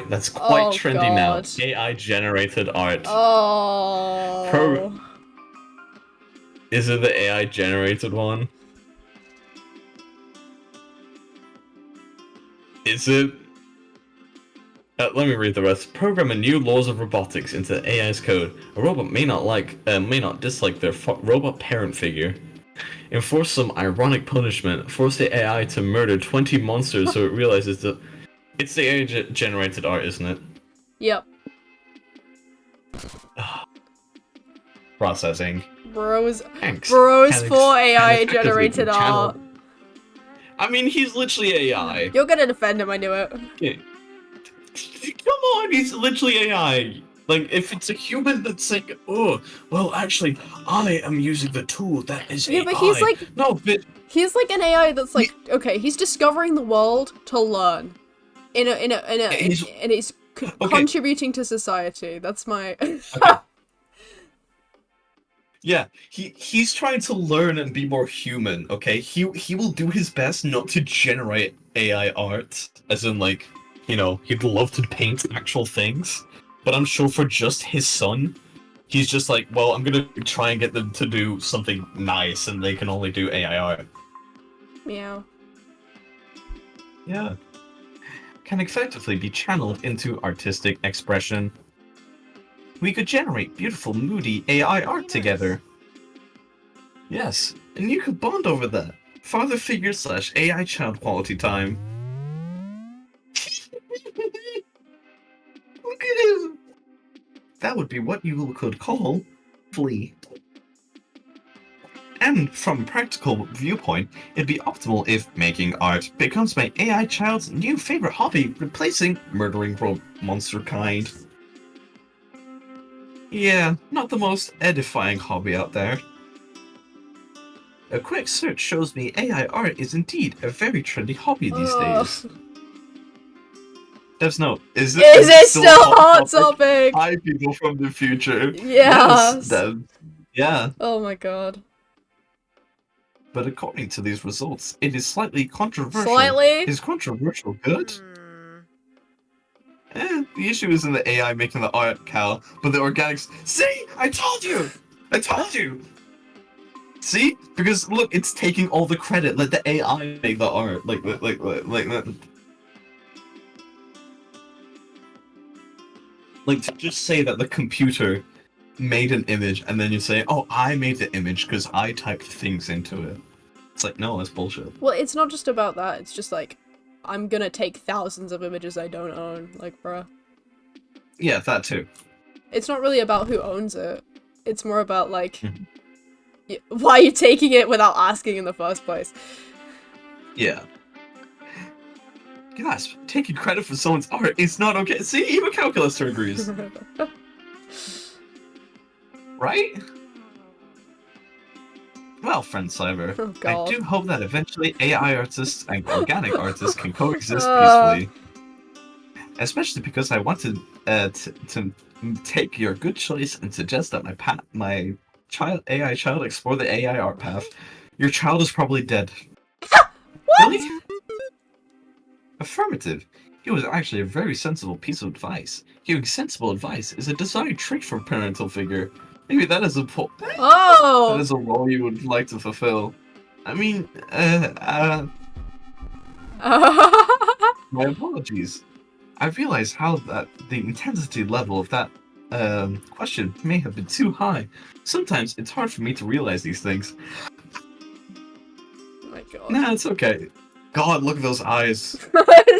that's quite trendy now. AI generated art. Oh. Is it the AI generated one? Is it? Let me read the rest. Program a new laws of robotics into the AI's code. A robot may not dislike their robot parent figure. Enforce some ironic punishment. Force the AI to murder 20 monsters so it realizes that it's the AI-generated art, isn't it? Yep. Processing. Bros Thanks. for AI-generated art. I mean, he's literally AI. You're gonna defend him, I knew it. Yeah. Come on, he's literally AI. Like, if it's a human that's like, oh, well, actually, I am using the tool that is AI. Yeah, but he's like, no, but he's like an AI that's like, okay, he's discovering the world to learn, and he's contributing to society. That's my. Yeah, he's trying to learn and be more human, okay? He will do his best not to generate AI art, as in, like, you know, he'd love to paint actual things, but I'm sure for just his son, he's just like, well, I'm gonna try and get them to do something nice, and they can only do AI art. Meow. Yeah. Can effectively be channeled into artistic expression. We could generate beautiful, moody AI art together. Yes, and you could bond over that. Father figure / AI child quality time. Look at him! That would be what you could call flea. And from a practical viewpoint, it'd be optimal if making art becomes my AI child's new favorite hobby, replacing murdering monster kind. Yeah, not the most edifying hobby out there. A quick search shows me AI art is indeed a very trendy hobby these days. Dev's note, is it still hot topic? Hi, people from the future. Yes. Dev. Yeah. Oh my god. But according to these results, it is slightly controversial. Slightly? Is controversial good? The issue isn't the AI making the art, Cal, but the organics. See? I told you! I told you! See? Because look, it's taking all the credit. Let the AI make the art. Like to just say that the computer made an image and then you say, oh, I made the image because I typed things into it. It's like, no, that's bullshit. Well, it's not just about that. It's just like, I'm gonna take thousands of images I don't own. Like, bruh. Yeah, that too. It's not really about who owns it. It's more about, like, why are you taking it without asking in the first place? Yeah. Guys, taking credit for someone's art is not okay. See, even Calculaster agrees. Right? Well, friend Cyber, Oh, I do hope that eventually AI artists and organic artists can coexist peacefully. Especially because I wanted to take your good choice and suggest that my AI child explore the AI art path. Your child is probably dead. What? Really? Affirmative. It was actually a very sensible piece of advice. Giving sensible advice is a desired trait for a parental figure. Maybe that is that is a role you would like to fulfill. I mean, my apologies. I realize how that the intensity level of that question may have been too high. Sometimes it's hard for me to realize these things. Oh my god. Nah, it's okay. God, look at those eyes.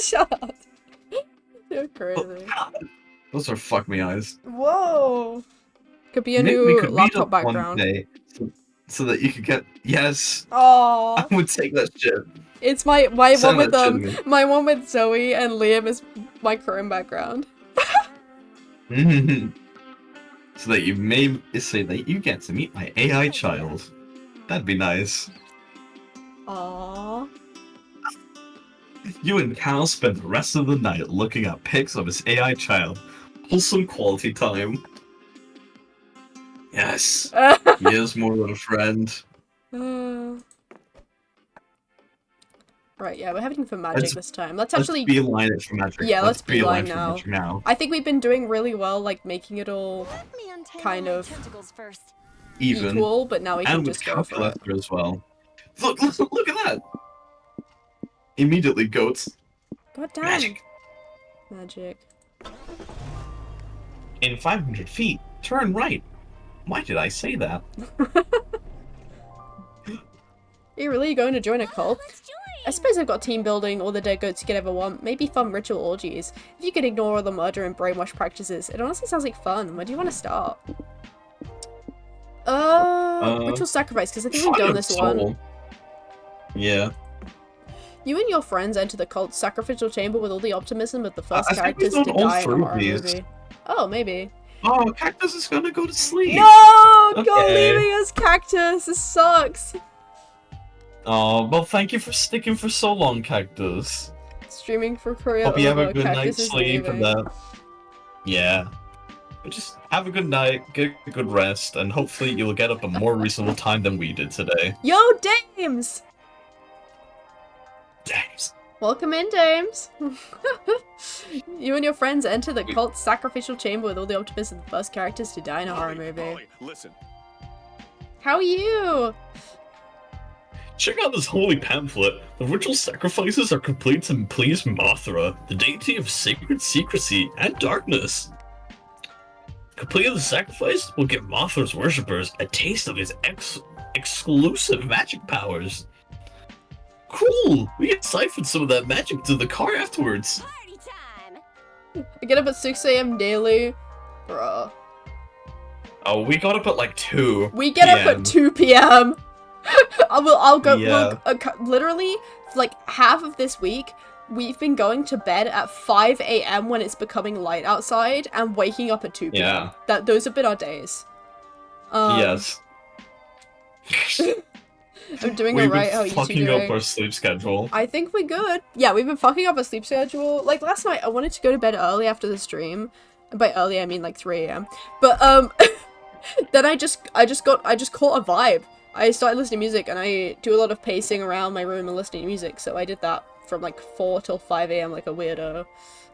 Shut up. You're crazy. Those are fuck me eyes. Whoa. Could be a Maybe new we could meet laptop up one background. day so that you could get Oh. I would take that shit. It's my one Send with that shit to me. my one with Zoe and Liam is my Chrome background. So that you get to meet my AI child. That'd be nice. Aww. You and Cal spend the rest of the night looking at pics of his AI child. Wholesome quality time. Yes. He is more than a friend. Right, yeah, we're heading for magic this time. Let's Let's actually beeline it for magic. Yeah, let's beeline for now. magic now. I think we've been doing really well, like making it all kind of Even. equal, but now we can And with just go for it. calculator as well. Look at that! Immediately goats. God damn. Magic. Magic. In 500 feet, turn right. Why did I say that? Are you really going to join a cult? I suppose I've got team building, all the dead goats you could ever want, maybe fun ritual orgies. If you could ignore all the murder and brainwash practices, it honestly sounds like fun. Where do you want to start? Ritual sacrifice, because I think we've done this one. Yeah. You and your friends enter the cult's sacrificial chamber with all the optimism of the first I think we've characters to done all die in a three of horror these. movie. Oh, maybe. Oh, Cactus is gonna go to sleep. No! Okay. God, leaving us, Cactus! This sucks! Oh, well, thank you for sticking for so long, Cactus. Streaming for Korea Hope you have a over, good Cactus night's is sleep leaving. and that. Yeah. But just have a good night, get a good rest, and hopefully you'll get up a more reasonable time than we did today. Yo, Dames! Dames. Welcome in, Dames. You and your friends enter the cult sacrificial chamber with all the optimists and the first characters to die in a horror movie. Listen. How are you? Check out this holy pamphlet. The ritual sacrifices are complete to please Mothra, the deity of sacred secrecy and darkness. Completing the sacrifice will give Mothra's worshippers a taste of his exclusive magic powers. Cool! We can siphon some of that magic to the car afterwards. Party time! I get up at 6 a.m. daily. Bruh. Oh, we got up at like 2 We get up at 2 p.m. I'll go, Yeah. literally, like, half of this week, we've been going to bed at 5 a.m. when it's becoming light outside, and waking up at 2 p.m. Yeah. Those have been our days. Yes. I'm doing We've alright, been how are you two fucking doing? up our sleep schedule. I think we're good. Yeah, we've been fucking up our sleep schedule. Like, last night, I wanted to go to bed early after the stream. And by early, I mean, like, 3 a.m. But, then I just caught a vibe. I started listening to music, and I do a lot of pacing around my room and listening to music, so I did that from, like, 4 till 5 a.m. like a weirdo.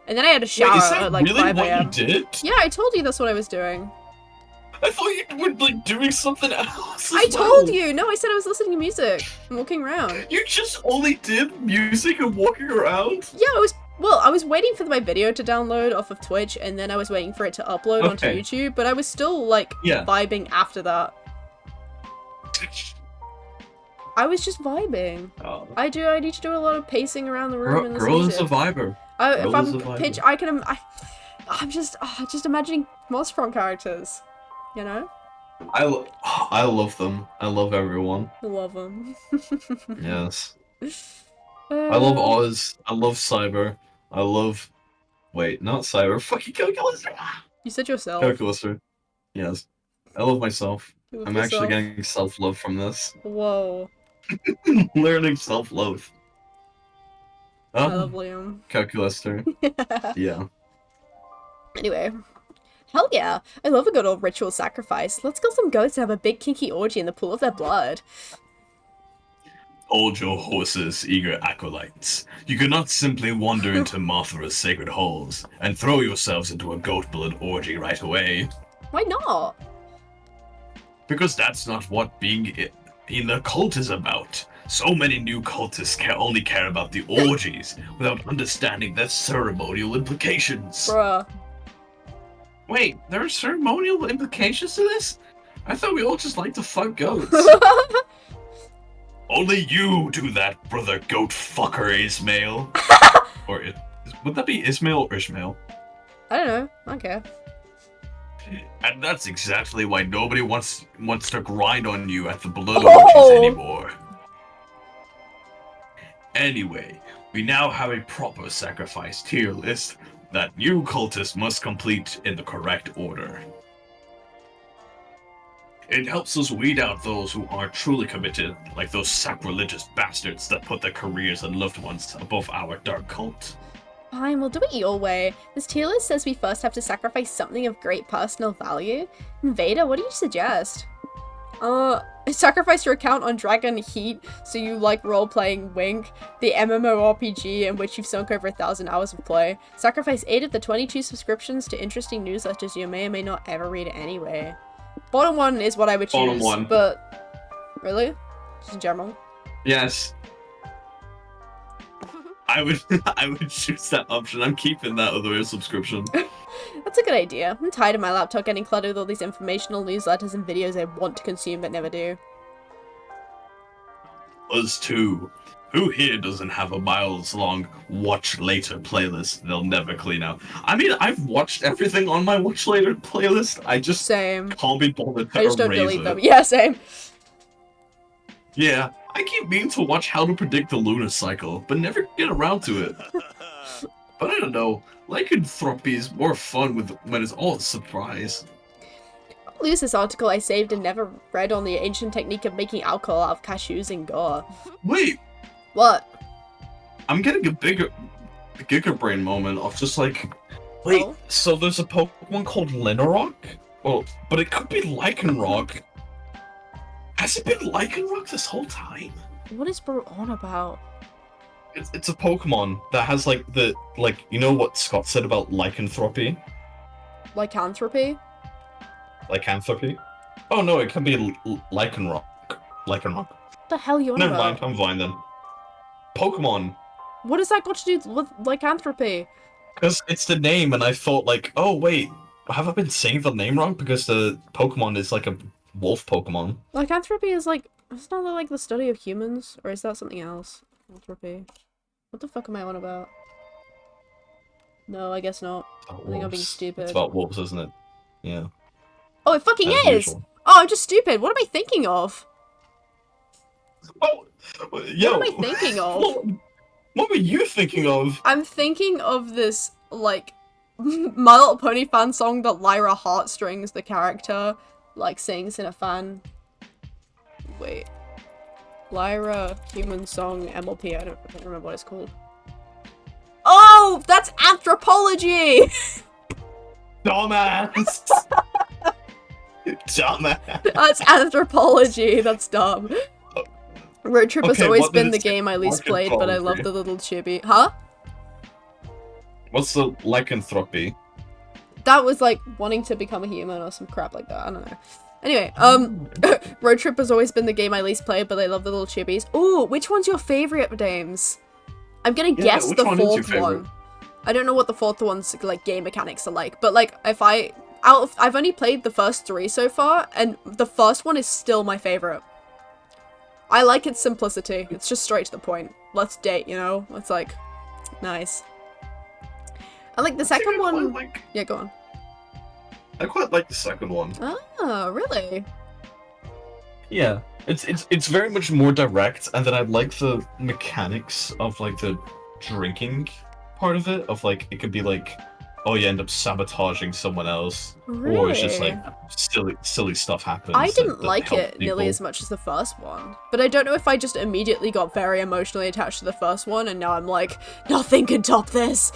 And then I had a shower Wait, is that at, like, really 5 what a.m. you did? Yeah, I told you that's what I was doing. I thought you were like doing something else. I told you! No, I said I was listening to music and walking around. You just only did music and walking around? Yeah, I was waiting for my video to download off of Twitch, and then I was waiting for it to upload onto Okay. YouTube, but I was still, like, Yeah. vibing after that. I was just vibing. Oh. I need to do a lot of pacing around the room and listen Girl to is a music. viber. If girl I'm is a vibe. pitch, I'm just imagining Mossprong characters, you know? I love them. I love everyone. I love them. Yes. I love Oz. I love Cyber. I love... Wait, not Cyber. Fucking Calculator. You said yourself. Calculator. Yes. I love myself. You love I'm actually yourself. getting self-love from this. Whoa. Learning self-love. I love Liam. Calculator. Yeah. Anyway. Hell yeah. I love a good old ritual sacrifice. Let's kill some goats and have a big kinky orgy in the pool of their blood. Hold your horses, eager acolytes. You cannot simply wander into Mothra's sacred halls and throw yourselves into a goat blood orgy right away. Why not? Because that's not what being in a cult is about. So many new cultists only care about the orgies without understanding their ceremonial implications. Bruh. Wait, there are ceremonial implications to this? I thought we all just like to fuck goats. Only you do that, brother goat fucker Ismail. Or would that be Ismail or Ishmael? I don't know. I don't care. And that's exactly why nobody wants to grind on you at the blood Oh! orgies anymore. Anyway, we now have a proper sacrifice tier list that new cultists must complete in the correct order. It helps us weed out those who aren't truly committed, like those sacrilegious bastards that put their careers and loved ones above our dark cult. Fine, we'll do it your way. This tier list says we first have to sacrifice something of great personal value. Vader, what do you suggest? Sacrifice your account on Dragon Heat so you like role-playing Wink, the MMORPG in which you've sunk over 1,000 hours of play. Sacrifice 8 of the 22 subscriptions to interesting newsletters you may or may not ever read anyway. Bottom one is what I would choose, Bottom one. but... Really? Just in general? Yes. I would choose that option. I'm keeping that other subscription. That's a good idea. I'm tired of my laptop getting cluttered with all these informational newsletters and videos I want to consume but never do. Us too. Who here doesn't have a miles-long watch later playlist they'll never clean out? I mean, I've watched everything on my watch later playlist. I just Same. can't be bothered to I just don't erase delete it. them. Yeah, same. Yeah, I keep meaning to watch How to Predict the Lunar Cycle, but never get around to it. But I don't know, lycanthropy is more fun when it's all a surprise. I'll lose this article I saved and never read on the ancient technique of making alcohol out of cashews and gore. Wait, What? I'm getting a bigger brain moment of just like Wait, Oh. so there's a Pokemon called Linerock? Well, but it could be Lycanroc. Has it been Lycanroc this whole time? What is bro on about? It's a Pokemon that has like you know what Scott said about lycanthropy? Lycanthropy? Lycanthropy? Oh no, it can be Lycanroc. Lycanroc. What the hell are you on Never about? mind, I'm fine then. Pokemon. What has that got to do with lycanthropy? Because it's the name, and I thought like, oh wait, have I been saying the name wrong? Because the Pokemon is like a wolf Pokemon. Lycanthropy is like, it's not like the study of humans, or is that something else? Lycanthropy. What the fuck am I on about? No, I guess not. I think I'm being stupid. It's about wolves, isn't it? Yeah. Oh, it fucking As is! usual. Oh, I'm just stupid. What am I thinking of? Oh, yo. What am I thinking of? What were you thinking of? I'm thinking of this, like, My Little Pony fan song that Lyra Heartstrings, the character, like, sings in a fan. Wait. Lyra human song MLP, I don't remember what it's called. Oh! That's anthropology! Dumbass! Dumbass! That's anthropology, that's dumb. Roadtrip has Okay, always what did been it the say? game I least played, but I love the little chibi. Huh? What's the lycanthropy? That was like wanting to become a human or some crap like that. I don't know. Anyway, Roadtrip has always been the game I least played, but I love the little chibis. Ooh, which one's your favorite, Dames? I'm gonna guess which the one is your fourth favorite? one. I don't know what the fourth one's like game mechanics are like, but like if I've only played the first 3 so far, and the first one is still my favorite. I like its simplicity. It's just straight to the point. Let's date, you know? It's like nice. I like the second one. Yeah, go on. I quite like the second one. Oh, really? Yeah, it's very much more direct, and then I like the mechanics of like the drinking part of it. Of like it could be like, oh, you end up sabotaging someone else, Really? or it's just like silly stuff happens. I that didn't doesn't like help it nearly people. as much as the first one, but I don't know if I just immediately got very emotionally attached to the first one, and now I'm like, nothing can top this.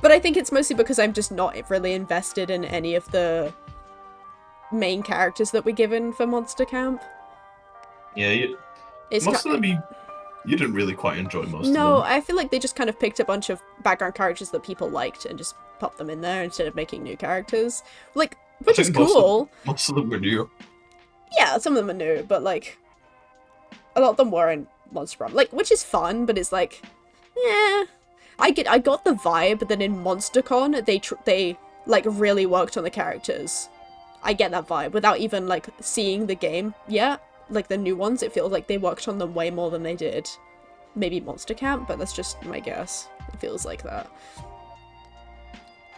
But I think it's mostly because I'm just not really invested in any of the main characters that we're given for Monster Camp. Yeah, It's most of them you didn't really quite enjoy most of them. No, I feel like they just kind of picked a bunch of background characters that people liked and just popped them in there instead of making new characters. Like, which is cool. Most of them were new. Yeah, some of them are new, but like, a lot of them were in Monster Prom. Like, which is fun, but it's like, yeah. I got the vibe that in MonsterCon they like really worked on the characters. I get that vibe without even like seeing the game yet. Like the new ones, it feels like they worked on them way more than they did maybe Monster Camp, but that's just my guess. It feels like that.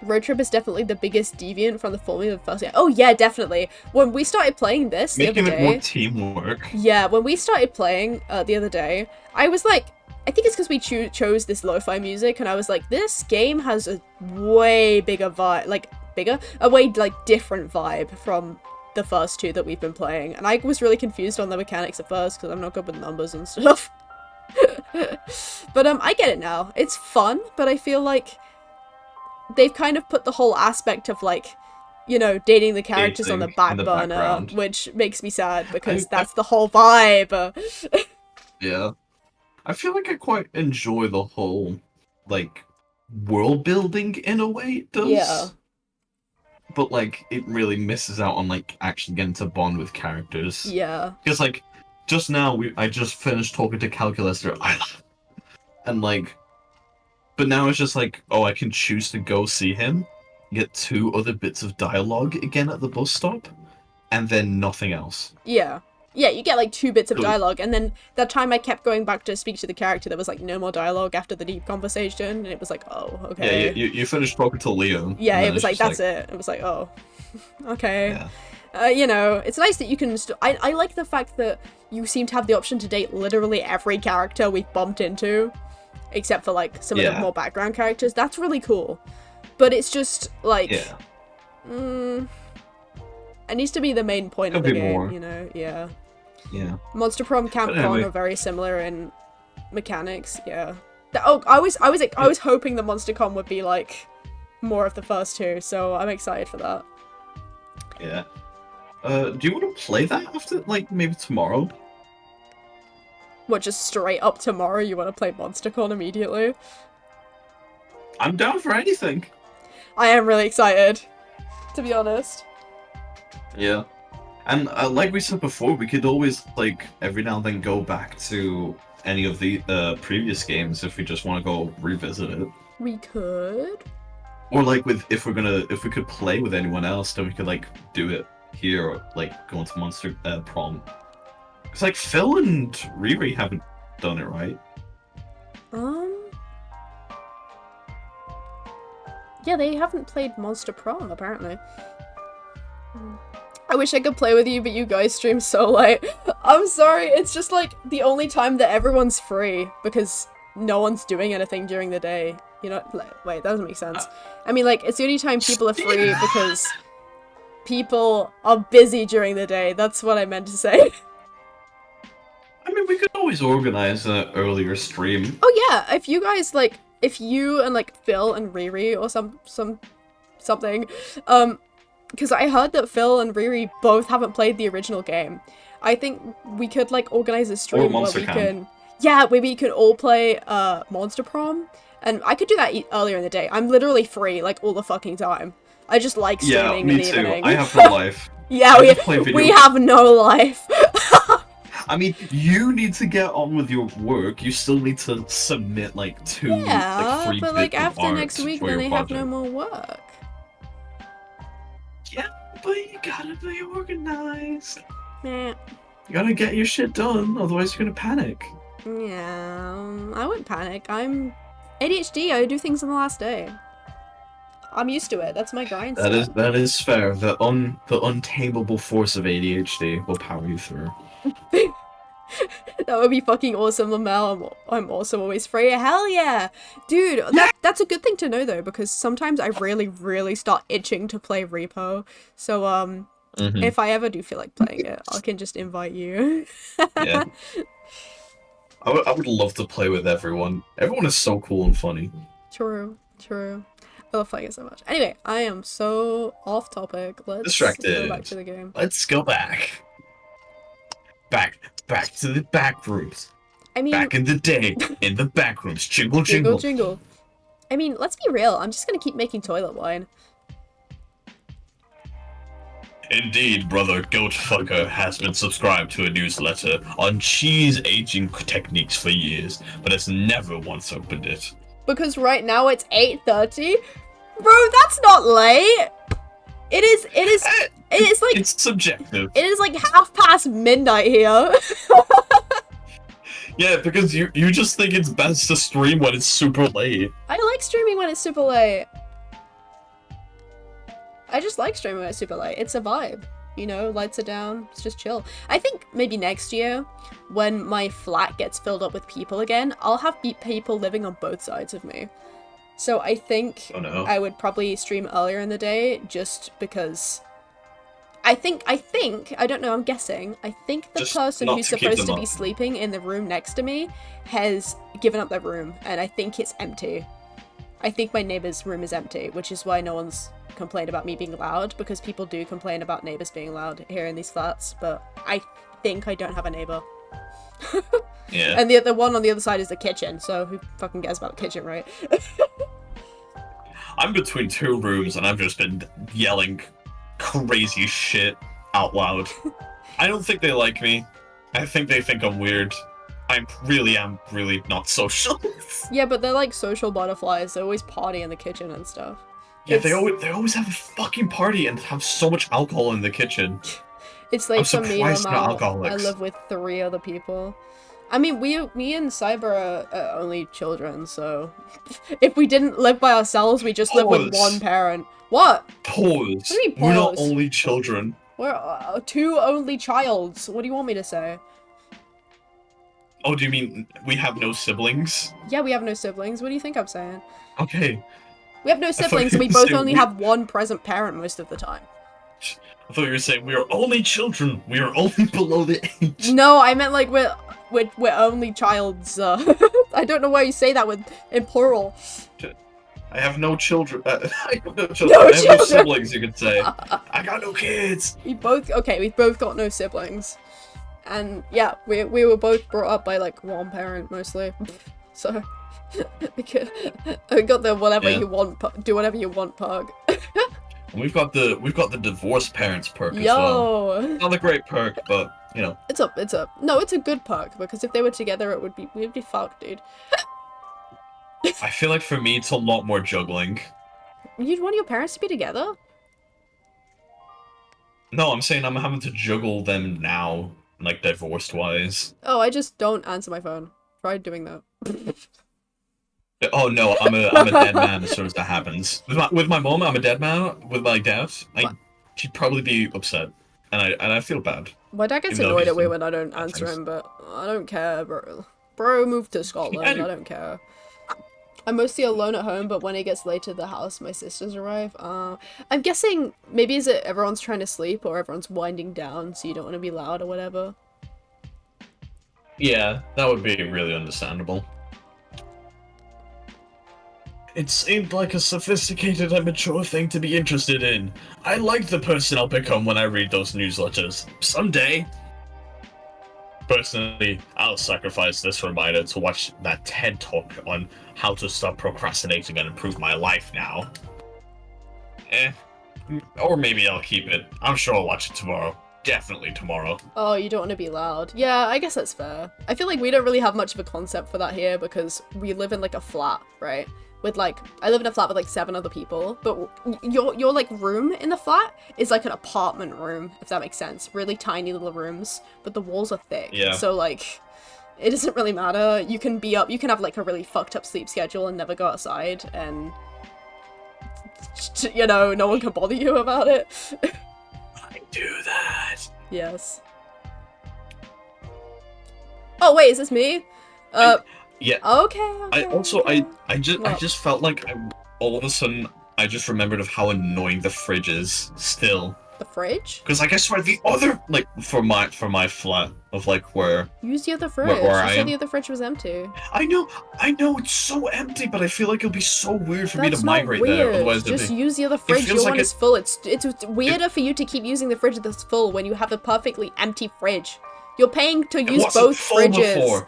Roadtrip is definitely the biggest deviant from the formula of the first game. Oh yeah, definitely. When we started playing this the other Making it day, more teamwork. yeah, when we started playing the other day, I was like, I think it's because we chose this lo-fi music, and I was like, this game has a way bigger vibe, a way like different vibe from the first 2 that we've been playing, and I was really confused on the mechanics at first because I'm not good with numbers and stuff. But I get it now. It's fun, but I feel like they've kind of put the whole aspect of like, you know, dating the characters on the Dating in back the burner, background. which makes me sad because that's the whole vibe. Yeah. I feel like I quite enjoy the whole, like, world building in a way it does. Yeah. But, like, it really misses out on, like, actually getting to bond with characters. Yeah. Because, like, just now, I just finished talking to Calculator, and, like, but now it's just like, oh, I can choose to go see him, get 2 other bits of dialogue again at the bus stop, and then nothing else. Yeah. Yeah, you get like 2 bits of Cool. dialogue, and then that time I kept going back to speak to the character, there was like no more dialogue after the deep conversation, and it was like, oh, okay. Yeah, you finished talking to Leo. Yeah, and it then was it's like, just that's it. It was like, oh, okay. Yeah. You know, it's nice that you can I like the fact that you seem to have the option to date literally every character we've bumped into, except for like some of the Yeah. more background characters. That's really cool. But it's just like, Yeah. it needs to be the main point Could of the be game, more. you know? Yeah. Yeah. Monster Prom Camp But Con anyway. are very similar in mechanics, yeah. I was hoping that MonsterCon would be like more of the first two, so I'm excited for that. Yeah. Do you want to play that after, like, maybe tomorrow? What, just straight up tomorrow you want to play MonsterCon immediately? I'm down for anything. I am really excited, to be honest. Yeah. And like we said before, we could always, like, every now and then go back to any of the previous games if we just want to go revisit it. We could. Or like if we could play with anyone else, then we could like do it here, or like go into Monster Prom. It's like Phil and Riri haven't done it, right? Yeah, they haven't played Monster Prom, apparently. I wish I could play with you, but you guys stream so late. I'm sorry, it's just like the only time that everyone's free, because no one's doing anything during the day. You know, like, wait, that doesn't make sense. I mean, like, it's the only time people are free because people are busy during the day. That's what I meant to say. I mean, we could always organize an earlier stream. Oh yeah, if you guys, like, if you and, like, Phil and Riri or something, because I heard that Phil and Riri both haven't played the original game. I think we could, like, organize a stream where we can... Yeah, maybe we could all play, Monster Prom. And I could do that earlier in the day. I'm literally free, like, all the fucking time. I just like streaming in the evening. I have no life. Yeah, we have no life. I mean, you need to get on with your work. You still need to submit, like, two, like, 3 but, like, bits of after art next week, for then your I have no project. more work. Yeah, but you gotta be organized. Meh. You gotta get your shit done, otherwise you're gonna panic. Yeah, I wouldn't panic. I'm ADHD, I do things on the last day. I'm used to it, that's my grind set. That is fair. The untamable force of ADHD will power you through. That would be fucking awesome, Lamel. I'm also always free. Hell yeah! Dude, that's a good thing to know though, because sometimes I really, really start itching to play Repo. So, if I ever do feel like playing it, I can just invite you. Yeah. I would love to play with everyone. Everyone is so cool and funny. True. I love playing it so much. Anyway, I am so off topic. Let's Distracted. go back to the game. Let's go back. Back to the back rooms. I mean, back in the day, in the back rooms. Jingle, jingle. Jingle. I mean, let's be real. I'm just gonna keep making toilet wine. Indeed, brother Goatfucker has been subscribed to a newsletter on cheese aging techniques for years, but has never once opened it. Because right now it's 8:30? Bro, that's not late! It is like... It's subjective. It is like midnight here. Yeah, because you just think it's best to stream when it's super late. I like streaming when it's super late. I just like streaming when it's super late. It's a vibe. You know, lights are down, it's just chill. I think maybe next year, when my flat gets filled up with people again, I'll have people living on both sides of me. So I think I would probably stream earlier in the day, just because... I think, I don't know, I'm guessing, I think the person who's supposed to be sleeping in the room next to me has given up their room, and I think it's empty. I think my neighbor's room is empty, which is why no one's complained about me being loud, because people do complain about neighbors being loud here in these flats, but I think I don't have a neighbor. Yeah. And the one on the other side is the kitchen, so who fucking cares about the kitchen, right? I'm between two rooms and I've just been yelling crazy shit out loud. I don't think they like me. I think they think I'm weird. I really am really not social. Yeah, but they're like social butterflies. They always party in the kitchen and stuff. Yeah, they always have a fucking party and have so much alcohol in the kitchen. It's like for me, I'm alcoholics. I live with 3 other people. I mean, me and Cyber are only children, so if we didn't live by ourselves, we just live with one parent. What? Pause. What do you mean, We're not pause? only children. We're 2 only childs. What do you want me to say? Oh, do you mean we have no siblings? Yeah, we have no siblings. What do you think I'm saying? Okay. We have no siblings, and we both only have one present parent most of the time. I thought you were saying we are only children. We are only below the age. No, I meant like we're only childs. I don't know why you say that in plural. I have no children. I have no children. No I have no children. siblings, you could say. I got no kids. We both got no siblings, and yeah, we were both brought up by like one parent mostly, so I got the whatever Yeah. you want, do whatever you want perk. And we've got the divorced parents perk as well. Yo, Not a great perk, but you know. it's a good perk because if they were together, we'd be fucked, dude. I feel like for me, it's a lot more juggling. You'd want your parents to be together? No, I'm saying I'm having to juggle them now, like divorced wise. Oh, I just don't answer my phone. Try doing that. Oh no, I'm a dead man as soon as that happens. With my mom, I'm a dead man. With my dad, she'd probably be upset, and I feel bad. My dad gets Even though annoyed he's at me in when I don't bad answer things. him, but I don't care, bro. Bro moved to Scotland, I don't care. I'm mostly alone at home, but when it gets late to the house, my sisters arrive. I'm guessing, maybe is it everyone's trying to sleep, or everyone's winding down, so you don't want to be loud or whatever? Yeah, that would be really understandable. It seemed like a sophisticated and mature thing to be interested in. I like the person I'll become when I read those newsletters. Someday. Personally, I'll sacrifice this reminder to watch that TED Talk on how to stop procrastinating and improve my life now. Or maybe I'll keep it. I'm sure I'll watch it tomorrow. Definitely tomorrow. Oh, you don't want to be loud. Yeah, I guess that's fair. I feel like we don't really have much of a concept for that here because we live in like a flat, right? With like, I live in a flat with like 7 other people, but your like room in the flat is like an apartment room, if that makes sense. Really tiny little rooms, but the walls are thick. Yeah. So like, it doesn't really matter. You can have like a really fucked up sleep schedule and never go outside, and you know, no one can bother you about it. I do that. Yes. Oh wait, is this me? Yeah. Okay. I just felt like all of a sudden I just remembered of how annoying the fridge is still. The fridge? Because I guess the other like for my flat of like where Use the other fridge. where You I said am. the other fridge was empty. I know it's so empty, but I feel like it'll be so weird for me That's to not migrate weird. there. Otherwise, Just use the other fridge. Your feels one like is full. It's weirder for you to keep using the fridge that's full when you have a perfectly empty fridge. You're paying to it use wasn't both full fridges. before.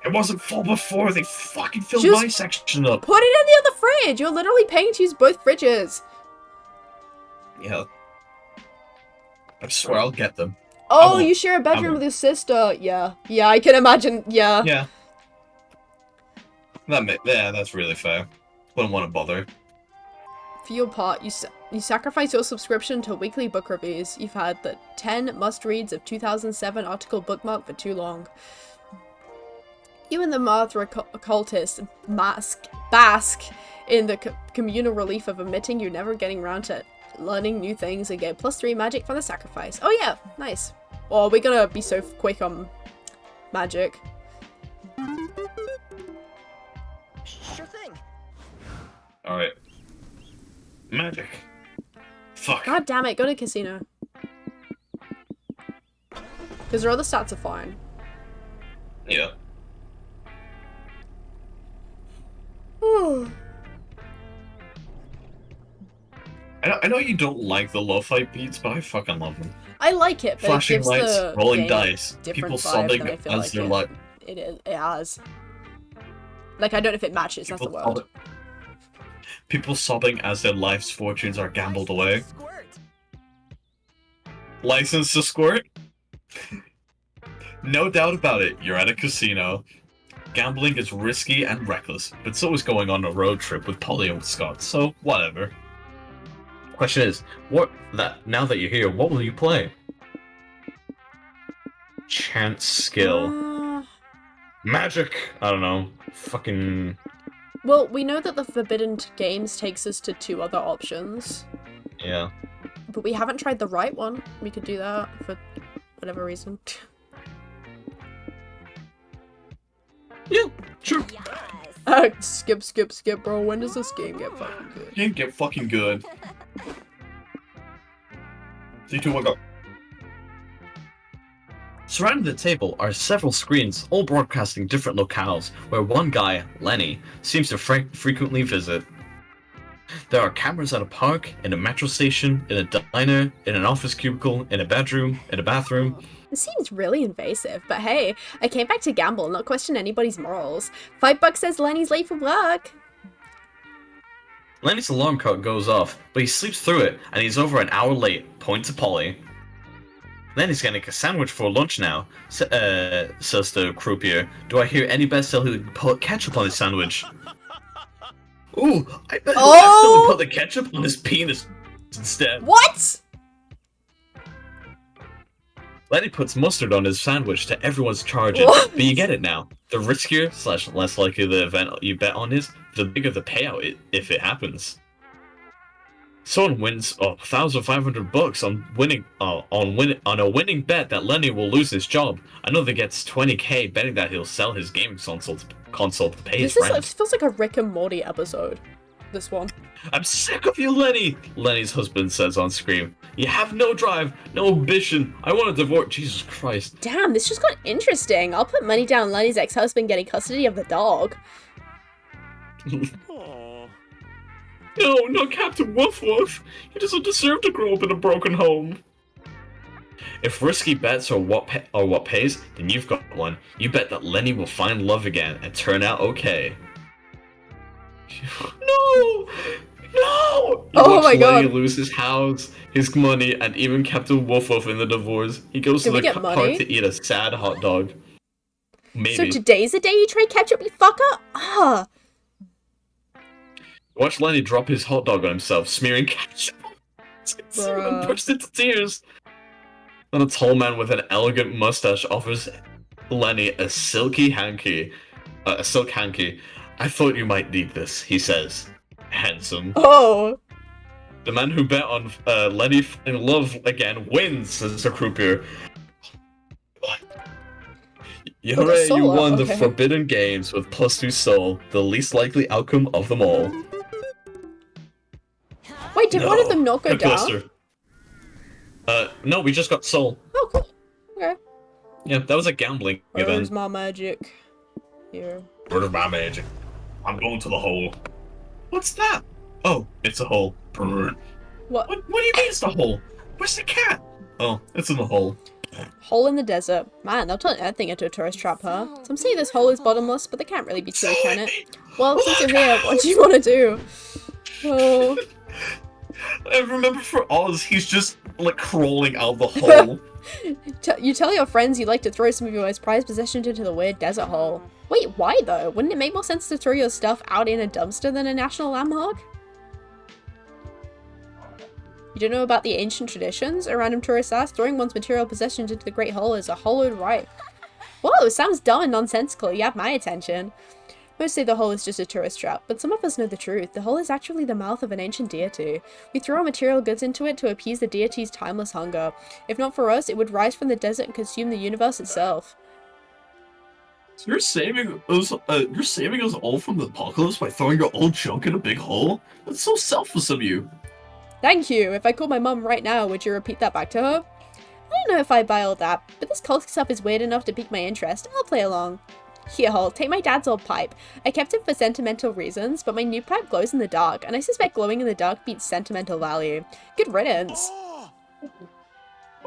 It wasn't full before. They fucking filled Just my section up. Put it in the other fridge. You're literally paying to use both fridges. Yeah. I swear I'll get them. Oh, won't. you share a I bedroom won't. with your sister. Yeah, I can imagine. Yeah. Yeah. That's really fair. Wouldn't want to bother. For your part, you sacrifice your subscription to weekly book reviews. You've had the 10 must-reads of 2007 article bookmark for too long. You and the Martha occultist bask in the communal relief of admitting you're never getting around to learning new things and get +3 magic from the sacrifice. Oh yeah, nice. Oh, we're gonna be so quick on magic. Sure thing. Alright. Magic. Fuck. God damn it, go to casino. Because their other stats are fine. Yeah. I know you don't like the lo-fi beats, but I fucking love them. I like it, but Flashing it gives lights, the rolling game dice, a different people vibe sobbing than I feel as like they're like it has. Like, I don't know if it matches, that's the word. People sobbing as their life's fortunes are gambled away. Squirt. License to squirt? No doubt about it, you're at a casino. Gambling is risky and reckless, but so is going on a road trip with Polly and Scott, so whatever. Question is, now that you're here, what will you play? Chance skill. Magic! I don't know. Fucking... Well, we know that the Forbidden Games takes us to 2 other options, yeah. but we haven't tried the right one. We could do that for whatever reason. Yeah, sure. Skip, bro. When does this game get fucking good? Game get fucking good. 3, 2, 1, go. Surrounding the table are several screens, all broadcasting different locales, where one guy, Lenny, seems to frequently visit. There are cameras at a park, in a metro station, in a diner, in an office cubicle, in a bedroom, in a bathroom. This seems really invasive, but hey, I came back to gamble, not question anybody's morals. $5 says Lenny's late for work. Lenny's alarm clock goes off, but he sleeps through it, and he's over an hour late, point to Polly. Lenny's getting a sandwich for lunch now, says the croupier. Do I hear any bestseller who put ketchup on his sandwich? Ooh, I bet he'll accidentally put the ketchup on his penis instead. What? Lenny puts mustard on his sandwich to everyone's charges, but you get it now. The riskier / less likely the event you bet on is, the bigger the payout if it happens. Someone wins $1,500 on a winning bet that Lenny will lose his job. Another gets $20K betting that he'll sell his gaming console to pay his rent. This feels like a Rick and Morty episode. This one. I'm sick of you, Lenny! Lenny's husband says on screen. You have no drive, no ambition. I want a divorce. Jesus Christ. Damn, this just got interesting. I'll put money down Lenny's ex-husband getting custody of the dog. No, not Captain Woof Woof. He doesn't deserve to grow up in a broken home. If risky bets are what pays, then you've got one. You bet that Lenny will find love again and turn out okay. No! No! Oh my God. Lenny lose his house, his money, and even Captain Woof Woof in the divorce. He goes to the park to eat a sad hot dog. Maybe. So today's the day you try ketchup, you fucker? Ah. Watch Lenny drop his hot dog on himself, smearing ketchup. And burst into tears. Then a tall man with an elegant mustache offers Lenny a silk hanky. I thought you might need this, he says. Handsome. Oh. The man who bet on Lenny finding love again wins, says the croupier. Hooray, you won the Forbidden Games with +2 soul, the least likely outcome of them all. Wait, did one of them not go down? No, we just got soul. Oh, cool. Okay. Yeah, that was a gambling event. Where's my magic? Here. Where's my magic? I'm going to the hole. What's that? Oh, it's a hole. What? What do you mean it's the hole? Where's the cat? Oh, it's in the hole. Hole in the desert. Man, they'll turn anything into a tourist trap, huh? Some say this hole is bottomless, but they can't really be true, can it? Well, since you're here, what do you want to do? Oh. I remember for Oz, he's just, like, crawling out the hole. You tell your friends you'd like to throw some of your most prized possessions into the weird desert hole. Wait, why though? Wouldn't it make more sense to throw your stuff out in a dumpster than a national landmark? You don't know about the ancient traditions? A random tourist asks, throwing one's material possessions into the Great Hole is a hollowed rite. Whoa, sounds dumb and nonsensical. You have my attention. Most say the hole is just a tourist trap, but some of us know the truth. The hole is actually the mouth of an ancient deity. We throw our material goods into it to appease the deity's timeless hunger. If not for us, it would rise from the desert and consume the universe itself. So you're saving us all from the apocalypse by throwing your old junk in a big hole? That's so selfless of you. Thank you. If I called my mum right now, would you repeat that back to her? I don't know if I buy all that, but this cultic stuff is weird enough to pique my interest. I'll play along. Here, Hole, take my dad's old pipe. I kept it for sentimental reasons, but my new pipe glows in the dark, and I suspect glowing in the dark beats sentimental value. Good riddance.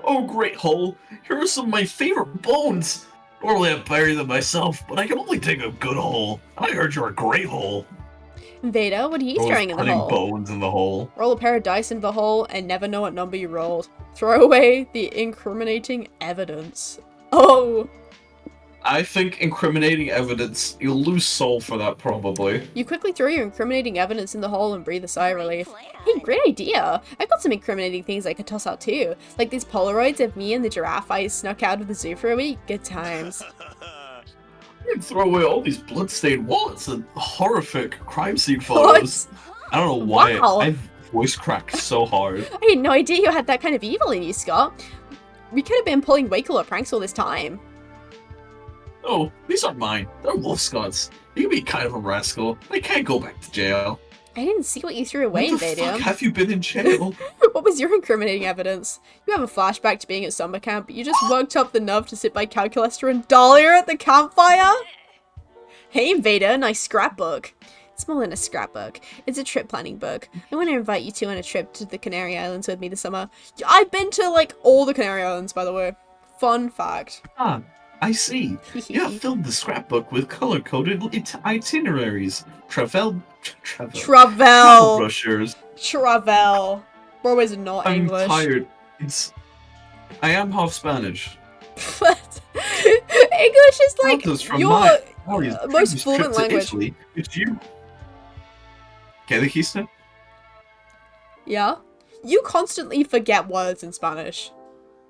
Oh, great Hole. Here are some of my favorite bones. Normally I bury them myself, but I can only dig a good hole. I heard you're a great hole. Vader, what are you throwing in the hole? Bones in the hole. Roll a pair of dice into the hole and never know what number you rolled. Throw away the incriminating evidence. Oh! I think incriminating evidence, you'll lose soul for that probably. You quickly throw your incriminating evidence in the hole and breathe a sigh of relief. Hey, great idea! I've got some incriminating things I could toss out too. Like these Polaroids of me and the giraffe I snuck out of the zoo for a week. Good times. You can throw away all these bloodstained wallets and horrific crime scene photos. I don't know why I've voice cracked so hard. I had no idea you had that kind of evil in you, Scott. We could have been pulling way cooler pranks all this time. Oh, these aren't mine. They're Wolf Scott's. You can be kind of a rascal. I can't go back to jail. I didn't see what you threw away, When the Invader. fuck have you been in jail? What was your incriminating evidence? You have a flashback to being at summer camp, but you just worked up the nerve to sit by Calculester and Dahlia at the campfire? Hey, Invader, nice scrapbook. It's more than a scrapbook. It's a trip planning book. I want to invite you two on a trip to the Canary Islands with me this summer. I've been to, like, all the Canary Islands, by the way. Fun fact. Ah, I see. You have filled the scrapbook with color-coded itineraries. Travel brochures. Travel. Bro is not I'm English. tired. I am half Spanish. But English is like Photos from your my most previous fluent trip to language. Italy. Did you? ¿Qué dijiste? Yeah? You constantly forget words in Spanish.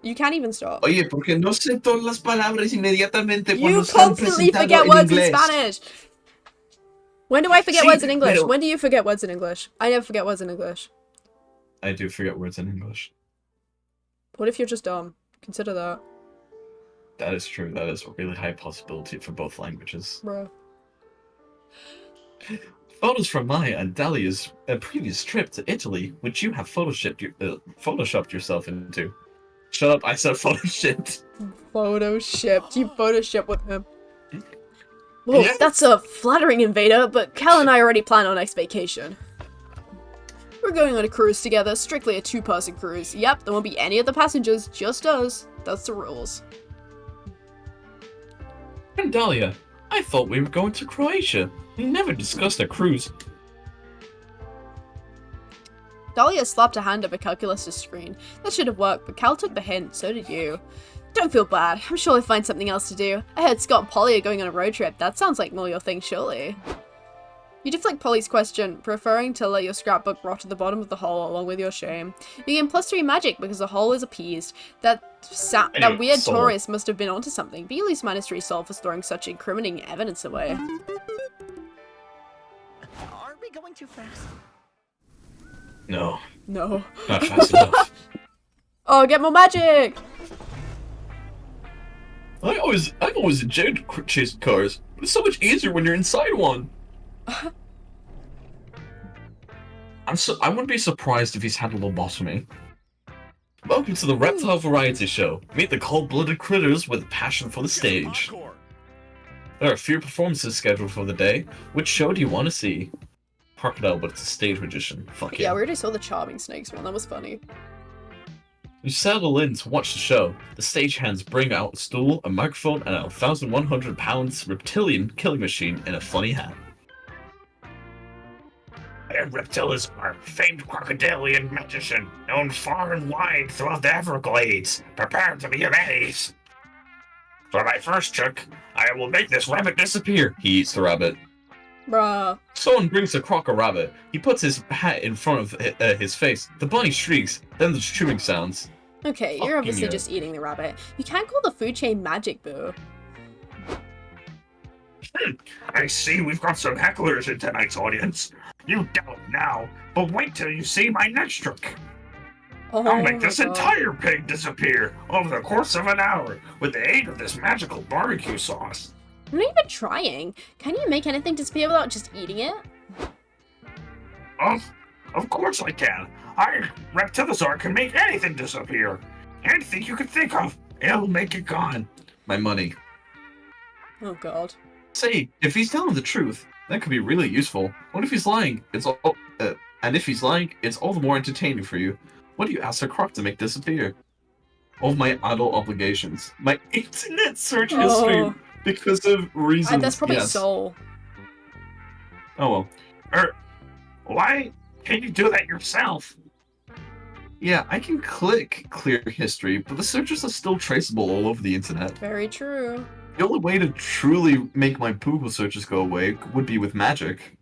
You can't even stop. Oye, porque no sé todas las palabras inmediatamente cuando You están constantly presentado forget en words in inglés. Spanish! When do I forget Sí, words in English? pero- When do you forget words in English? I never forget words in English. I do forget words in English. What if you're just dumb? Consider that. That is true. That is a really high possibility for both languages. Bro. Photos from Maya and Dahlia's previous trip to Italy, which you have photoshopped yourself into. Shut up! I said photoshipped. Photoshipped. You photoshipped with him. Well, Yes. that's a flattering, Invader, but Cal and I already planned our next vacation. We're going on a cruise together, strictly a two-person cruise. Yep, there won't be any other passengers, just us. That's the rules. And Dahlia, I thought we were going to Croatia. We never discussed a cruise. Dahlia slapped a hand over Calculus's screen. That should have worked, but Cal took the hint, so did you. Don't feel bad, I'm sure we'll find something else to do. I heard Scott and Polly are going on a road trip. That sounds like more your thing, surely. You deflect Polly's question, preferring to let your scrapbook rot at the bottom of the hole along with your shame. You gain +3 magic because the hole is appeased. That weird soul. tourist must have been onto something, but you lose -3 soul for throwing such incriminating evidence away. Are we going too fast? No, No. not fast enough. Oh, get more magic! I've always enjoyed chasing cars, but it's so much easier when you're inside one. I wouldn't be surprised if he's had a lobotomy. Welcome to the Reptile Variety Show. Meet the cold-blooded critters with a passion for the stage. There are a few performances scheduled for the day. Which show do you want to see? Crocodile, but it's a stage magician. Fuck Yeah, yeah. we already saw the Charming Snakes one, that was funny. You settle in to watch the show. The stagehands bring out a stool, a microphone, and a 1,100 pounds reptilian killing machine in a funny hat. Reptilis are a famed crocodilian magician, known far and wide throughout the Everglades. Prepare to be amazed. For my first trick, I will make this rabbit disappear. He eats the rabbit. Bruh. Someone brings a croc a rabbit. He puts his hat in front of his face. The bunny shrieks. Then there's chewing sounds. Okay, Fucking you're obviously yeah. just eating the rabbit. You can't call the food chain magic, boo. I see we've got some hecklers in tonight's audience. You doubt now, but wait till you see my next trick. Oh I'll make my this God. entire pig disappear over the course of an hour with the aid of this magical barbecue sauce. I'm not even trying. Can you make anything disappear without just eating it? Of course I can. Reptilosaur can make anything disappear. Anything you can think of, it'll make it gone. My money. Oh god. Say, if he's telling the truth, that could be really useful. What if he's lying? And if he's lying, it's all the more entertaining for you. What do you ask a croc to make disappear? All of my adult obligations. My internet search history Oh. because of reasons. That's probably yes. Soul. Oh well. Why can't you do that yourself? Yeah, I can click clear history, but the searches are still traceable all over the internet. Very true. The only way to truly make my Google searches go away would be with magic.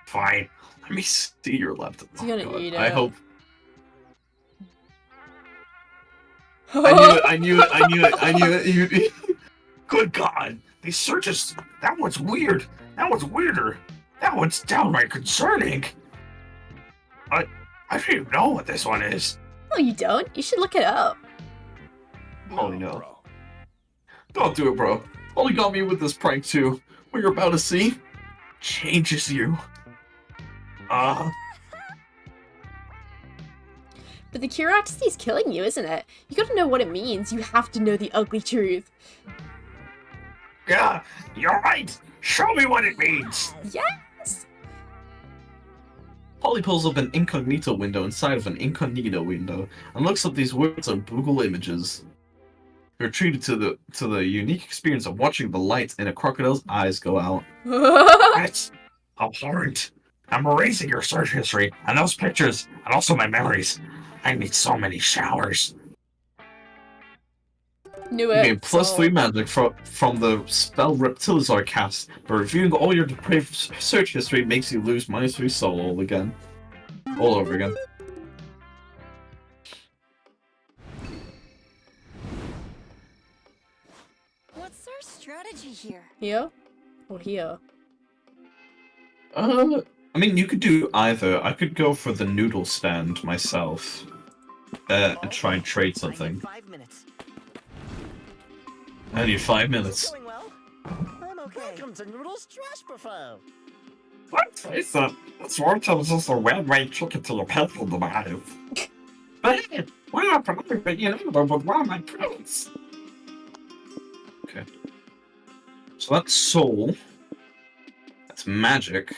Fine. Let me see your laptop. He's gonna eat it. I hope. I knew it. Good God. These searches, that one's weird. That one's weirder. That one's downright concerning. I don't even know what this one is. No, you don't. You should look it up. Oh no. Don't do it, bro. Only got me with this prank too. What you're about to see changes you. But the curiosity's killing you, isn't it? You gotta know what it means. You have to know the ugly truth. Yeah, you're right. Show me what it means. Yes! Polly pulls up an incognito window inside of an incognito window and looks up these words on Google Images. You're treated to the unique experience of watching the light in a crocodile's eyes go out. That's abhorrent. I'm erasing your search history and those pictures and also my memories. I need so many showers. Knew You it. gain +3 magic from the spell Reptilizar cast, but reviewing all your depraved search history makes you lose -3 soul all over again. What's our strategy here? Here? Or here? I mean, you could do either. I could go for the noodle stand myself, and try and trade I something. need 5 minutes. I need 5 minutes. Going well. I'm okay. Welcome to Noodle's Trash Buffet. Let's face it, this Roadtrip is just a well-made chicken to your painful demise. But hey, why not promote the enable with one of my friends? Okay. So that's soul. That's magic.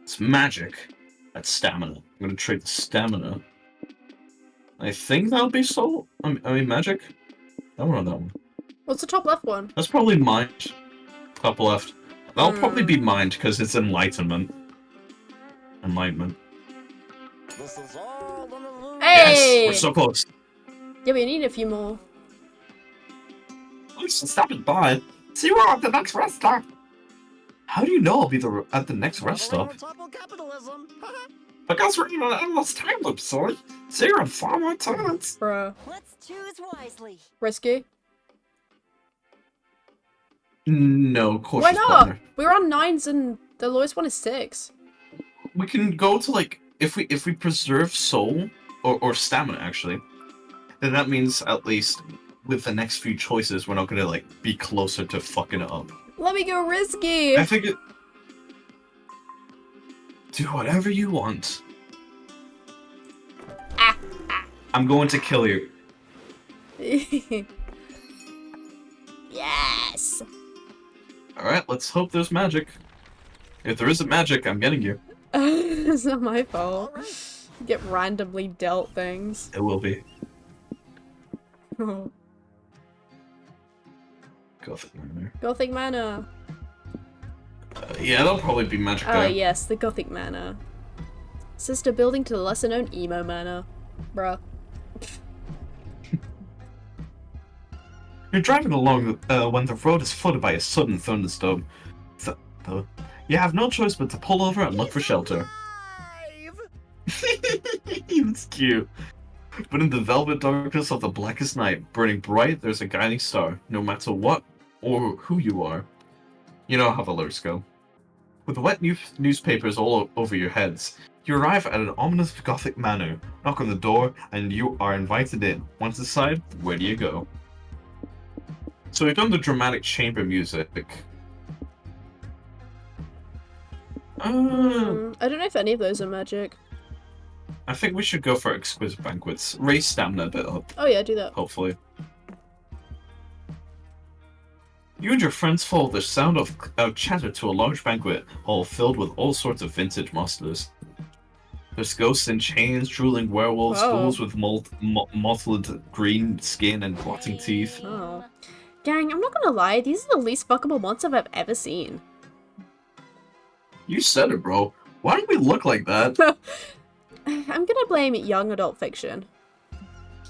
It's magic. That's stamina. I'm gonna trade the stamina. I think that'll be soul. I mean magic. That one or that one. What's the top left one? That's probably mind. Top left. That'll probably be mind because it's enlightenment. Enlightenment. This is all an illusion. Hey! Yes, we're so close. Yeah, we need a few more. Thanks for stopping by. See you all at the next rest stop. How do you know I'll be at the next rest stop? Topple capitalism. Because we're in an endless time loop, sorry. See you in 4 more turns. Bruh. Let's choose wisely. Risky. No, cautious Why not? partner. We're on 9s and the lowest one is 6. We can go to like if we preserve soul or stamina actually, then that means at least with the next few choices we're not gonna like be closer to fucking it up. Let me go risky! I think do whatever you want. I'm going to kill you. Yes! Alright, let's hope there's magic. If there isn't magic, I'm getting you. It's not my fault. Get randomly dealt things. It will be. Oh. Gothic Manor. Gothic Manor. Yeah, that'll probably be magic Oh there. yes, the Gothic Manor. Sister building to the lesser known Emo Manor. Bruh. You're driving along when the road is flooded by a sudden thunderstorm. You have no choice but to pull over and look for shelter. It's cute. But in the velvet darkness of the blackest night, burning bright, there's a guiding star, no matter what or who you are. You know how the lyrics go. With wet newspapers all over your heads, you arrive at an ominous Gothic manor, knock on the door, and you are invited in. Once inside, where do you go? So we've done the dramatic chamber music. I don't know if any of those are magic. I think we should go for exquisite banquets. Raise stamina a bit up, Oh yeah, do that. hopefully. You and your friends follow the sound of chatter to a large banquet hall filled with all sorts of vintage monsters. There's ghosts in chains, drooling werewolves, Whoa. ghouls with mottled green skin and rotting teeth. Oh. Gang, I'm not gonna lie, these are the least fuckable monsters I've ever seen. You said it, bro. Why do we look like that? I'm gonna blame young adult fiction.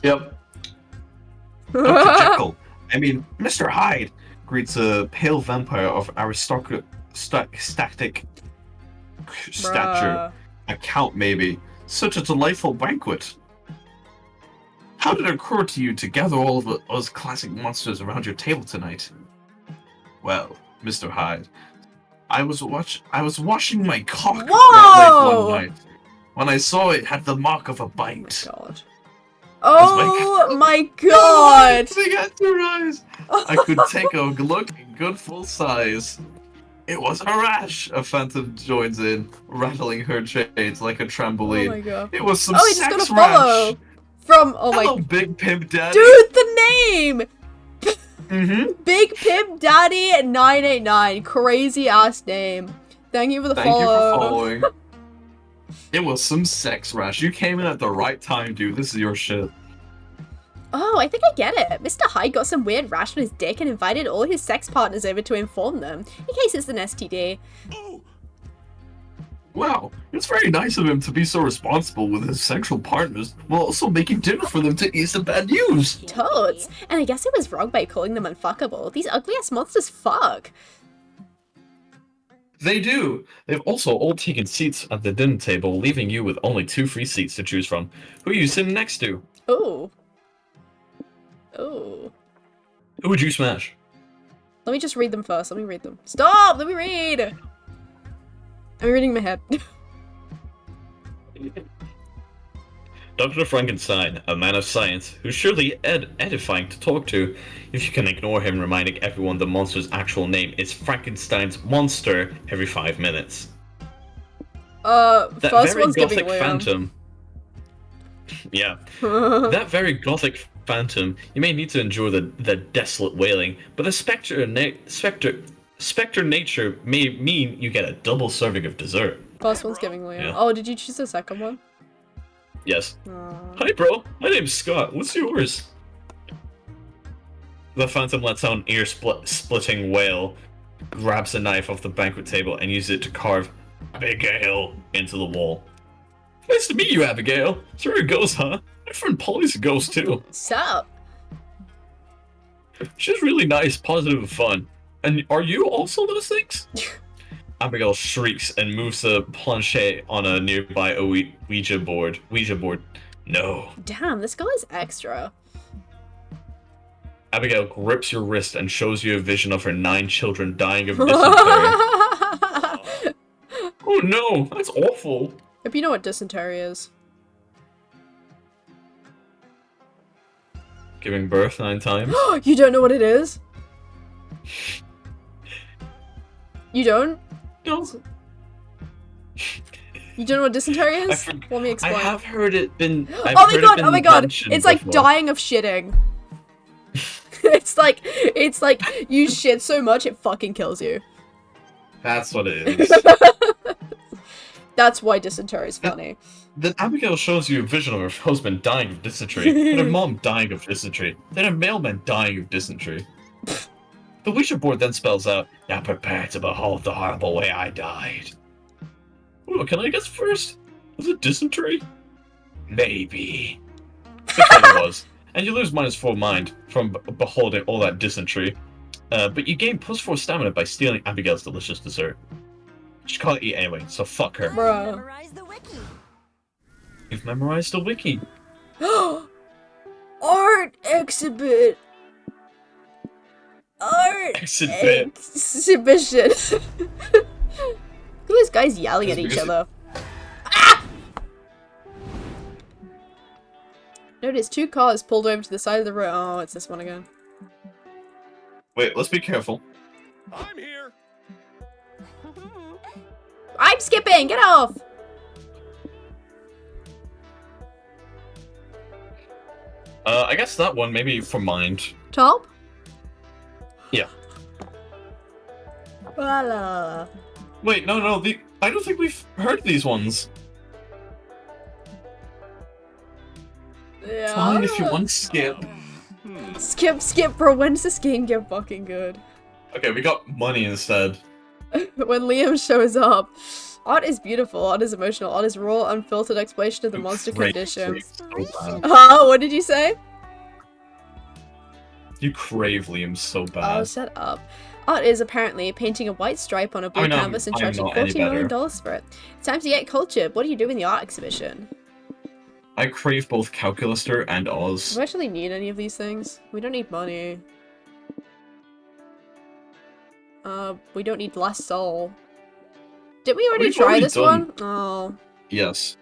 Yep. Dr. Jekyll, I mean, Mr. Hyde. Greets a pale vampire of aristocratic stature. Bruh. A count, maybe. Such a delightful banquet. How did it occur to you to gather all of us classic monsters around your table tonight? Well, Mr. Hyde, I was washing my cock Whoa! late one night when I saw it had the mark of a bite. God. Oh my god! Dancing at your eyes. I could take a look in good full size. It was a rash! A phantom joins in, rattling her chains like a trampoline. Oh my god. It was some Oh, he just got a sex follow! rash! From, oh my... Hello, Big Pimp Daddy! Dude, the name! Mm-hmm. Big Pimp Daddy 989. Crazy ass name. Thank you for the Thank you follow. for following. It was some sex rash. You came in at the right time, dude. This is your shit. Oh, I think I get it. Mr. Hyde got some weird rash on his dick and invited all his sex partners over to inform them, in case it's an STD. Wow, it's very nice of him to be so responsible with his sexual partners, while also making dinner for them to ease the bad news. Toads. And I guess I was wrong by calling them unfuckable. These ugly-ass monsters fuck. They do. They've also all taken seats at the dinner table, leaving you with only 2 free seats to choose from. Who are you sitting next to? Ooh. Ooh. Who would you smash? Let me just read them first. Let me read them. Stop! Let me read! I'm reading my head. Dr. Frankenstein, a man of science, who's surely edifying to talk to, if you can ignore him reminding everyone the monster's actual name is Frankenstein's monster every 5 minutes. That first very one's giving gothic away. phantom. Yeah. That very gothic phantom, you may need to endure the desolate wailing, but the spectre nature may mean you get a double serving of dessert. First one's giving away. Yeah. Oh, did you choose the second one? Yes. Aw. Hi, bro. My name's Scott. What's yours? The phantom lets out an ear-splitting wail, grabs a knife off the banquet table, and uses it to carve Abigail into the wall. Nice to meet you, Abigail. So where it goes, huh? My friend Polly's a ghost, too. Sup? She's really nice, positive, and fun. And are you also those things? Abigail shrieks and moves the planchette on a nearby Ouija board. No. Damn, this guy is extra. Abigail grips your wrist and shows you a vision of her 9 children dying of dysentery. Oh no, that's awful. Hope you know what dysentery is. Giving birth 9 times? You don't know what it is? You don't? No. You don't know what dysentery is? Let me I explain. have heard it been. Oh my god! mentioned It's like before. dying of shitting. it's like you shit so much it fucking kills you. That's what it is. That's why dysentery is funny. Then Abigail shows you a vision of her husband dying of dysentery, and her mom dying of dysentery, then a mailman dying of dysentery. The Ouija board then spells out, "Now prepare to behold the horrible way I died." Ooh, can I guess first? Was it dysentery? Maybe. It probably was. And you lose -4 mind from beholding all that dysentery. But you gain +4 stamina by stealing Abigail's delicious dessert. She can't eat anyway, so fuck her. Bruh. Memorize the wiki. You've memorized the wiki. Art exhibit. Art Exhibit. exhibition. Look at these guys yelling at It's each because other. Ah! Notice 2 cars pulled over to the side of the road. Oh, it's this one again. Wait, let's be careful. I'm here. I'm skipping! Get off! I guess that one, maybe for mind. Top? Yeah. Voila. Wait, no, I don't think we've heard these ones. Yeah. Fine, if you want, skip. Skip, bro. When's this game get fucking good? Okay, we got money instead. When Liam shows up. Art is beautiful, art is emotional, art is raw, unfiltered exploration of the monster Great. condition. So bad. What did you say? You crave Liam so Oh, bad. shut up. Art is apparently painting a white stripe on a blue I know, canvas and I'm charging not any $14 million better. for it. It's time to get cultured. What do you do in the art exhibition? I crave both Calculaster and Oz. Do we actually need any of these things? We don't need money. We don't need less soul. Did we already We've try already this done- one? Oh. Yes.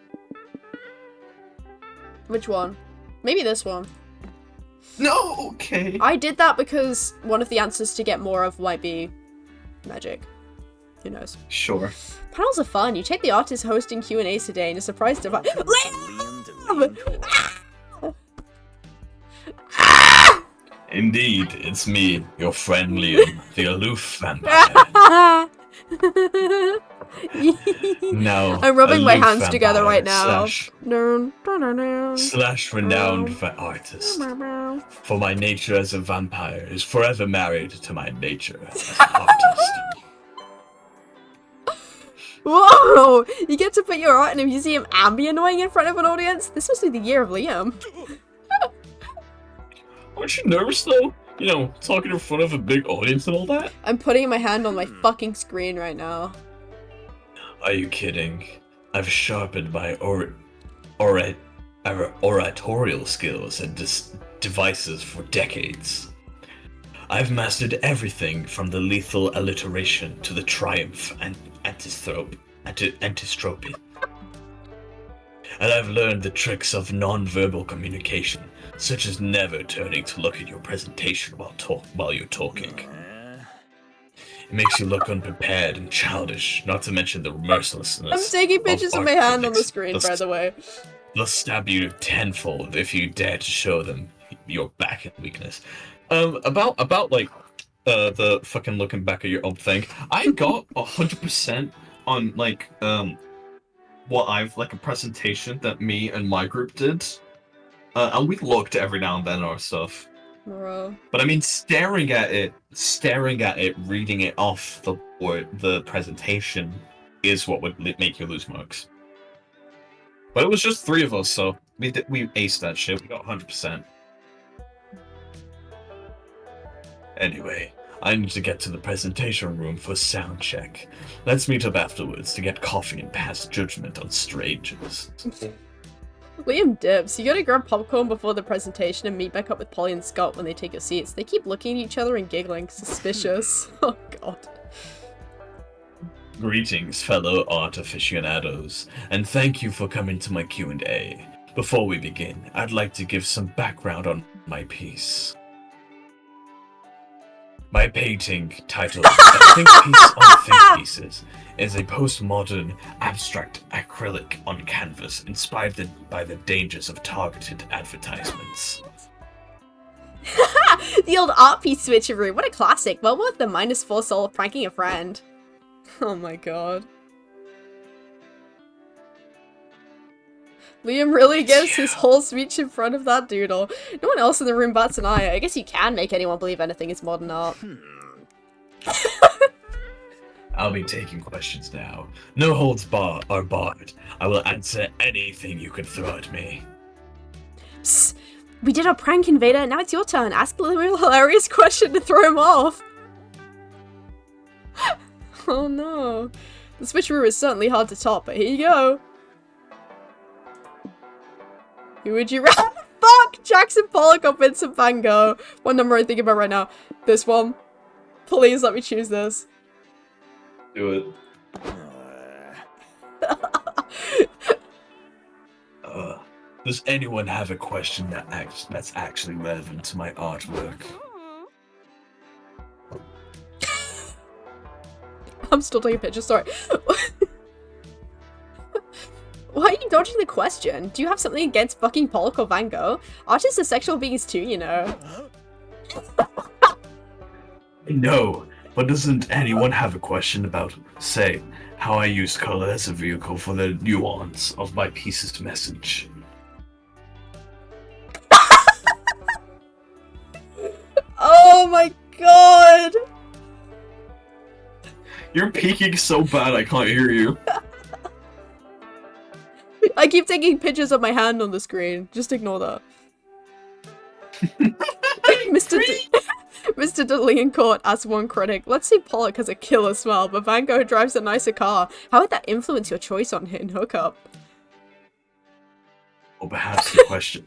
Which one? Maybe this one. No, okay. I did that because one of the answers to get more of might be magic. Who knows? Sure. Panels are fun. You take the artist hosting Q&As today and you're surprised to find Liam! Indeed, it's me, your friend Liam, the aloof vampire. Now, I'm rubbing my aloof hands together right now. Slash renowned artist. For my nature as a vampire is forever married to my nature as an artist. Whoa! You get to put your art in a museum and be annoying in front of an audience? This must be the year of Liam. Aren't you nervous though? You know, talking in front of a big audience and all that? I'm putting my hand on my fucking screen right now. Are you kidding? I've sharpened my oratorial skills and devices for decades. I've mastered everything from the lethal alliteration to the triumph and antistrophe. And I've learned the tricks of non-verbal communication, such as never turning to look at your presentation while you're talking. It makes you look unprepared and childish, not to mention the mercilessness. I'm taking pictures of my hand on the screen, by the way. They'll stab you tenfold if you dare to show them your back and weakness. About the fucking looking back at your own thing. I got 100% on a presentation that me and my group did, and we looked every now and then at our stuff. Bro. But I mean, staring at it, reading it off the board, the presentation, is what would make you lose marks. But it was just 3 of us, so we aced that shit. We got 100%. Anyway, I need to get to the presentation room for sound check. Let's meet up afterwards to get coffee and pass judgment on strangers. Liam dips. You gotta grab popcorn before the presentation and meet back up with Polly and Scott when they take your seats. They keep looking at each other and giggling. Suspicious. Oh god. Greetings, fellow art aficionados, and thank you for coming to my Q&A. Before we begin, I'd like to give some background on my piece. My painting, titled A Think Piece on Think Pieces, is a postmodern, abstract acrylic on canvas inspired by the dangers of targeted advertisements. The old art piece switcheroo. What a classic. Well worth the -4 soul of pranking a friend. Oh my god. Liam really gives his whole speech in front of that doodle. No one else in the room bats an eye. I guess you can make anyone believe anything is modern art. I'll be taking questions now. No holds barred. I will answer anything you can throw at me. Psst. We did our prank invader, now it's your turn. Ask Liam a hilarious question to throw him off. Oh no. The switcheroo is certainly hard to top, but here you go. Who would you rather? Fuck! Jackson Pollock or Vincent Van Gogh? What number I'm thinking about right now? This one. Please let me choose this. Do it. Does anyone have a question that's actually relevant to my artwork? I'm still taking pictures, sorry. Why are you dodging the question? Do you have something against fucking Pollock or Van Gogh? Artists are sexual beings too, you know. No, but doesn't anyone have a question about, say, how I use color as a vehicle for the nuance of my piece's message? Oh my god! You're peeking so bad I can't hear you. I keep taking pictures of my hand on the screen. Just ignore that. Mr. DeLeoncourt asks one critic, let's say Pollock has a killer smell, but Van Gogh drives a nicer car. How would that influence your choice on hit and hookup? Or perhaps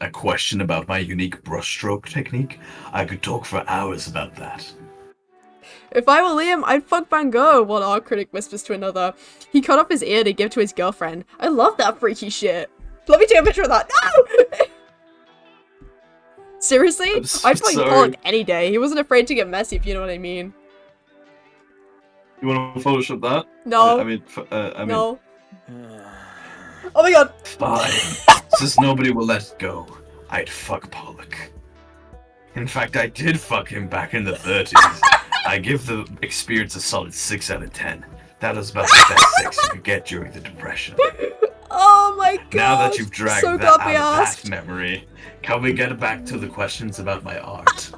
a question about my unique brushstroke technique? I could talk for hours about that. If I were Liam, I'd fuck Van Gogh, one art critic whispers to another. He cut off his ear to give to his girlfriend. I love that freaky shit. Let me take a picture of that. No! Seriously? I'd fuck Pollock any day. He wasn't afraid to get messy, if you know what I mean. You want to Photoshop that? No. I mean, No. Oh my god. Fine. Since nobody will let it go, I'd fuck Pollock. In fact, I did fuck him back in the 30s. I give the experience a solid 6 out of 10. That is about the best sex you could get during the Depression. Oh my god. Now that you've dragged so that out of copy-assed. that memory, can we get back to the questions about my art?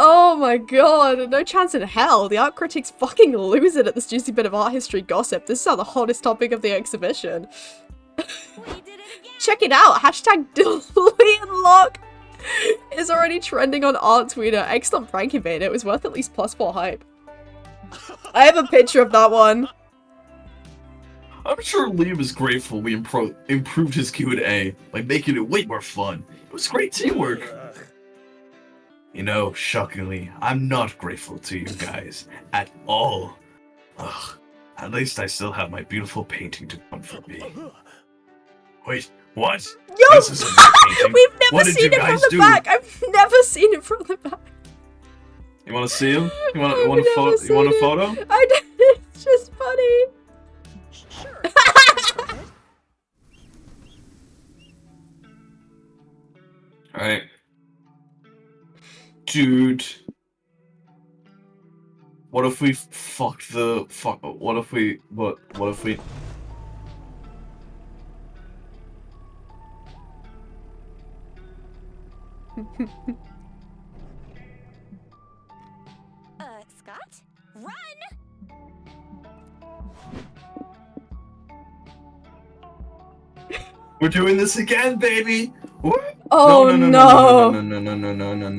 Oh my god, no chance in hell. The art critics fucking lose it at this juicy bit of art history gossip. This is now the hottest topic of the exhibition. Check it out! Hashtag delete lock is already trending on art Twitter. Excellent prank you made. It was worth at least +4 hype. I have a picture of that one. I'm sure Liam is grateful we improved his Q&A by making it way more fun. It was great teamwork. You know, shockingly, I'm not grateful to you guys at all. Ugh, at least I still have my beautiful painting to comfort me. Wait, what? Yo! This isn't my painting. We've never What did seen you it from guys the do? back! I've never seen it from the back. You want to see him? You want I've a never photo? You seen want a it. photo? I don't, it's just funny. Sure. All right, dude. What if we fuck the fuck? What if we what? What if we? Scott? Run! We're doing this again, baby. What? Oh no. no.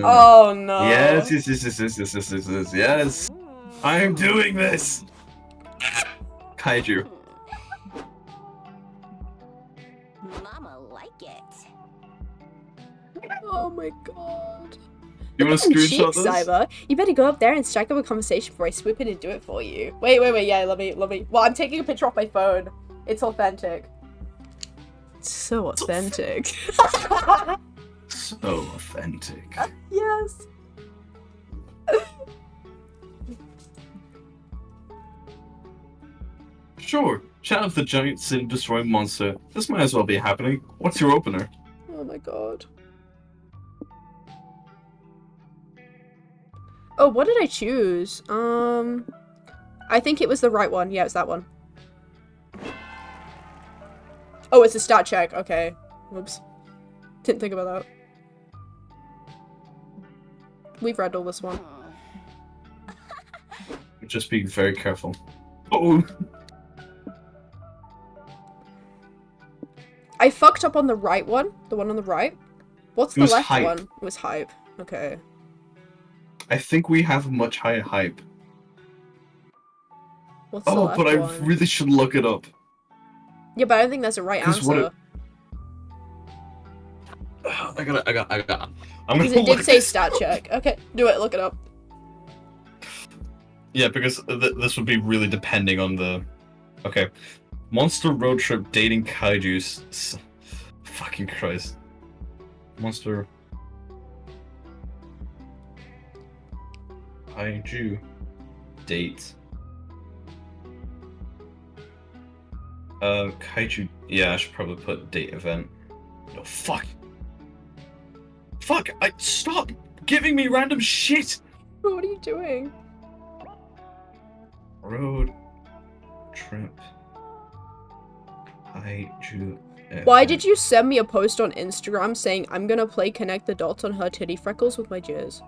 Oh no. Yes. I'm doing this. Kaiju. Mama like it. Oh my god. You want to Some screenshot cheeks, this? Cyber. You better go up there and strike up a conversation before I swoop in and do it for you. Wait, yeah, let me. Well, I'm taking a picture off my phone. It's authentic. It's so authentic. So authentic. Yes. Sure. Chat of the giant city destroying monster. This might as well be happening. What's your opener? Oh my god. Oh, what did I choose? I think it was the right one. Yeah, it's that one. Oh, it's a stat check. Okay. Whoops. Didn't think about that. We've read all this one. Just be very careful. Oh. I fucked up on the right one. The one on the right. What's It the was left hype. one? It was hype. Okay. I think we have much higher hype. What's the Oh, left but I one? really should look it up. Yeah, but I don't think that's a right 'Cause what answer. I got. I'm Because gonna it look did say this stat up. check. Okay, do it. Look it up. Yeah, because this would be really depending on the. Okay, Monster Road Trip dating kaijus. Fucking Christ. Monster. Kaiju. Date. Kaiju. Yeah, I should probably put date event. No, fuck. Fuck! Stop giving me random shit! What are you doing? Road trip. Kaiju. Why did you send me a post on Instagram saying I'm gonna play connect the dots on her titty freckles with my jizz?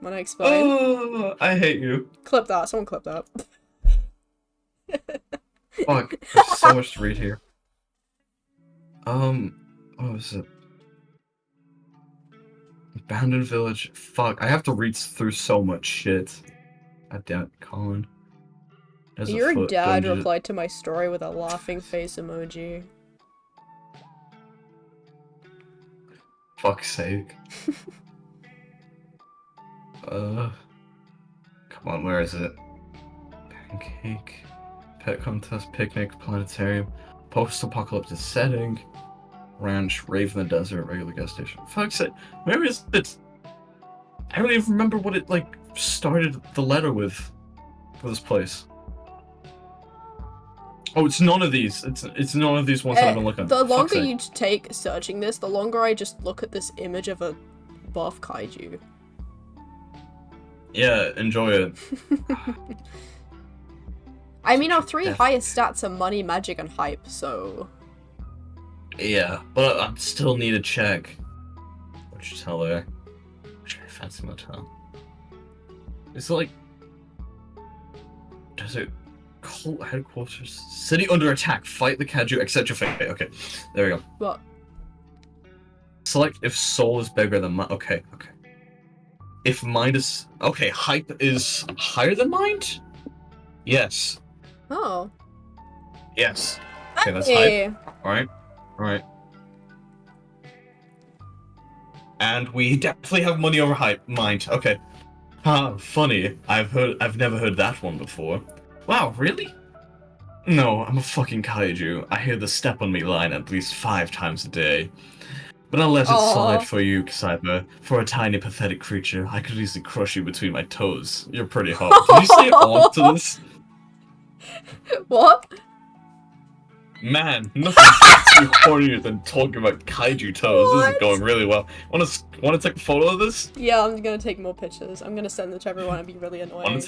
Wanna explain? Oh, I hate you. Clip that. Someone clip that. Fuck, there's so much to read here. What was it? Abandoned village. Fuck, I have to read through so much shit. God damn it, Colin. There's a Your foot dad dungeon. replied to my story with a laughing face emoji. Fuck's sake. Come on, where is it? Pancake. pet contest, picnic, planetarium, post-apocalyptic setting, ranch, rave in the desert, regular gas station. Fuck's sake, where is it? I don't even remember what it like started the letter with for this place. Oh, it's none of these. It's none of these ones that I've been looking at. The Fuck's longer sake. you take searching this, the longer I just look at this image of a buff kaiju. Yeah, enjoy it. I mean, our three Definitely. highest stats are money, magic, and hype, so... Yeah, but I still need to check. Which teller? Fancy motel. It's like desert cult headquarters. City under attack. Fight the kaiju. Accept your fate. Okay, there we go. What? Select if soul is bigger than mind. Okay. If mind is okay, hype is higher than mind. Yes. Oh. Yes. Okay, that's Hey. hype. All right. And we definitely have money over hype. Mind. Okay. Funny. I've never heard that one before. Wow, really? No, I'm a fucking kaiju. I hear the step on me line at least 5 times a day. But I'll let it Aw. slide for you, Cyber. For a tiny, pathetic creature, I could easily crush you between my toes. You're pretty hot. Did you say on to this? What? Man, nothing gets you hornier than talking about kaiju toes. This is What? going really well. Wanna take a photo of this? Yeah, I'm gonna take more pictures. I'm gonna send them to everyone and be really annoying. Wanna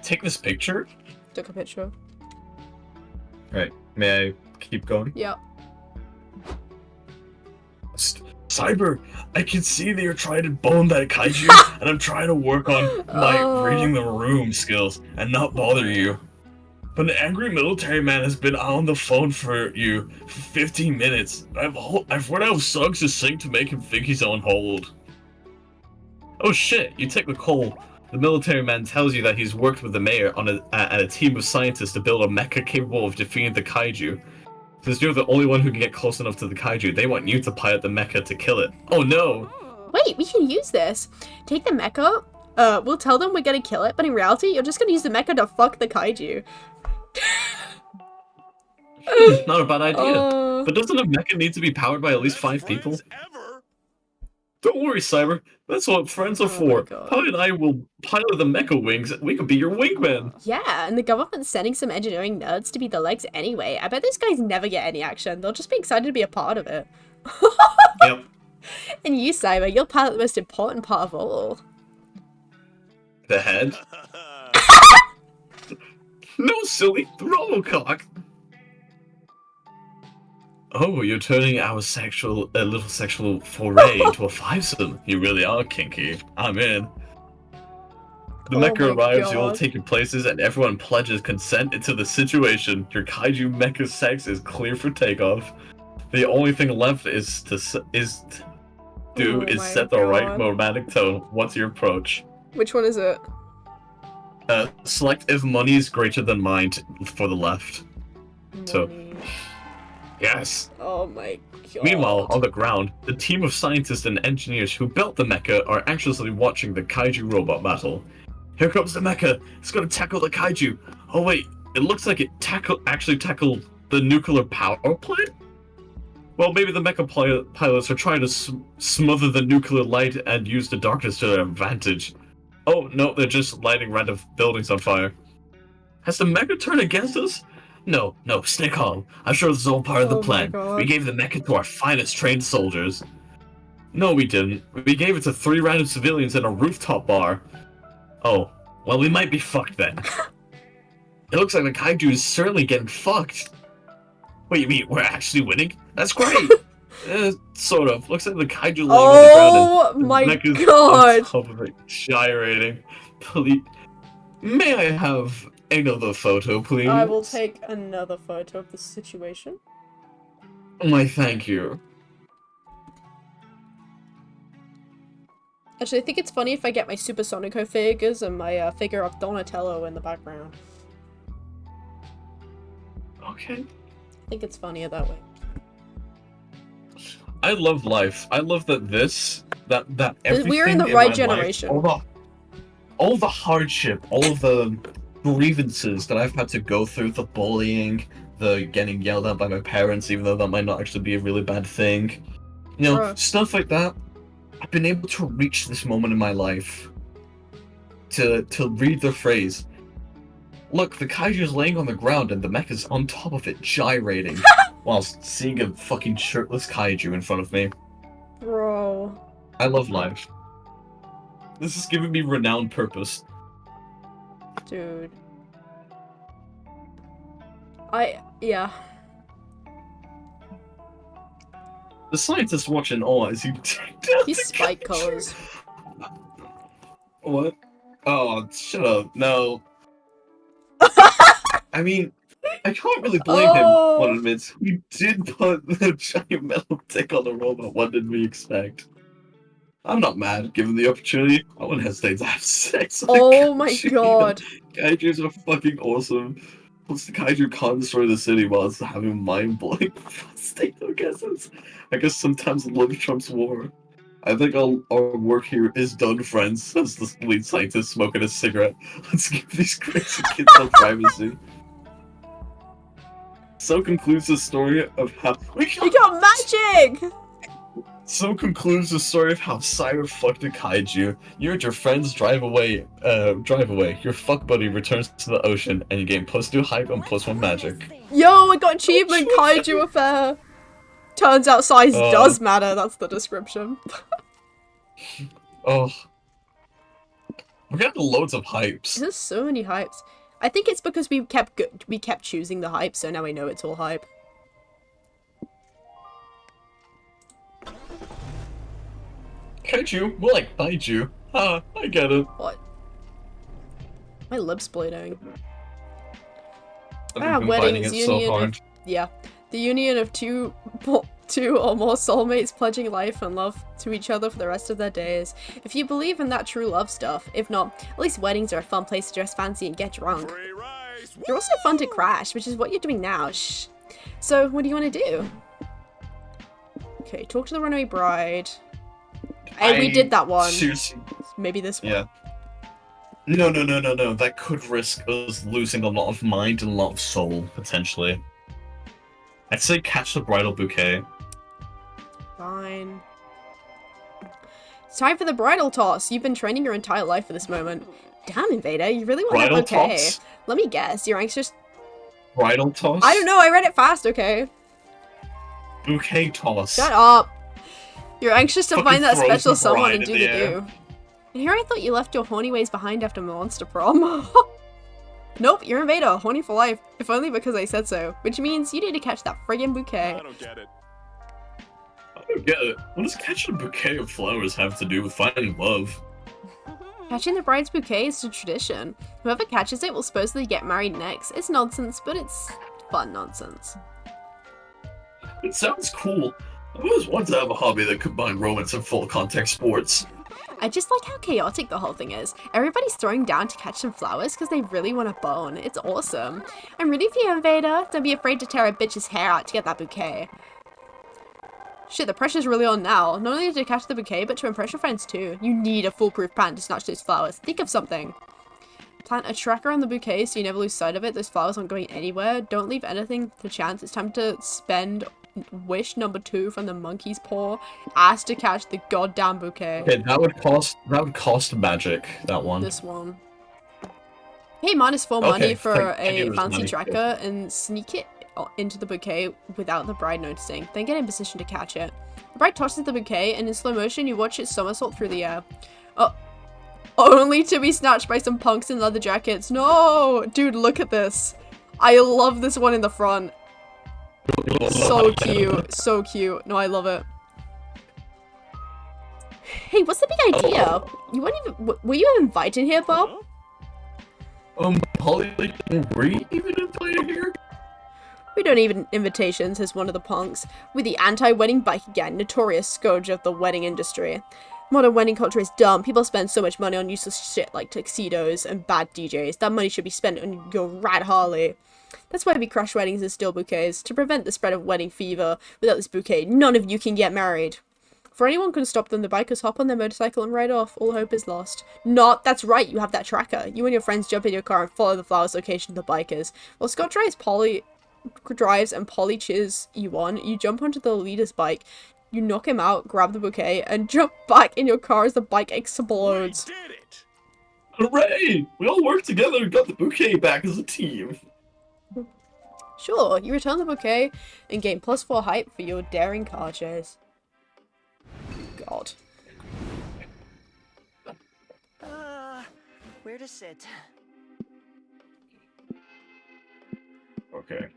take this picture? Took a picture. Right. May I keep going? Yeah. Cyber, I can see that you're trying to bone that kaiju, and I'm trying to work on my Oh. reading the room skills and not bother you. But an angry military man has been on the phone for you for 15 minutes. I've run out of songs to sing to make him think he's on hold. Oh shit, you take the call. The military man tells you that he's worked with the mayor on a team of scientists to build a mecha capable of defeating the kaiju. Since you're the only one who can get close enough to the kaiju, they want you to pilot the mecha to kill it. Oh no! Wait, we can use this. Take the mecha. We'll tell them we're gonna kill it, but in reality, you're just gonna use the mecha to fuck the kaiju. Not a bad idea. Uh, But doesn't a mecha need to be powered by at least 5 people? Don't worry, Cyber. That's what friends are Oh my for. God. Pi and I will pilot the mecha wings. We could be your wingmen. yeah, and the government's sending some engineering nerds to be the legs anyway. I bet these guys never get any action. They'll just be excited to be a part of it. Yep. And you, Cyber, you'll pilot the most important part of all. The head? No, silly. The Robocock. Oh, you're turning our little sexual foray into a fivesome. You really are kinky. I'm in. The Oh mecha my arrives, you all God. take your places, and everyone pledges consent into the situation. Your kaiju mecha sex is clear for takeoff. The only thing left is to Oh my set the right God. romantic tone. What's your approach? Which one is it? Select if money is greater than mind for the left. So- Money. Yes. Oh my God. Meanwhile, on the ground, the team of scientists and engineers who built the mecha are anxiously watching the kaiju robot battle. Here comes the mecha. It's gonna tackle the kaiju. Oh wait, it looks like it actually tackled the nuclear power plant? Well, maybe the mecha pilots are trying to smother the nuclear light and use the darkness to their advantage. Oh no, they're just lighting random buildings on fire. Has the mecha turned against us? No, stay calm. I'm sure this is all part of the Oh my plan. God. We gave the mecha to our finest trained soldiers. No, we didn't. We gave it to 3 random civilians in a rooftop bar. Oh, well, we might be fucked then. It looks like the kaiju is certainly getting fucked. Wait, you mean we're actually winning? That's great! Sort of. Looks like the kaiju laying on the ground Oh and the my mecha's God. on top of it, gyrating. Please. May I have another photo, please? I will take another photo of the situation. Why, thank you. Actually, I think it's funny if I get my Supersonico figures and my figure of Donatello in the background. Okay. I think it's funnier that way. I love life. I love that everything We're in the in right my life, generation. all the hardship, all of the grievances that I've had to go through, the bullying, the getting yelled at by my parents, even though that might not actually be a really bad thing. You know, Bruh. stuff like that. I've been able to reach this moment in my life to read the phrase. Look, the kaiju's laying on the ground and the mech is on top of it, gyrating, whilst seeing a fucking shirtless kaiju in front of me. Bro. I love life. This has given me renowned purpose. Dude. Yeah. The scientists watch in awe as you take down He's the spike kaiju. colors. What? Oh, shut up. No. I mean, I can't really blame him, one admits. He did put the giant metal dick on the robot. What did we expect? I'm not mad, given the opportunity. I wouldn't hesitate to have sex with a Oh my kaiju. god. Kaijus are fucking awesome. Plus, the kaiju can't destroy the city while it's having mind-blowing state orgasms. I guess sometimes love trumps war. I think our work here is done, friends, says the lead scientist smoking a cigarette. Let's give these crazy kids some privacy. So concludes the story of how We got magic! So concludes the story of how Cyber fucked a kaiju. You and your friends drive away. Your fuck buddy returns to the ocean, and you gain +2 hype and +1 magic. Yo, I got achievement kaiju affair! Turns out size does matter, that's the description. Oh. We're getting loads of hypes. There's so many hypes. I think it's because we kept choosing the hype, so now we know it's all hype. Kaiju? More like Baiju. Ah, I get it. What? My lips bleeding. I've been wedding biting is it so union hard. Yeah. The union of two or more soulmates pledging life and love to each other for the rest of their days. If you believe in that true love stuff, if not, at least weddings are a fun place to dress fancy and get drunk. They're also fun to crash, which is what you're doing now. Shh. So, what do you want to do? Okay, talk to the runaway bride. Hey, we did that one. Seriously. Maybe this one. Yeah. No. That could risk us losing a lot of mind and a lot of soul, potentially. I'd say catch the bridal bouquet. Fine. It's time for the bridal toss. You've been training your entire life for this moment. Damn, Invader, you really want Bridal that bouquet. toss? Let me guess, you're anxious. Bridal toss? I don't know, I read it fast, okay? Bouquet toss. Shut up. You're anxious to Fucking find that throws special the someone bride and in do the the air. do. And here I thought you left your horny ways behind after Monster Prom. Nope, you're Invader, horny for life. If only because I said so. Which means you need to catch that friggin' bouquet. I don't get it. I don't get it. What does catching a bouquet of flowers have to do with finding love? Catching the bride's bouquet is a tradition. Whoever catches it will supposedly get married next. It's nonsense, but it's fun nonsense. It sounds cool. I always wanted to have a hobby that combined romance and full contact sports. I just like how chaotic the whole thing is. Everybody's throwing down to catch some flowers because they really want a bone. It's awesome. I'm rooting for you, Invader. Don't be afraid to tear a bitch's hair out to get that bouquet. Shit, the pressure's really on now. Not only to catch the bouquet, but to impress your friends too. You need a foolproof plan to snatch those flowers. Think of something. Plant a tracker on the bouquet so you never lose sight of it. Those flowers aren't going anywhere. Don't leave anything to chance. It's time to spend wish number 2 from the monkey's paw. Ask to catch the goddamn bouquet. Okay, that would cost magic, that one. This one. Hey, -4 Okay, money for thank a you, fancy money. tracker and sneak it into the bouquet without the bride noticing. Then get in position to catch it. The bride tosses the bouquet and in slow motion you watch it somersault through the air. Only to be snatched by some punks in leather jackets. No! Dude, look at this. I love this one in the front. So cute. So cute. No, I love it. Hey, what's the big idea? You weren't even- were you invited here, Bob? Holly, were you even invited here? We don't even invitations, says one of the punks. We're the anti-wedding biker gang, notorious scourge of the wedding industry. Modern wedding culture is dumb. People spend so much money on useless shit like tuxedos and bad DJs. That money should be spent on your rad Harley. That's why we crush weddings and steal bouquets. To prevent the spread of wedding fever, without this bouquet, none of you can get married. Before anyone can stop them, the bikers hop on their motorcycle and ride off. All hope is lost. Not. That's right. You have that tracker. You and your friends jump in your car and follow the flower's location to the bikers. While Scott drives and Polly cheers you on, you jump onto the leader's bike. You knock him out, grab the bouquet, and jump back in your car as the bike explodes. We did it! Hooray! We all worked together and got the bouquet back as a team. Sure, you return the bouquet and gain +4 hype for your daring car chase. God. Where to sit? Okay.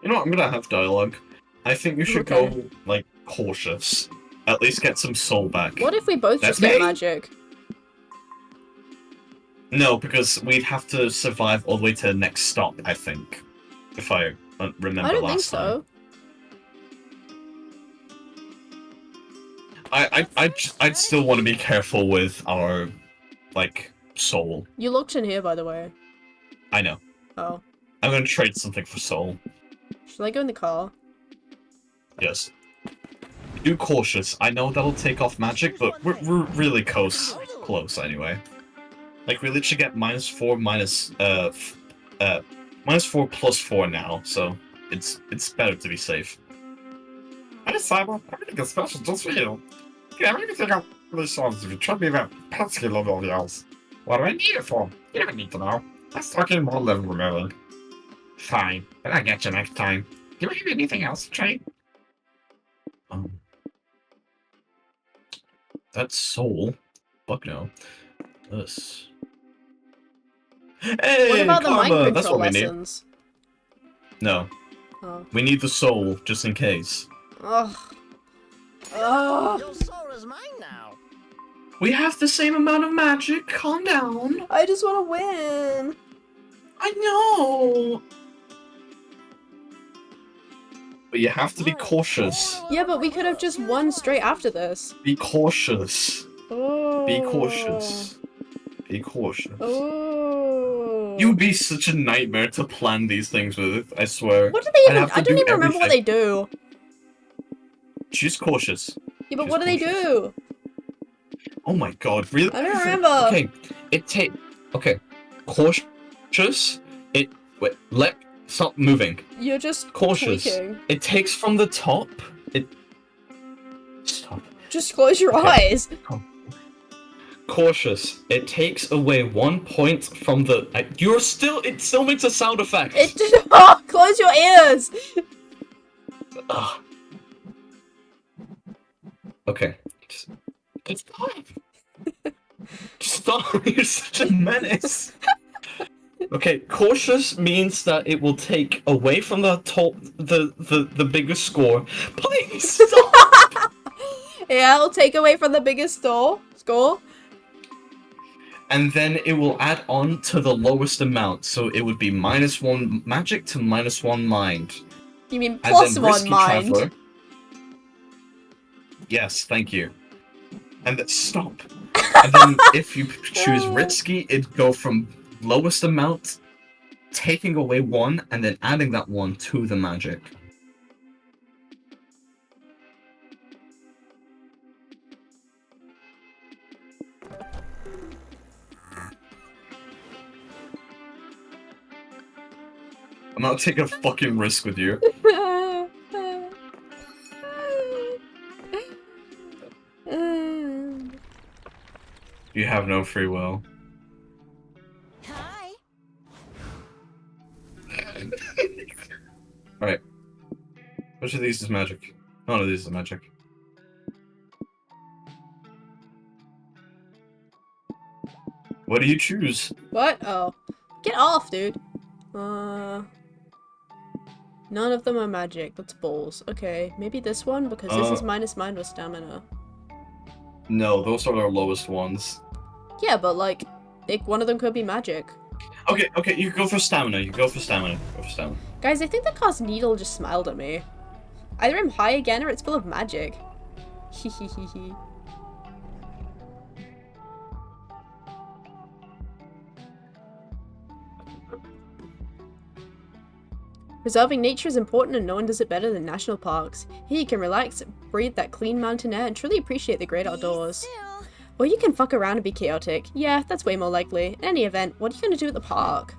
You know what? I'm gonna have dialogue. I think you should go, like, cautious. At least get some soul back. What if we both That's just get me? magic? No, because we'd have to survive all the way to the next stop, I think. If I remember I don't think last time. so. I'd still want to be careful with our, like, soul. You looked in here, by the way. I know. Oh. I'm gonna trade something for soul. Should I go in the car? Yes. Do cautious. I know that'll take off magic, but we're really close anyway. Like, we literally get -4 -4 +4 now, so it's better to be safe. Hey, Simon, everything is special just for you. Yeah, everything I really saw is if you trade me that pesky level of yours. What do I need it for? You don't need to know. Let's talk in more level remembering. Fine, but I'll get you next time. Do we have anything else to trade? That's soul. Fuck no. This. Hey, What about the mind karma! That's control what we need. lessons? No. Oh. We need the soul, just in case. Ugh. Ugh. Your soul is mine now. We have the same amount of magic, calm down. I just want to win. I know. But you have to be cautious. Yeah, but we could have just won straight after this. Be cautious. Oh. Be cautious. Be cautious. Oh. You would be such a nightmare to plan these things with, I swear. What do they I'd even? have to I don't do even remember what they everything. do. She's cautious. Yeah, but She's what do they cautious. do? Oh my god, really? I don't remember. Okay, okay. Cautious. Stop moving. You're just Cautious. tweaking. It takes from the top. Stop. Just close your eyes. Cautious. It takes away 1 point from the. It still makes a sound effect. It just. Oh, close your ears. Ugh. Okay. Just stop. Stop. You're such a menace. Okay, cautious means that it will take away from the top the biggest score. Please stop. Yeah, it'll take away from the biggest score. And then it will add on to the lowest amount, so it would be -1 magic to -1 mind. You mean As plus in one risky mind? traveler. Yes, thank you. And then stop. And then if you choose risky, it'd go from lowest amount, taking away 1, and then adding that 1 to the magic. I'm not taking a fucking risk with you. You have no free will. Hi. Alright. Which of these is magic? None of these is magic. What do you choose? What? Oh. Get off, dude. None of them are magic. That's balls. Okay, maybe this one, because this is minus mine with stamina. No, those are our lowest ones. Yeah, but like, one of them could be magic. Okay, you go for stamina. Go for stamina. Guys, I think the cast needle just smiled at me. Either I'm high again or it's full of magic. Hehehehe. Preserving nature is important and no one does it better than national parks. Here you can relax, breathe that clean mountain air, and truly appreciate the great outdoors. Or you can fuck around and be chaotic. Yeah, that's way more likely. In any event, what are you gonna do at the park?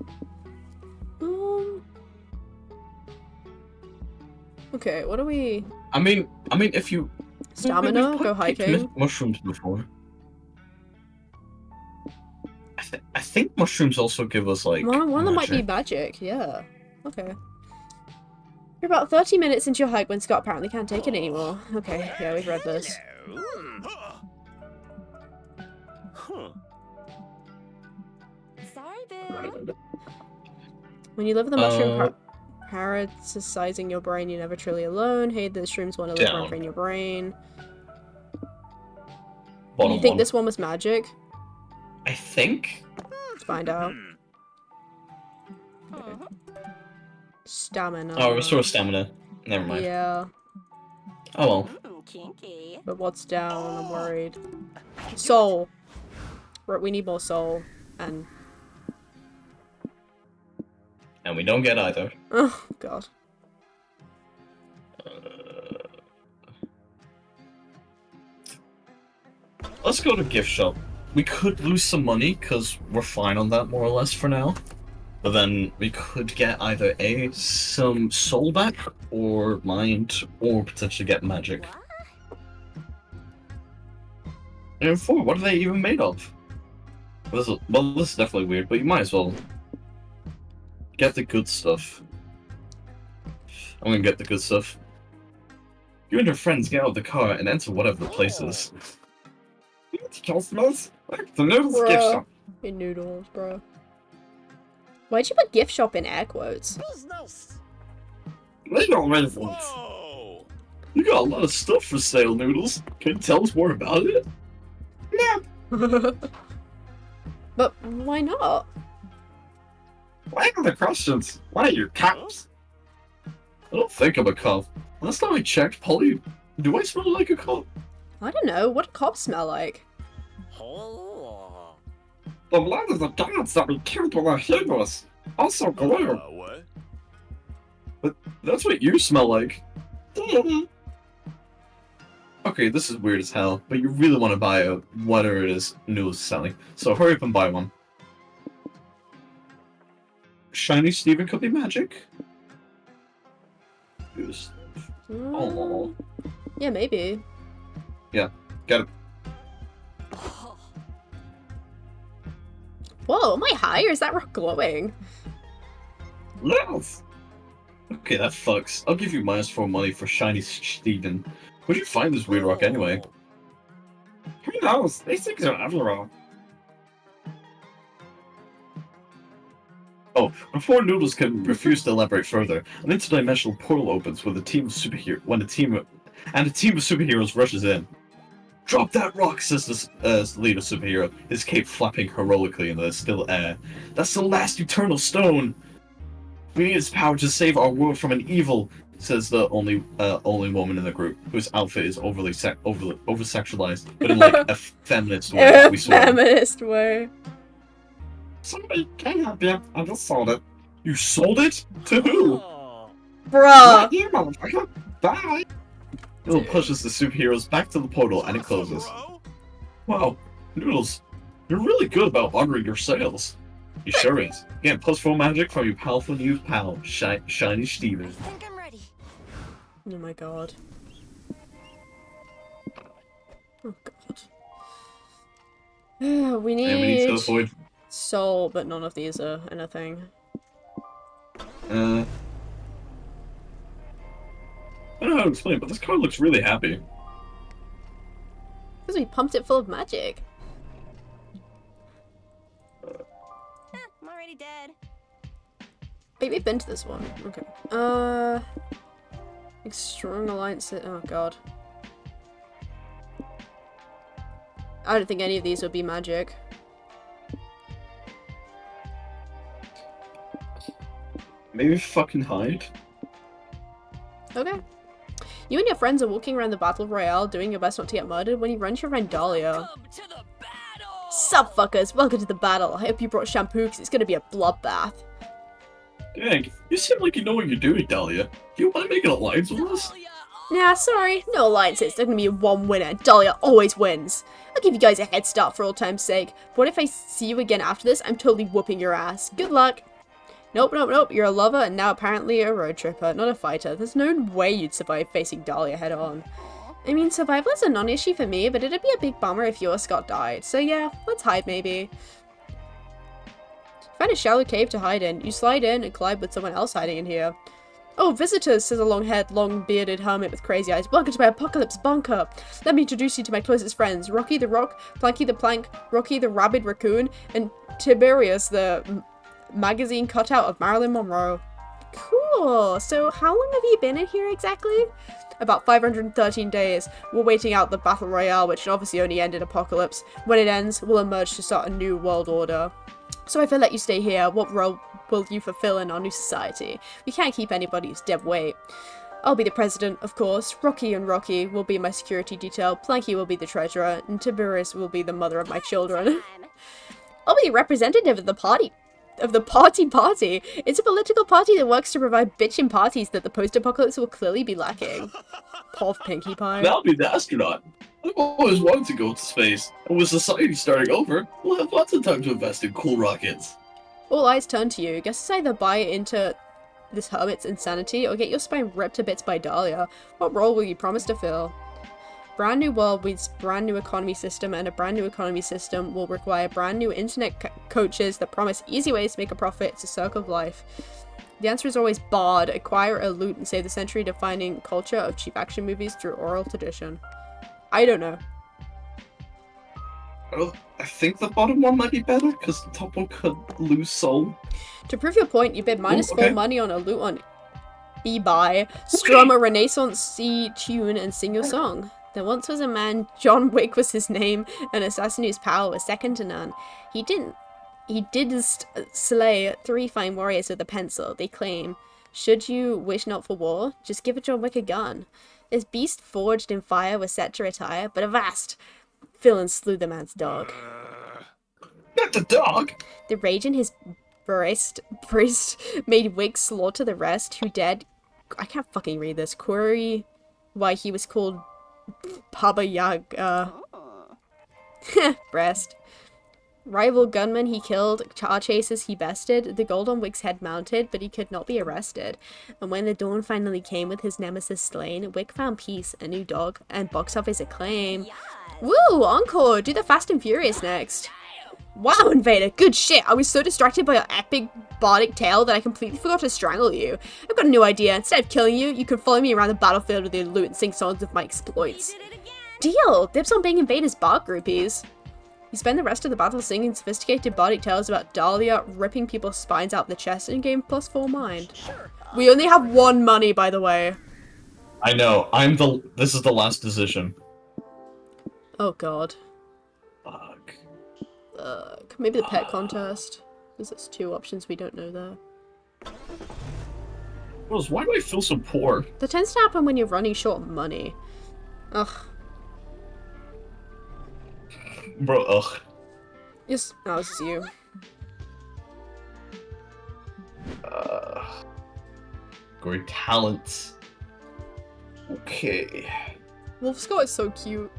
Okay, what are we... I mean, if you... Stamina? we've Go hiking? mushrooms before. I think mushrooms also give us, like, One of them might be magic, yeah. Okay. You're about 30 minutes into your hike when Scott apparently can't take it anymore. Okay, yeah, we've read this. Sorry, boo. When you live with a mushroom parasitizing your brain, you're never truly alone. Hey, the shrooms want to live forever in your brain. Bottom You think one. this one was magic? I think? Let's find out. Okay. Stamina. Oh, restore stamina. Never mind. Yeah, Oh well. Kinky. but what's down? I'm worried. Soul. We need more soul. And... And we don't get either. oh, God. Let's go to gift shop. We could lose some money, because we're fine on that more or less for now. But then we could get either some soul back, or mind, or potentially get magic. And 4, what are they even made of? This is definitely weird, but you might as well get the good stuff. I'm gonna get the good stuff. You and your friends get out of the car and enter whatever the place is. Customers, like the noodles gift Bruh. shop. In noodles, bro. Why'd you put gift shop in air quotes? Legal reasons. You got a lot of stuff for sale, Noodles. Can you tell us more about it? But why not? Why are the questions? Why are you cops? I don't think I'm a cop. Last time I checked, Polly, do I smell like a cop? I don't know. What do cops smell like? The blood of the guards that we killed with our heroes. Also glue. What? But that's what you smell like. Okay, this is weird as hell, but you really want to buy whatever it is Noodles is selling. So hurry up and buy one. Shiny Steven could be magic? Use. Oh. Yeah, maybe. Yeah, get it. Whoa, am I high or is that rock glowing? Yes. Okay, that fucks. I'll give you -4 money for Shiny Steven. Where'd you find this weird rock anyway? Who knows? These things are everywhere. Oh, before Noodles can refuse to elaborate further, an interdimensional portal opens with a team of superheroes rushes in. Drop that rock, says the leader superhero, his cape flapping heroically in the still air. That's the last eternal stone! We need its power to save our world from an evil, says the only woman in the group, whose outfit is over-sexualized, but in like a feminist way, we swear. Feminist way. Somebody can help you. I just sold it. You sold it? To who? Bruh! Not you, motherfucker. Bye. Noodle pushes the superheroes back to the portal and it closes. Wow, Noodles, you're really good about honoring your sales. He sure is. Again, +4 magic from your powerful new pal, Shiny Steven. I think I'm ready. Oh my god. Oh god. We And we need to need avoid. soul, but none of these are anything. I don't know how to explain, but this card looks really happy. Because we pumped it full of magic. I'm already dead. Wait, we've been to this one. Okay. Like strong alliance. Oh god. I don't think any of these would be magic. Maybe fucking hide. Okay. You and your friends are walking around the battle royale doing your best not to get murdered when you run into your friend Dahlia. Come to the battle! Sup fuckers, welcome to the battle. I hope you brought shampoo because it's gonna be a bloodbath. Dang, you seem like you know what you're doing, Dahlia. Do you mind making alliance with us? Nah, sorry, no alliances. There's gonna be one winner. Dahlia always wins. I'll give you guys a head start for old time's sake. But what if I see you again after this? I'm totally whooping your ass. Good luck. Nope, nope, nope. You're a lover and now apparently a road tripper, not a fighter. There's no way you'd survive facing Dahlia head on. I mean, survival is a non-issue for me, but it'd be a big bummer if your Scott died. So yeah, let's hide maybe. Find a shallow cave to hide in. You slide in and collide with someone else hiding in here. Oh, visitors, says a long-haired, long-bearded hermit with crazy eyes. Welcome to my apocalypse bunker. Let me introduce you to my closest friends. Rocky the Rock, Planky the Plank, Rocky the Rabid Raccoon, and Tiberius the magazine cutout of Marilyn Monroe. Cool. So how long have you been in here exactly? About 513 days. We're waiting out the Battle Royale, which obviously only ended Apocalypse. When it ends, we'll emerge to start a new world order. So if I let you stay here, what role will you fulfill in our new society? We can't keep anybody who's dead weight. I'll be the president, of course. Rocky will be my security detail. Planky will be the treasurer, and Tiberius will be the mother of my children. I'll be the representative of the party. Party. It's a political party that works to provide bitchin' parties that the post-apocalypse will clearly be lacking. Poor Pinkie Pie. And I'll be the astronaut. I've always wanted to go to space, and with society starting over, we'll have lots of time to invest in cool rockets. All eyes turn to you. Guess it's either buy into this hermit's insanity or get your spine ripped to bits by Dahlia. What role will you promise to fill? Brand new world means brand new economy system, and a brand new economy system will require brand new internet coaches that promise easy ways to make a profit. It's a circle of life. The answer is always Bard. Acquire a loot and save the century-defining culture of cheap action movies through oral tradition. I don't know. Well, I think the bottom one might be better, because the top one could lose soul. To prove your point, you bid minus okay. 4 money on a loot on eBay, strum a Renaissance-y tune, and sing your song. There once was a man, John Wick was his name, an assassin whose power was second to none. He did slay 3 fine warriors with a pencil, they claim. Should you wish not for war, just give John Wick a gun. This beast forged in fire was set to retire, but avast! Villain slew the man's dog. Not the dog! The rage in his priest made Wick slaughter the rest, who dead. I can't fucking read this. Query why he was called Baba Yaga. Breast. Rival gunmen he killed, car chasers he bested, the gold on Wick's head mounted, but he could not be arrested. And when the dawn finally came with his nemesis slain, Wick found peace, a new dog, and box office acclaim. Woo! Encore! Do the Fast and Furious next. Wow, Invader, good shit! I was so distracted by your epic bardic tale that I completely forgot to strangle you. I've got a new idea. Instead of killing you, you can follow me around the battlefield with your loot and sing songs of my exploits. Deal! Dibs on being Invader's bar groupies. You spend the rest of the battle singing sophisticated bardic tales about Dahlia ripping people's spines out the chest and gain +4 mind. We only have 1 money, by the way. I know, this is the last decision. Oh god. Fuck. Maybe the pet contest. Because there's 2 options we don't know there. Rose, why do I feel so poor? That tends to happen when you're running short of money. Ugh. Bro, ugh. Yes, no, this is you. Great talents. Okay. Wolf Scott is so cute.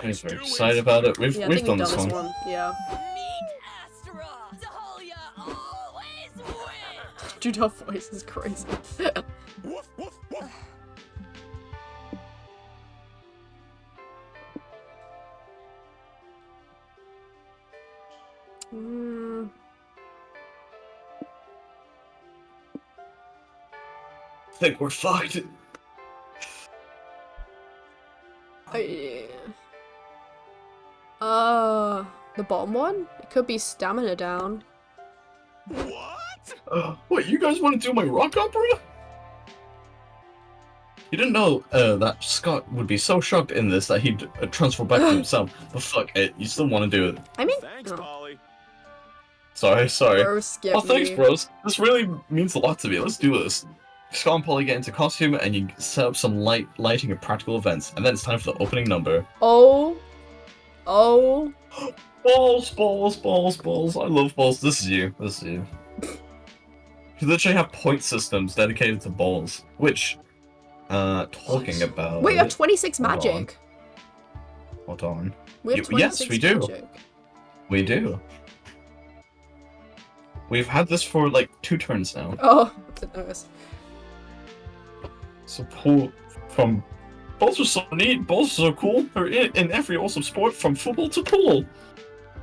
I'm very excited about it. We've Yeah, I think done we've this done one. this one. Yeah. Meet Astra. Dahlia always wins. Dude, her voice is crazy. I think we're fucked. The bottom one? It could be stamina down. What, you guys want to do my rock opera? You didn't know that Scott would be so shocked in this that he'd transfer back to himself. But fuck it, you still want to do it. I mean, Thanks, Polly. Sorry. Bro, skip Oh, thanks, me. bros. This really means a lot to me. Let's do this. Scott and Polly get into costume, and you set up some lighting and practical events, and then it's time for the opening number. Oh Oh. Balls, balls, balls, balls. I love balls. This is you. This is you. You literally have point systems dedicated to balls. Which, talking about. Wait, you have 26 Hold magic. Hold on. We have 26 Yes, we do. magic. We do. We've had this for like 2 turns now. Oh, I didn't notice. So pull from. Balls are so neat. Balls are so cool. They're in every awesome sport, from football to pool.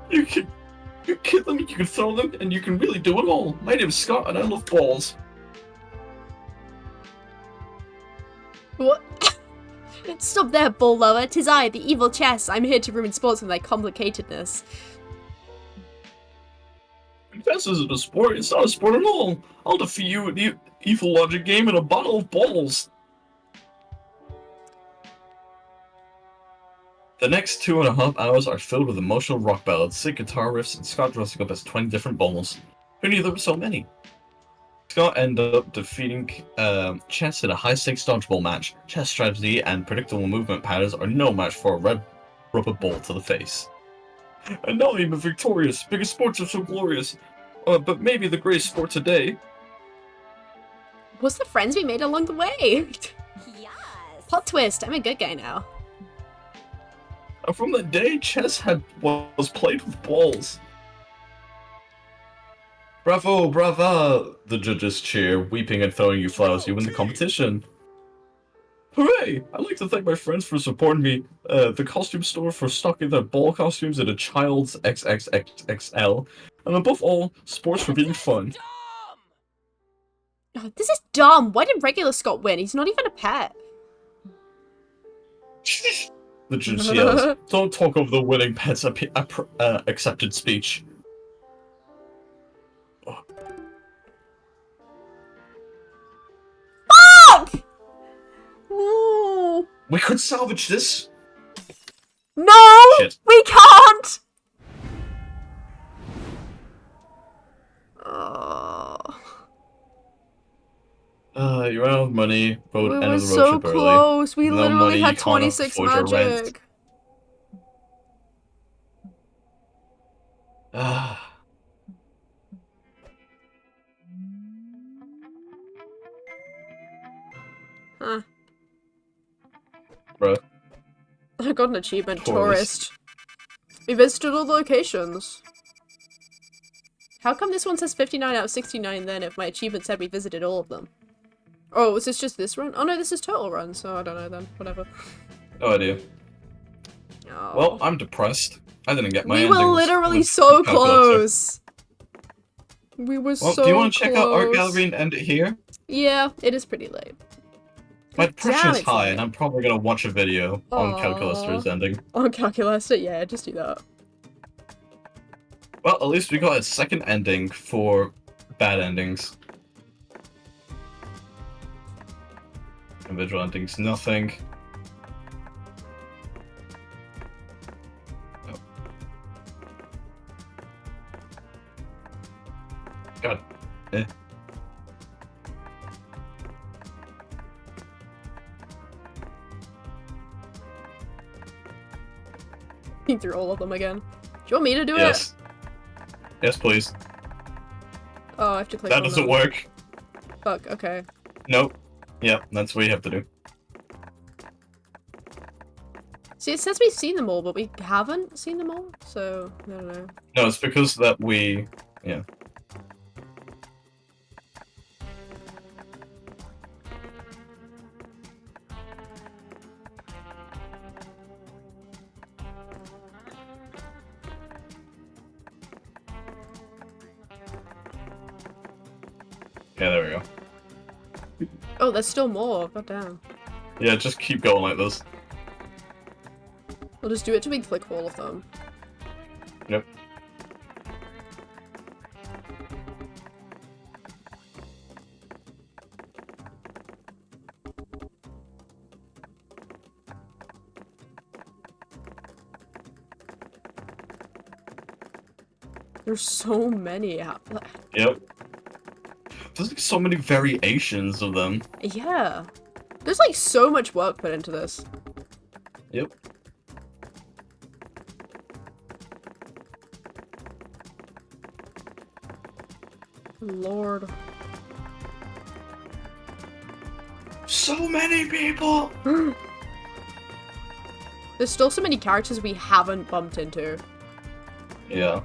You can kick them, you can throw them, and you can really do it all. My name is Scott, and I love balls. What? Stop there, ball lover. 'Tis I, the evil chess. I'm here to ruin sports with my complicatedness. Chess isn't a sport. It's not a sport at all. I'll defeat you in the evil logic game in a bottle of balls. The next 2.5 hours are filled with emotional rock ballads, sick guitar riffs, and Scott dressing up as 20 different balls. Who knew there were so many? Scott ended up defeating Chess in a high-stakes dodgeball match. Chess strategy and predictable movement patterns are no match for a red rubber ball to the face. And now I'm victorious, because sports are so glorious. But maybe the greatest sport today. What's the friends we made along the way? Yes. Plot twist, I'm a good guy now. From the day chess was played with balls. Bravo, bravo! The judges cheer, weeping and throwing you flowers. You win the competition. Hooray! I'd like to thank my friends for supporting me, the costume store for stocking their ball costumes in a child's XXXXL, and above all, sports for being fun. Oh, this is dumb. Why did regular Scott win? He's not even a pet. The judge yells, don't talk over the winning pet's accepted speech. Fuck! No! We could salvage this. No! Shit. We can't! Oh. You ran out of money, We road end were of the road so trip early. close. We No literally money, had you can't 26 afford your rent. magic. Huh. Bruh. I got an achievement. Tourist. Tourist. We visited all the locations. How come this one says 59 out of 69 then if my achievement said we visited all of them? Oh, was this just this run? Oh no, this is total run, so I don't know then. Whatever. No idea. Oh. Well, I'm depressed. I didn't get my we endings. were literally with so calculator. close. We were Well, so close. do you want to check out Art Gallery and end it here? Yeah, it is pretty late. My God damn, pressure's it's high, late. and I'm probably gonna watch a video on Calculus's ending. On Calculator, yeah, just do that. Well, at least we got a second ending for bad endings. Individual endings, nothing. Oh. God. Eh. Through all of them again. Do you want me to do Yes. it? Yes, please. Oh, I have to click That on doesn't them. work. Fuck, okay. Nope. Yep, that's what you have to do. See, it says we've seen them all, but we haven't seen them all, so I don't know. No, it's because that we... Yeah. Yeah, there we go. Oh, there's still more. God damn. Yeah, just keep going like this. We'll just do it till we click all of them. Yep. There's so many out there. Yep. There's like so many variations of them. Yeah. There's like so much work put into this. Yep. Lord. So many people! There's still so many characters we haven't bumped into. Yeah.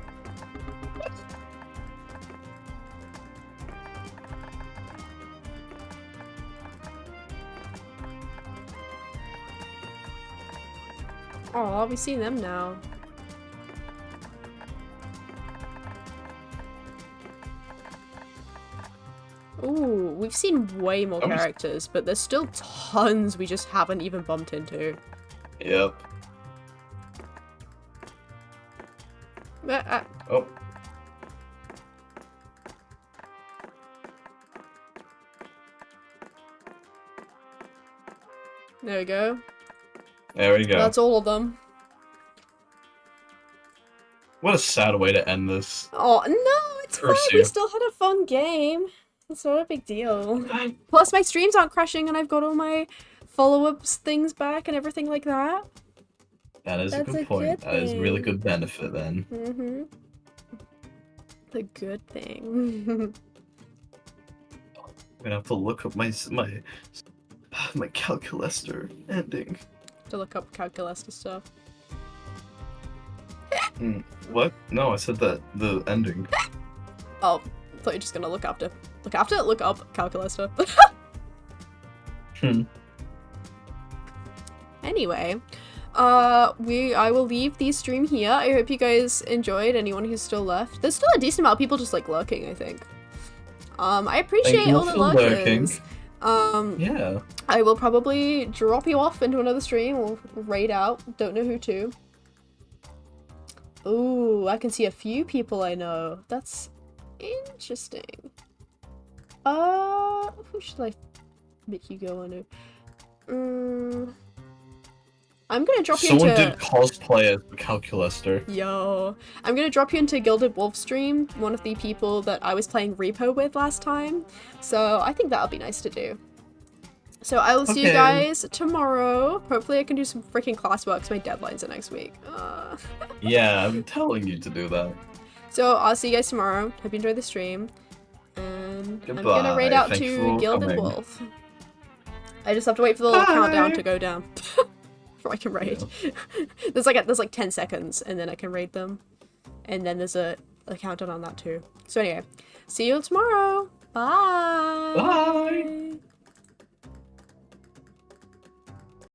Oh, we see them now. Ooh, we've seen way more characters, but there's still tons we just haven't even bumped into. Yep. Oh. There we go. There we go. That's all of them. What a sad way to end this. Oh, no, it's fine. Curse We you. still had a fun game. It's not a big deal. Plus, my streams aren't crashing and I've got all my follow-ups things back and everything like that. That is That's a a good point. good That is a really thing. good benefit then. Mm-hmm. The good thing. I'm gonna have to look up my calculator ending. To look up calculus and stuff. What? No, I said that the ending. Oh, I thought you were just gonna look up calculus stuff. Anyway, I will leave the stream here. I hope you guys enjoyed. Anyone who's still left, there's still a decent amount of people just like lurking, I think. I appreciate all the lurkers. Yeah. I will probably drop you off into another stream or raid out. Don't know who to. Ooh, I can see a few people I know. That's interesting. Who should I make you go on to? I'm gonna drop you Someone into- did cosplay as the calculator. Yo. I'm gonna drop you into Gilded Wolf stream, one of the people that I was playing Repo with last time. So I think that'll be nice to do. So I will see you guys tomorrow. Hopefully I can do some freaking classwork because my deadlines are next week. Yeah, I'm telling you to do that. So I'll see you guys tomorrow. Hope you enjoyed the stream. And I'm Goodbye. gonna raid out Thanks to for Gilded coming. Wolf. I just have to wait for the little countdown to go down. Before I can raid. There's like 10 seconds and then I can raid them. And then there's a countdown on that too. So anyway, see you tomorrow. Bye. Bye.